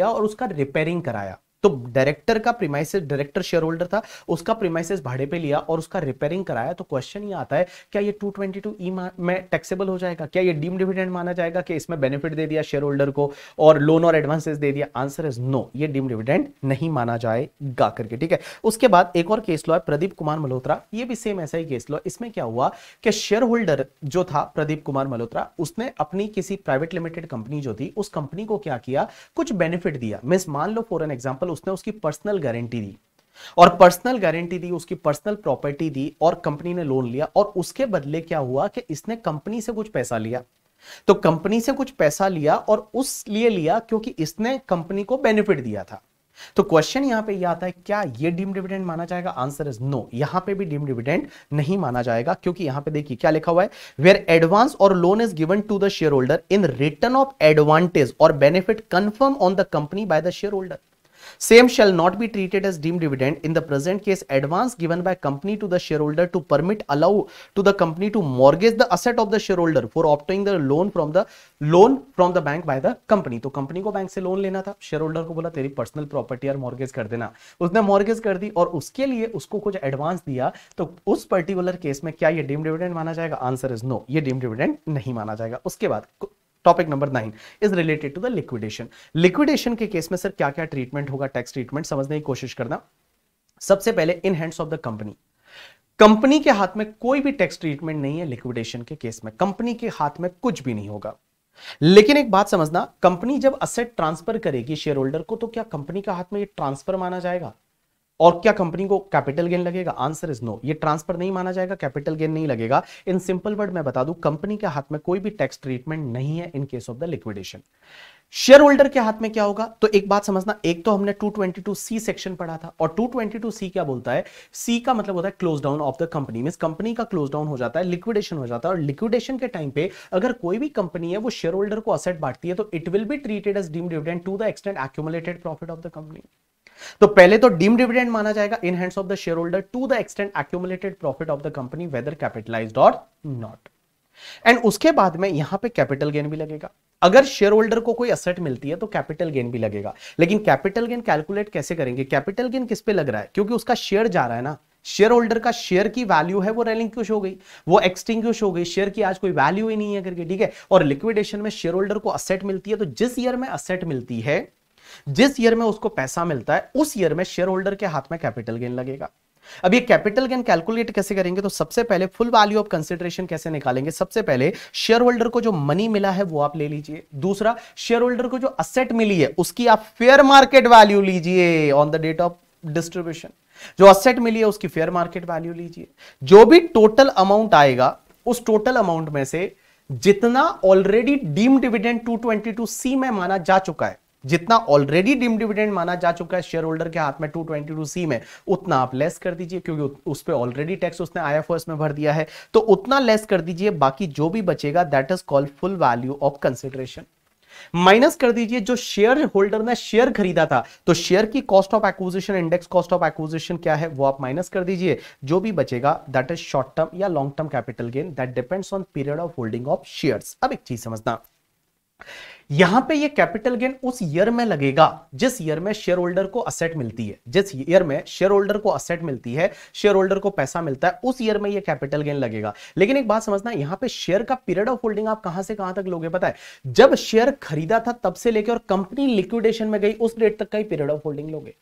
और उसका रिपेयरिंग कराया। तो डायरेक्टर का प्रीमाइसेस, डायरेक्टर शेयर होल्डर था, उसका प्रीमाइसेस भाड़े पे लिया और उसका रिपेयरिंग कराया। तो क्वेश्चन ये आता है, क्या ये 222E में टैक्सेबल हो जाएगा? क्या ये डीम डिविडेंड माना जाएगा कि इसमें बेनिफिट दे दिया शेयर होल्डर को और लोन और एडवांसेस दे दिया? आंसर इज नो, ये डीम डिविडेंड नहीं माना जाएगा करके। ठीक है, उसके बाद एक और केस लॉ है प्रदीप कुमार मल्होत्रा, ये भी सेम ऐसा ही केस लॉ। इसमें क्या हुआ कि शेयर होल्डर जो था प्रदीप कुमार मल्होत्रा, उसने अपनी किसी प्राइवेट लिमिटेड कंपनी जो थी उस कंपनी को क्या किया, कुछ बेनिफिट दिया। मींस मान लो फॉर एन एग्जांपल उसने उसकी पर्सनल गारंटी दी, और पर्सनल गारंटी दी, उसकी पर्सनल प्रॉपर्टी दी, और कंपनी ने लोन लिया, और उसके बदले क्या हुआ कि इसने कंपनी से कुछ पैसा लिया। तो कंपनी से कुछ पैसा लिया, और उस लिए लिया क्योंकि इसने कंपनी को बेनिफिट दिया था। तो क्वेश्चन यहां पे यह आता है, क्या ये डीम डिविडेंड माना जाएगा? आंसर इज नो, यहां पे भी डीम डिविडेंड नहीं माना जाएगा, क्योंकि यहां पे देखिए क्या लिखा हुआ है, वेयर एडवांस और loan is given to the share holder in return of advantage और benefit confirm on the company by the share holder, same shall not be treated as deemed dividend. In the present case, advance given by company to the shareholder to permit allow to the company to mortgage the asset of the shareholder for obtaining the loan from the bank by the company. तो कंपनी को बैंक से लोन लेना था, शेयर होल्डर को बोला तेरी पर्सनल प्रॉपर्टी यार मॉर्गेज कर देना, उसने मॉर्गेज कर दी और उसके लिए उसको कुछ एडवांस दिया। तो उस पर्टिकुलर केस में क्या ये डीम डिविडेंड माना जाएगा? आंसर इज नो, ये डीम डिविडेंड नहीं माना जाएगा। उसके बाद topic number 9 is related to the liquidation. Liquidation के केस में सर क्या क्या ट्रीटमेंट होगा, टैक्स ट्रीटमेंट समझने की कोशिश करना। सबसे पहले इन hands of the company, company के हाथ में कोई भी टैक्स ट्रीटमेंट नहीं है। लिक्विडेशन के केस में कंपनी के हाथ में कुछ भी नहीं होगा। लेकिन एक बात समझना, कंपनी जब असेट ट्रांसफर करेगी शेयर होल्डर को, तो क्या कंपनी के हाथ में ये ट्रांसफर माना जाएगा? और क्या कंपनी को कैपिटल गेन लगेगा? Answer is no. ये ट्रांसफर नहीं माना जाएगा, कैपिटल गेन नहीं लगेगा। इन सिंपल वर्ड मैं बता दूं, कंपनी के हाथ में कोई भी टैक्स ट्रीटमेंट नहीं है in case of the liquidation. Share holder के हाथ में क्या होगा? तो एक बात समझना, एक तो हमने 222C सेक्शन पढ़ा था, और 222C क्या बोलता है? सी का मतलब होता है close down of the company, means company का क्लोज डाउन हो जाता है, लिक्विडेशन हो जाता है। और लिक्विडेशन के टाइम पे अगर कोई भी कंपनी है वो शेयर होल्डर को असेट बांटती है तो it will be treated as deemed dividend to the extent accumulated profit of the company. तो पहले तो डीम्ड डिविडेंड माना जाएगा in hands of the share holder to the extent accumulated profit of the company whether capitalised और नॉट। एंड उसके बाद में यहां पे कैपिटल गेन भी लगेगा। अगर शेयर होल्डर को कोई असेट मिलती है तो कैपिटल गेन भी लगेगा। लेकिन कैपिटल गेन कैलकुलेट कैसे करेंगे? कैपिटल गेन किस पे लग रहा है? क्योंकि उसका शेयर जा रहा है ना, शेयर होल्डर का शेयर की वैल्यू है वो रेलिंक्विश हो गई, वो एक्सटिंग्विश हो गई, शेयर की आज कोई वैल्यू ही नहीं है करके, ठीक है। और लिक्विडेशन में शेयर होल्डर को असेट मिलती है, तो जिस ईयर में असेट मिलती है, जिस ईयर में उसको पैसा मिलता है, उस ईयर में शेयर होल्डर के हाथ में कैपिटल गेन लगेगा। अब ये कैपिटल गेन कैलकुलेट कैसे करेंगे? तो सबसे पहले फुल वैल्यू ऑफ कंसीडरेशन कैसे निकालेंगे? सबसे पहले शेयर होल्डर को जो मनी मिला है वो आप ले लीजिए। दूसरा, शेयर होल्डर को जो असेट मिली है उसकी आप फेयर मार्केट वैल्यू लीजिए on the date of distribution. जो असेट मिली है उसकी फेयर मार्केट वैल्यू लीजिए। जो भी टोटल अमाउंट आएगा उस टोटल अमाउंट में से जितना ऑलरेडी डीम्ड डिविडेंड 222C में माना जा चुका है, जितना ऑलरेडी डीम्ड डिविडेंड माना जा चुका है शेयर होल्डर के हाथ में 222C में, उतना आप लेस कर दीजिए, क्योंकि उस पे ऑलरेडी टैक्स उसने IFRS में भर दिया है, तो उतना लेस कर दीजिए। बाकी जो भी बचेगा that is called full value of consideration. Minus कर दीजिए जो शेयर होल्डर ने शेयर खरीदा था, तो शेयर की cost of acquisition, index cost of acquisition क्या है वो आप माइनस कर दीजिए। जो भी बचेगा दैट इज शॉर्ट टर्म या long term capital gain, that depends on period of holding of shares. अब एक चीज समझना, यहां पे ये कैपिटल गेन उस ईयर में लगेगा जिस ईयर में शेयर होल्डर को असेट मिलती है। जिस ईयर में शेयर होल्डर को असेट मिलती है, शेयर होल्डर को पैसा मिलता है, उस ईयर में ये कैपिटल गेन लगेगा। लेकिन एक बात समझना, यहां पे शेयर का पीरियड ऑफ होल्डिंग आप कहां से कहां तक लोगे पता है? जब शेयर खरीदा था तब से लेकर और कंपनी लिक्विडेशन में गई उस डेट तक का ही पीरियड ऑफ होल्डिंग लोगे।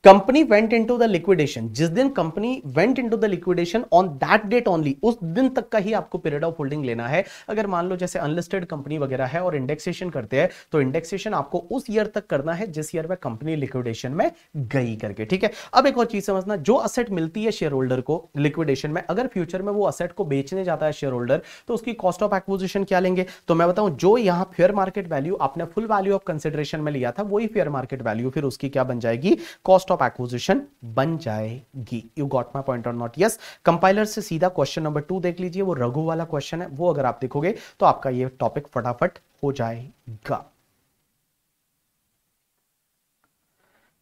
Company went into the liquidation, जिस दिन company went into the liquidation on that date only, उस दिन तक का ही आपको पीरियड ऑफ होल्डिंग लेना है। अगर मान लो जैसे अनलिस्टेड कंपनी वगैरह है और इंडेक्सेशन करते हैं, तो इंडेक्सेशन आपको उस ईयर तक करना है जिस ईयर में कंपनी लिक्विडेशन में गई करके, ठीक है। अब एक और चीज समझना, जो असेट मिलती है शेयर होल्डर को लिक्विडेशन में, अगर फ्यूचर में वो असेट को बेचने जाता है शेयर होल्डर, तो उसकी कॉस्ट ऑफ एक्विजिशन क्या लेंगे? तो मैं बताऊं, जो यहां फेयर मार्केट वैल्यू आपने फुल वैल्यू ऑफ कंसिडरेशन में लिया था, वही फेयर मार्केट वैल्यू फिर उसकी क्या बन जाएगी? कॉस्ट ऑफ एक्विजिशन बन जाएगी। You got my point or not? Yes. Compiler से सीधा क्वेश्चन नंबर 2 देख लीजिए, वो रघु वाला क्वेश्चन है, वो अगर आप देखोगे तो आपका ये टॉपिक फटाफट हो जाएगा।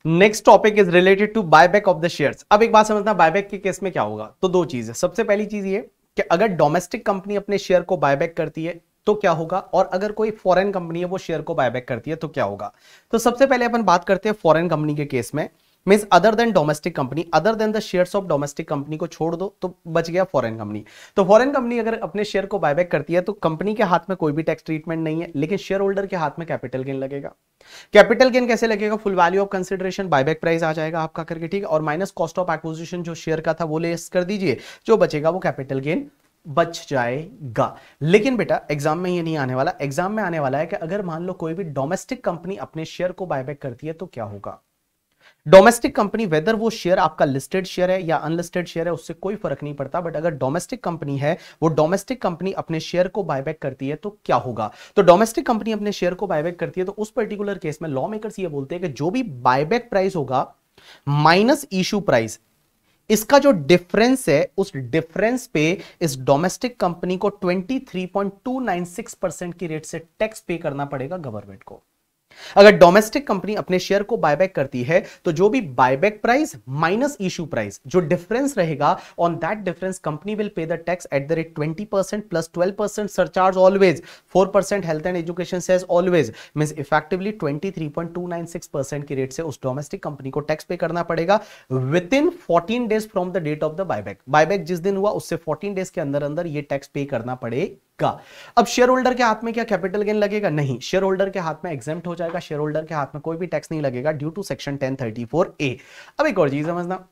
Next topic is related to buyback of the shares. अब एक बात समझना, बायबैक के केस में क्या होगा? तो दो चीज है। सबसे पहली चीज ये कि अगर डोमेस्टिक कंपनी अपने शेयर को बायबैक करती है तो क्या होगा, और अगर कोई फॉरेन कंपनी है वो शेयर को बायबैक करती है तो क्या होगा। तो सबसे पहले अपन बात करते हैं फॉरेन कंपनी के केस में, means other than domestic company, other than the shares of domestic company को छोड़ दो तो बच गया फॉरेन कंपनी। तो फॉरेन कंपनी अगर अपने शेयर को बायबैक करती है तो कंपनी के हाथ में कोई भी टैक्स ट्रीटमेंट नहीं है, लेकिन शेयर होल्डर के हाथ में कैपिटल गेन लगेगा। कैपिटल गेन कैसे लगेगा? Full value of consideration, buyback price आ जाएगा आपका करके, ठीक है, और माइनस कॉस्ट ऑफ एक्विजिशन जो शेयर का था वो लेस कर दीजिए, जो बचेगा वो कैपिटल गेन बच जाएगा। लेकिन बेटा एग्जाम में ये नहीं आने वाला, एग्जाम में आने वाला है कि अगर मान लो कोई भी डोमेस्टिक कंपनी अपने शेयर को बायबैक करती है तो क्या होगा। डोमेस्टिक कंपनी, वेदर वो शेयर आपका लिस्टेड शेयर है या अनलिस्टेड शेयर है उससे कोई फर्क नहीं पड़ता, बट अगर डोमेस्टिक कंपनी है, वो डोमेस्टिक कंपनी अपने शेयर को बायबैक करती है तो क्या होगा। तो डोमेस्टिक कंपनी अपने शेयर को बायबैक करती है तो उस पर्टिकुलर केस में लॉ मेकर्स ये बोलते हैं कि जो भी बायबैक प्राइस होगा माइनस इशू प्राइस, इसका जो डिफरेंस है उस डिफरेंस पे इस डोमेस्टिक कंपनी को 23.296% की रेट से टैक्स पे करना पड़ेगा गवर्नमेंट को। अगर डोमेस्टिक कंपनी अपने शेयर को बायबैक करती है तो जो भी buyback price minus issue price, जो डिफरेंस रहेगा, on that difference company will pay the tax at the rate 20% plus 12% surcharge always, 4% health and education cess always, means effectively 23.296% की रेट से उस डोमेस्टिक कंपनी को टैक्स पे करना पड़ेगा within 14 days from the date of the buyback. Buyback जिस दिन हुआ उससे 14 डेज के अंदर अंदर ये टैक्स पे करना पड़ेगा। अब शेयर होल्डर के हाथ में क्या कैपिटल गेन लगेगा? नहीं, शेयर होल्डर के हाथ में एग्जेम्प्ट हो जाएगा, शेयर होल्डर के हाथ में कोई भी टैक्स नहीं लगेगा ड्यू टू सेक्शन 1034A। अब एक और चीज समझना,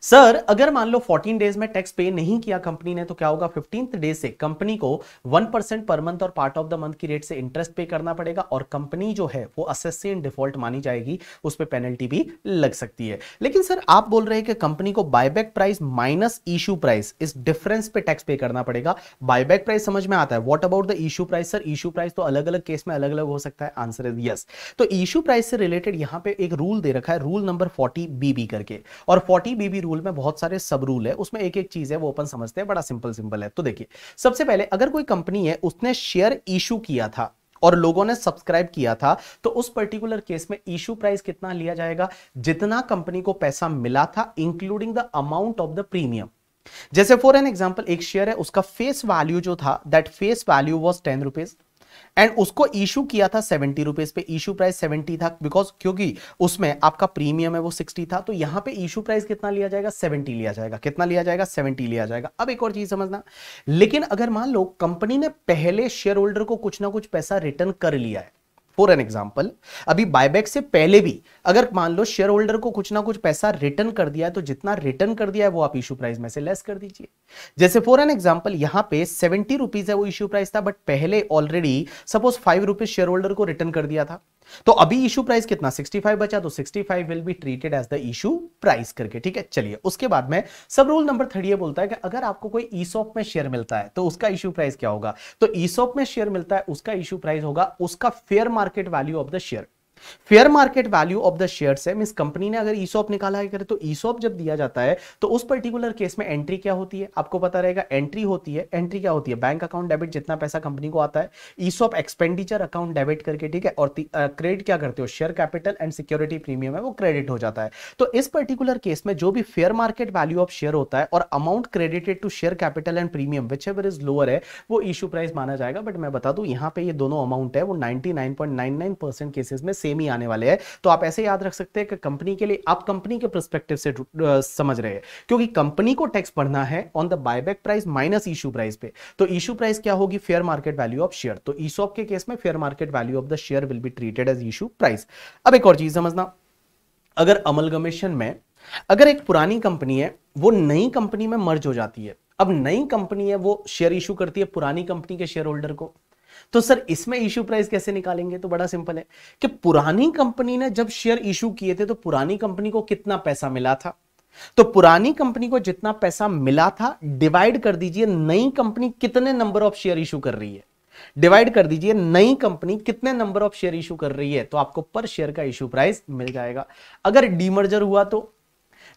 सर अगर मान लो 14 डेज में टैक्स पे नहीं किया कंपनी ने तो क्या होगा, 15th डे से कंपनी को 1% पर मंथ और पार्ट ऑफ द मंथ की रेट से इंटरेस्ट पे करना पड़ेगा और कंपनी जो है वो असेसी इन डिफॉल्ट मानी जाएगी, उस पे पेनल्टी भी लग सकती है। लेकिन सर आप बोल रहे हैं कि कंपनी को buyback price minus issue price, इस डिफरेंस पे टैक्स पे करना पड़ेगा। बायबैक प्राइस समझ में आता है, what about the issue price? Sir issue price तो अलग अलग केस में अलग अलग हो सकता है। Answer is yes. तो इशू प्राइस से रिलेटेड यहां पे एक रूल दे रखा है, रूल नंबर 40BB करके, और 40BB रूल में बहुत सारे सब रूल है, उसमें एक एक चीज है वो अपन समझते हैं, बड़ा सिंपल सिंपल है। तो देखिए सबसे पहले अगर कोई कंपनी है उसने शेयर इशू किया था और लोगों ने सब्सक्राइब किया था, तो उस पर्टिकुलर केस में इशू प्राइस कितना लिया जाएगा? जितना कंपनी को पैसा मिला था including the amount of the premium. जैसे फॉर एन एग्जांपल एक शेयर है, उसका फेस वैल्यू जो था, that face value was 10 rupees and उसको इशू किया था 70 रुपीज पे, इशू प्राइस 70 था बिकॉज क्योंकि उसमें आपका प्रीमियम है वो 60 था, तो यहां पे इशू प्राइस कितना लिया जाएगा? 70 लिया जाएगा। कितना लिया जाएगा? 70 लिया जाएगा। अब एक और चीज समझना, लेकिन अगर मान लो कंपनी ने पहले शेयर होल्डर को कुछ ना कुछ पैसा रिटर्न कर लिया है, फॉर एन एग्जाम्पल अभी बायबैक से पहले भी अगर मान लो शेयर होल्डर को कुछ ना कुछ पैसा रिटर्न कर दिया है, तो जितना रिटर्न कर दिया है वो आप इशू प्राइस में से लेस कर दीजिए। जैसे फॉर एन एग्जाम्पल यहां पे 70 रुपीज है वो इशू प्राइस था, बट पहले already suppose 5 rupees share holder को रिटर्न कर दिया था, तो अभी इशू प्राइस कितना? 65 बचा, तो 65 will be treated as the issue price करके। ठीक है, चलिए उसके बाद में सब रूल नंबर 30 ये बोलता है कि अगर आपको कोई ईसॉप में शेयर मिलता है तो उसका इशू प्राइस क्या होगा? तो ईसॉप में शेयर मिलता है उसका इशू प्राइस होगा उसका fair market value of the share. Fair market value of the share से मींस कंपनी ने अगर ईसॉप निकाला है करे, तो ईसॉप जब दिया जाता है तो उस पर्टिकुलर केस में एंट्री क्या होती है? आपको पता रहेगा एंट्री होती है, एंट्री क्या होती है? बैंक अकाउंट डेबिट, जितना पैसा कंपनी को आता है, ईसॉप एक्सपेंडिचर अकाउंट डेबिट करके, ठीक है, और क्रेडिट क्या करते हो? Share capital and security premium है वो क्रेडिट हो जाता है। तो इस पर्टिकुलर केस में जो भी fair market value of share होता है और amount credited to share capital and premium whichever is lower है, वो इशू प्राइस माना जाएगा। बट मैं बता दूं यहां पे ये दोनों अमाउंट है वो 99.99% केसेस में सेम ही आने वाले हैं। तो आप ऐसे याद रख सकते हैं कि कंपनी के लिए आप कंपनी के पर्सपेक्टिव से समझ रहे हैं, क्योंकि कंपनी को टैक्स भरना है on the buyback price minus issue price पे। तो इशू प्राइस क्या होगी? Fair market value of share. तो ईसॉप के केस में fair market value of the share will be treated as issue price. अब एक और चीज समझना, अगर अमलगमेशन में अगर एक पुरानी कंपनी है वो नई कंपनी में मर्ज हो जाती है, अब नई कंपनी है वो शेयर इशू करती है पुरानी कंपनी के शेयर होल्डर को, तो सर इसमें इशू प्राइस कैसे निकालेंगे? तो बड़ा सिंपल है कि पुरानी कंपनी ने जब शेयर इशू किए थे तो पुरानी कंपनी को कितना पैसा मिला था, तो पुरानी कंपनी को जितना पैसा मिला था डिवाइड कर दीजिए नई कंपनी कितने नंबर ऑफ शेयर इशू कर रही है, डिवाइड कर दीजिए नई कंपनी कितने नंबर ऑफ शेयर इशू कर रही है, तो आपको पर शेयर का इशू प्राइस मिल जाएगा। अगर डीमर्जर हुआ तो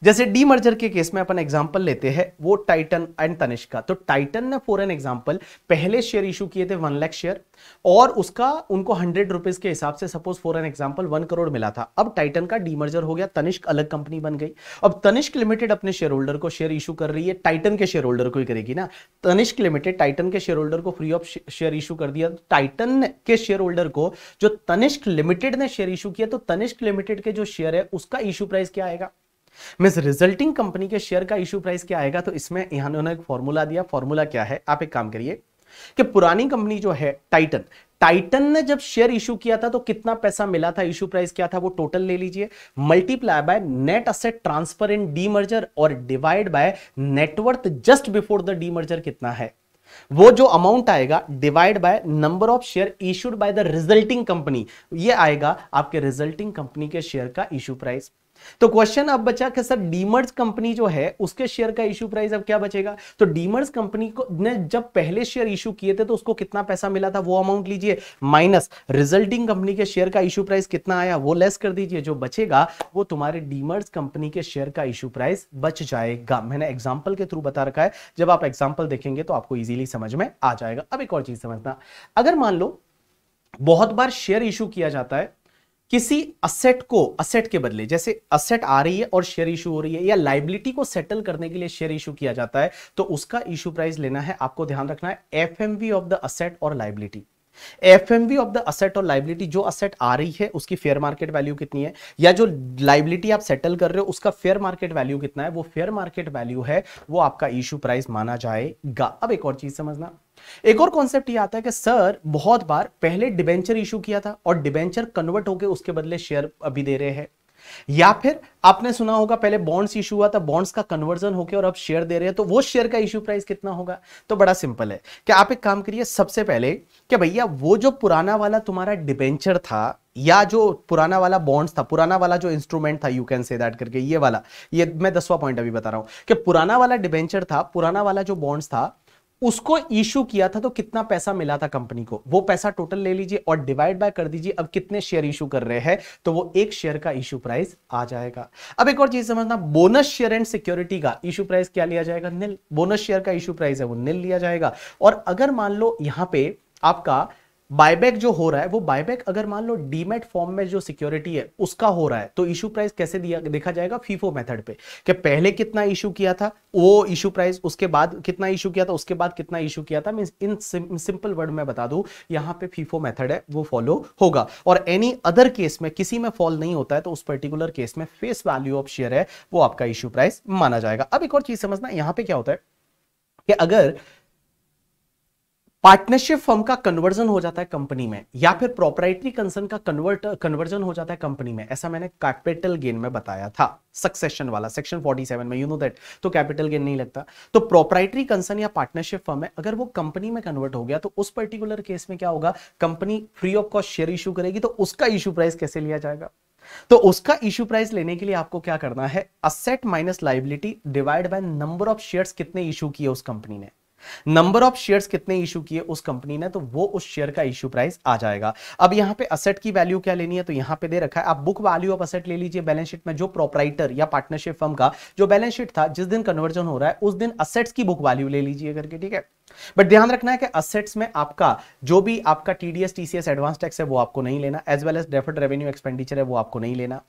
जैसे डीमर्जर के केस में अपन एग्जांपल लेते हैं वो टाइटन एंड तनिष्क का, तो टाइटन ने फॉर एन एग्जांपल पहले शेयर इशू किए थे 1 लाख शेयर और उसका उनको 100 रुपीज के हिसाब से suppose for an example 1 crore मिला था। अब टाइटन का डीमर्जर हो गया, तनिष्क अलग कंपनी बन गई। अब तनिष्क लिमिटेड अपने शेयर होल्डर को शेयर इशू कर रही है, टाइटन के शेयर होल्डर को ही करेगी ना। तनिष्क लिमिटेड टाइटन के शेयर होल्डर को फ्री ऑफ शेयर इशू कर दिया, टाइटन के शेयर होल्डर को जो तनिष्क लिमिटेड ने शेयर इशू किया, तो तनिष्क लिमिटेड के जो शेयर है उसका इशू प्राइस क्या आएगा? मींस रिजल्टिंग कंपनी के शेयर का इशू प्राइस क्या आएगा? तो इसमें यहां उन्होंने एक फॉर्मूला दिया। फॉर्मूला क्या है? आप एक काम करिए कि पुरानी कंपनी जो है टाइटन ने जब शेयर इशू किया था तो कितना पैसा मिला था, इशू प्राइस क्या था, वो टोटल ले लीजिए, multiply by net asset transfer in demerger और divide by net worth just before the demerger कितना है, वो जो अमाउंट आएगा divide by number of share issued by the resulting company, ये आएगा आपके रिजल्टिंग कंपनी के शेयर का इशू प्राइस। तो क्वेश्चन अब बचा कि सर डीमर्ज कंपनी जो है उसके शेयर का इशू प्राइस अब क्या बचेगा? तो डीमर्ज कंपनी को ने जब पहले शेयर इशू किए थे तो उसको कितना पैसा मिला था, वो अमाउंट लीजिए, माइनस रिजल्टिंग कंपनी के शेयर का इशू प्राइस कितना आया वो लेस कर दीजिए, जो बचेगा वो तुम्हारे डीमर्ज कंपनी के शेयर का इशू प्राइस बच जाएगा। मैंने एग्जांपल के थ्रू बता रखा है, जब आप एग्जांपल देखेंगे तो आपको इजीली समझ में आ जाएगा। अब एक और चीज समझना, अगर मान लो बहुत बार शेयर इशू किया जाता है किसी असेट को, असेट के बदले, जैसे असेट आ रही है और शेयर इशू हो रही है, या लाइबिलिटी को सेटल करने के लिए शेयर इशू किया जाता है, तो उसका इशू प्राइस लेना है। आपको ध्यान रखना है एफएमवी ऑफ द असेट और liability. FMV of the asset और लाइबिलिटी, जो असेट आ रही है उसकी फेयर मार्केट वैल्यू कितनी है, या जो लाइबिलिटी आप सेटल कर रहे हो उसका फेयर मार्केट वैल्यू कितना है, वो फेयर मार्केट वैल्यू है, वो आपका इशू प्राइस माना जाएगा। अब एक और चीज समझना, एक और कॉन्सेप्ट ये आता है कि सर बहुत बार पहले डिबेंचर इशू किया था और डिबेंचर कन्वर्ट होकर उसके बदले शेयर अभी दे रहे हैं, या फिर आपने सुना होगा पहले बॉन्ड्स इशू हुआ था, बॉन्ड्स का कन्वर्जन होकर और अब शेयर दे रहे हैं, तो वो शेयर का इशू प्राइस कितना होगा? तो बड़ा सिंपल है कि आप एक काम करिए, सबसे पहले कि भैया वो जो पुराना वाला तुम्हारा डिबेंचर था या जो पुराना वाला बॉन्ड्स था, पुराना वाला जो इंस्ट्रूमेंट था, यू कैन से दैट करके, ये वाला, ये मैं 10वां पॉइंट अभी बता रहा हूं कि पुराना वाला डिबेंचर था, पुराना वाला जो बॉन्ड्स था उसको इशू किया था तो कितना पैसा मिला था कंपनी को, वो पैसा टोटल ले लीजिए और डिवाइड बाय कर दीजिए अब कितने शेयर इशू कर रहे हैं, तो वो एक शेयर का इशू प्राइस आ जाएगा। अब एक और चीज समझना, बोनस शेयर एंड सिक्योरिटी का इशू प्राइस क्या लिया जाएगा? निल। बोनस शेयर का इशू प्राइस है वो निल लिया जाएगा। और अगर मान लो यहां पे आपका बायबैक जो हो रहा है, वो बायबैक अगर मान लो डीमैट फॉर्म में जो सिक्योरिटी है उसका हो रहा है, तो इशू प्राइस कैसे दिया देखा जाएगा? फीफो मेथड पे, कि पहले कितना इशू किया था वो इशू प्राइस, उसके बाद कितना इशू किया था, उसके बाद कितना इशू किया था। मींस इन सिंपल वर्ड में बता दूं, यहां पे फीफो मेथड है वो फॉलो होगा। और एनी अदर केस में किसी में फॉल नहीं होता है, तो उस पर्टिकुलर केस में फेस वैल्यू ऑफ शेयर है वो आपका इशू प्राइस माना जाएगा। अब एक और चीज समझना, यहां पे क्या होता है कि अगर पार्टनरशिप फर्म का कन्वर्जन हो जाता है कंपनी में, या फिर प्रोप्राइटरी कंसर्न का कन्वर्जन हो जाता है कंपनी में, ऐसा मैंने कैपिटल गेन में बताया था, सक्सेशन वाला सेक्शन 47 में, यू नो दैट, तो कैपिटल गेन नहीं लगता। तो प्रोप्राइटरी कंसर्न या पार्टनरशिप फर्म है, अगर वो कंपनी में कन्वर्ट हो गया तो उस पर्टिकुलर केस में क्या होगा? Company free of cost share issue करेगी, तो उसका इशू प्राइस कैसे लिया जाएगा? तो उसका इशू प्राइस लेने के लिए आपको क्या करना है? Asset minus liability divide by number of shares कितने इशू किए उस कंपनी ने, नंबर ऑफ शेयर्स कितने इशू किए उस कंपनी ने, तो वो उस शेयर का इशू प्राइस आ जाएगा। अब यहां पे असेट की वैल्यू क्या लेनी है, तो यहां पे दे रखा है, आप बुक वैल्यू ऑफ असेट ले लीजिए बैलेंस शीट में, जो प्रोप्राइटर या पार्टनरशिप फर्म का जो बैलेंस शीट था, जिस दिन कन्वर्जन हो रहा है उस दिन असेट्स की बुक वैल्यू ले लीजिए करके, ठीक है। बट ध्यान रखना है कि असेट्स में आपका जो भी आपका टीडीएस टीसीएस एडवांस टैक्स है वो आपको नहीं लेना, as well as deferred revenue expenditure है वो आपको नहीं लेना,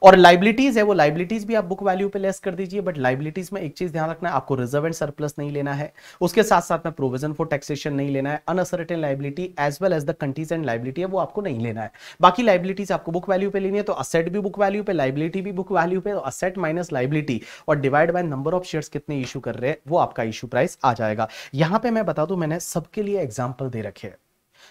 और लाइबिलिटीज है वो लाइबिलिटीज भी आप बुक वैल्यू पे लेस कर दीजिए। बट लाइबिलिटीज में एक चीज ध्यान रखना है, आपको रिजर्व एंड सरप्लस नहीं लेना है, उसके साथ साथ में प्रोविजन फॉर टैक्सेशन नहीं लेना है, uncertain liability as well as the contingent liability है वो आपको नहीं लेना है। बाकी लाइबिलिटीज आपको बुक वैल्यू पे लेनी है, तो असेट भी बुक वैल्यू पे, लाइबिलिटी भी बुक वैल्यू पे, तो असेट माइनस लाइबिलिटी और divide by number of shares कितने इशू कर रहे हैं वो आपका इशू प्राइस आ जाएगा। यहां पे मैं बता दूं, मैंने सबके लिए एग्जांपल दे रखे हैं,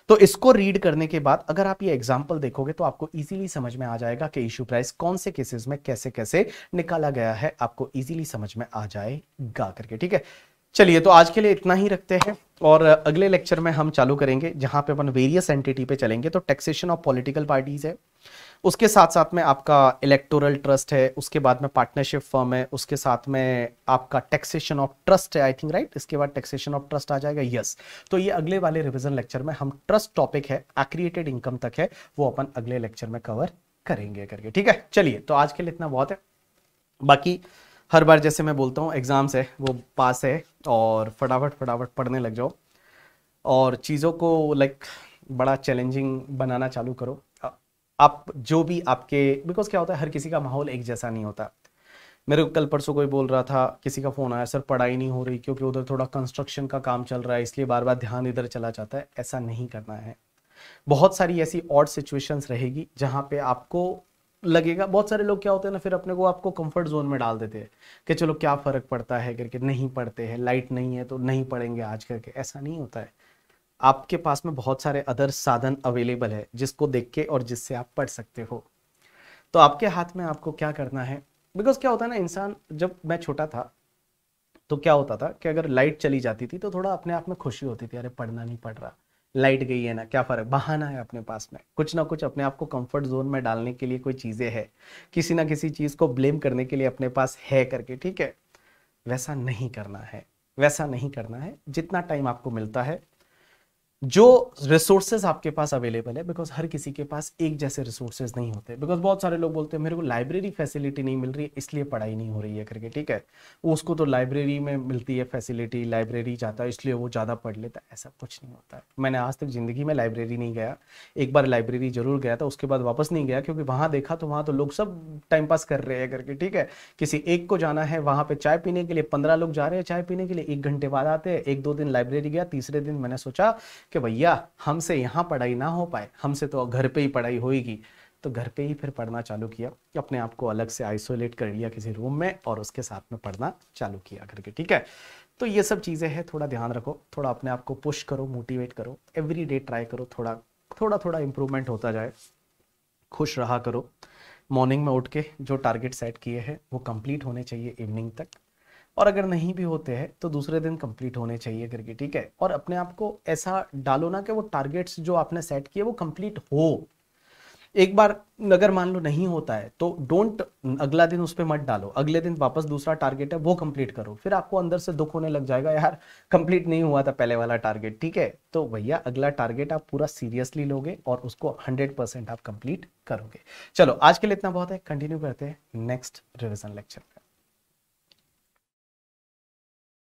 तो इसको रीड करने के बाद अगर आप ये एग्जांपल देखोगे तो आपको इजीली समझ में आ जाएगा कि इशू प्राइस कौन से केसेस में कैसे कैसे निकाला गया है, आपको इजीली समझ में आ जाएगा करके, ठीक है। चलिए, तो आज के लिए इतना ही रखते हैं और अगले लेक्चर में हम चालू करेंगे जहां पे अपन वेरियस एंटिटी पे चलेंगे। तो टैक्सेशन ऑफ पॉलिटिकल पार्टीज है, उसके साथ साथ में आपका इलेक्टोरल ट्रस्ट है, उसके बाद में पार्टनरशिप फर्म है, उसके साथ में आपका टैक्सेशन ऑफ ट्रस्ट है, आई थिंक राइट, इसके बाद टैक्सेशन ऑफ ट्रस्ट आ जाएगा, यस। तो ये अगले वाले रिवीजन लेक्चर में हम ट्रस्ट टॉपिक है, एक्रिएटेड इनकम तक है, वो अपन अगले लेक्चर में कवर करेंगे करके, ठीक है। चलिए, तो आज के लिए इतना बहुत है। बाकी हर बार जैसे मैं बोलता हूँ, एग्जाम्स है वो पास है और फटाफट फटाफट पढ़ने लग जाओ और चीज़ों को लाइक बड़ा चैलेंजिंग बनाना चालू करो। आप जो भी आपके, बिकॉज क्या होता है, हर किसी का माहौल एक जैसा नहीं होता। मेरे को कल परसों कोई बोल रहा था, किसी का फोन आया, सर पढ़ाई नहीं हो रही क्योंकि उधर थोड़ा कंस्ट्रक्शन का काम चल रहा है इसलिए बार बार ध्यान इधर चला जाता है। ऐसा नहीं करना है। बहुत सारी ऐसी ऑड सिचुएशंस रहेगी जहां पे आपको लगेगा, बहुत सारे लोग क्या होते हैं ना, फिर अपने को आपको कंफर्ट जोन में डाल देते हैं कि चलो क्या फर्क पड़ता है करके, नहीं पढ़ते हैं, लाइट नहीं है तो नहीं पढ़ेंगे आज करके। ऐसा नहीं होता है। आपके पास में बहुत सारे अदर साधन अवेलेबल है जिसको देख के और जिससे आप पढ़ सकते हो। तो आपके हाथ में आपको क्या करना है, बिकॉज क्या होता है ना, इंसान, जब मैं छोटा था तो क्या होता था कि अगर लाइट चली जाती थी तो थोड़ा अपने आप में खुशी होती थी, अरे पढ़ना नहीं पड़ रहा, लाइट गई है ना, क्या फर्क, बहाना है अपने पास में, कुछ ना कुछ अपने आप को कंफर्ट जोन में डालने के लिए कोई चीजें है, किसी ना किसी चीज को ब्लेम करने के लिए अपने पास है करके, ठीक है। वैसा नहीं करना है, वैसा नहीं करना है। जितना टाइम आपको मिलता है, जो रिसोर्सेज आपके पास अवेलेबल है, बिकॉज हर किसी के पास एक जैसे रिसोर्सेज नहीं होते। बिकॉज बहुत सारे लोग बोलते हैं मेरे को लाइब्रेरी फैसिलिटी नहीं मिल रही है इसलिए पढ़ाई नहीं हो रही है करके, ठीक है। उसको तो लाइब्रेरी में मिलती है फैसिलिटी, लाइब्रेरी जाता है इसलिए वो ज़्यादा पढ़ लेता है। ऐसा कुछ नहीं होता है। मैंने आज तक जिंदगी में लाइब्रेरी नहीं गया, एक बार लाइब्रेरी जरूर गया था, उसके बाद वापस नहीं गया क्योंकि वहाँ देखा तो वहाँ तो लोग सब टाइम पास कर रहे हैं करके, ठीक है। किसी एक को जाना है वहाँ पे चाय पीने के लिए, 15 लोग जा रहे हैं चाय पीने के लिए, 1 घंटे बाद आते हैं। 1-2 दिन लाइब्रेरी गया, तीसरे दिन मैंने सोचा कि भैया हमसे यहाँ पढ़ाई ना हो पाए, हमसे तो घर पे ही पढ़ाई होएगी, तो घर पे ही फिर पढ़ना चालू किया, अपने आप को अलग से आइसोलेट कर लिया किसी रूम में और उसके साथ में पढ़ना चालू किया करके, ठीक है। तो ये सब चीज़ें हैं, थोड़ा ध्यान रखो, थोड़ा अपने आप को पुश करो, मोटिवेट करो, एवरी डे ट्राई करो, थोड़ा थोड़ा थोड़ा इंप्रूवमेंट होता जाए, खुश रहा करो, मॉर्निंग में उठ के जो टारगेट सेट किए हैं वो कंप्लीट होने चाहिए इवनिंग तक, और अगर नहीं भी होते हैं तो दूसरे दिन कंप्लीट होने चाहिए करके, ठीक है। और अपने आप को ऐसा डालो ना कि वो टारगेट्स जो आपने सेट किए वो कंप्लीट हो। एक बार अगर मान लो नहीं होता है तो डोंट अगला दिन उस पर मत डालो, अगले दिन वापस दूसरा टारगेट है वो कंप्लीट करो, फिर आपको अंदर से दुख होने लग जाएगा यार कंप्लीट नहीं हुआ था पहले वाला टारगेट, ठीक है। तो भैया अगला टारगेट आप पूरा सीरियसली लोगे और उसको 100% आप कंप्लीट करोगे। चलो आज के लिए इतना बहुत है, कंटिन्यू करते हैं नेक्स्ट रिवीजन लेक्चर।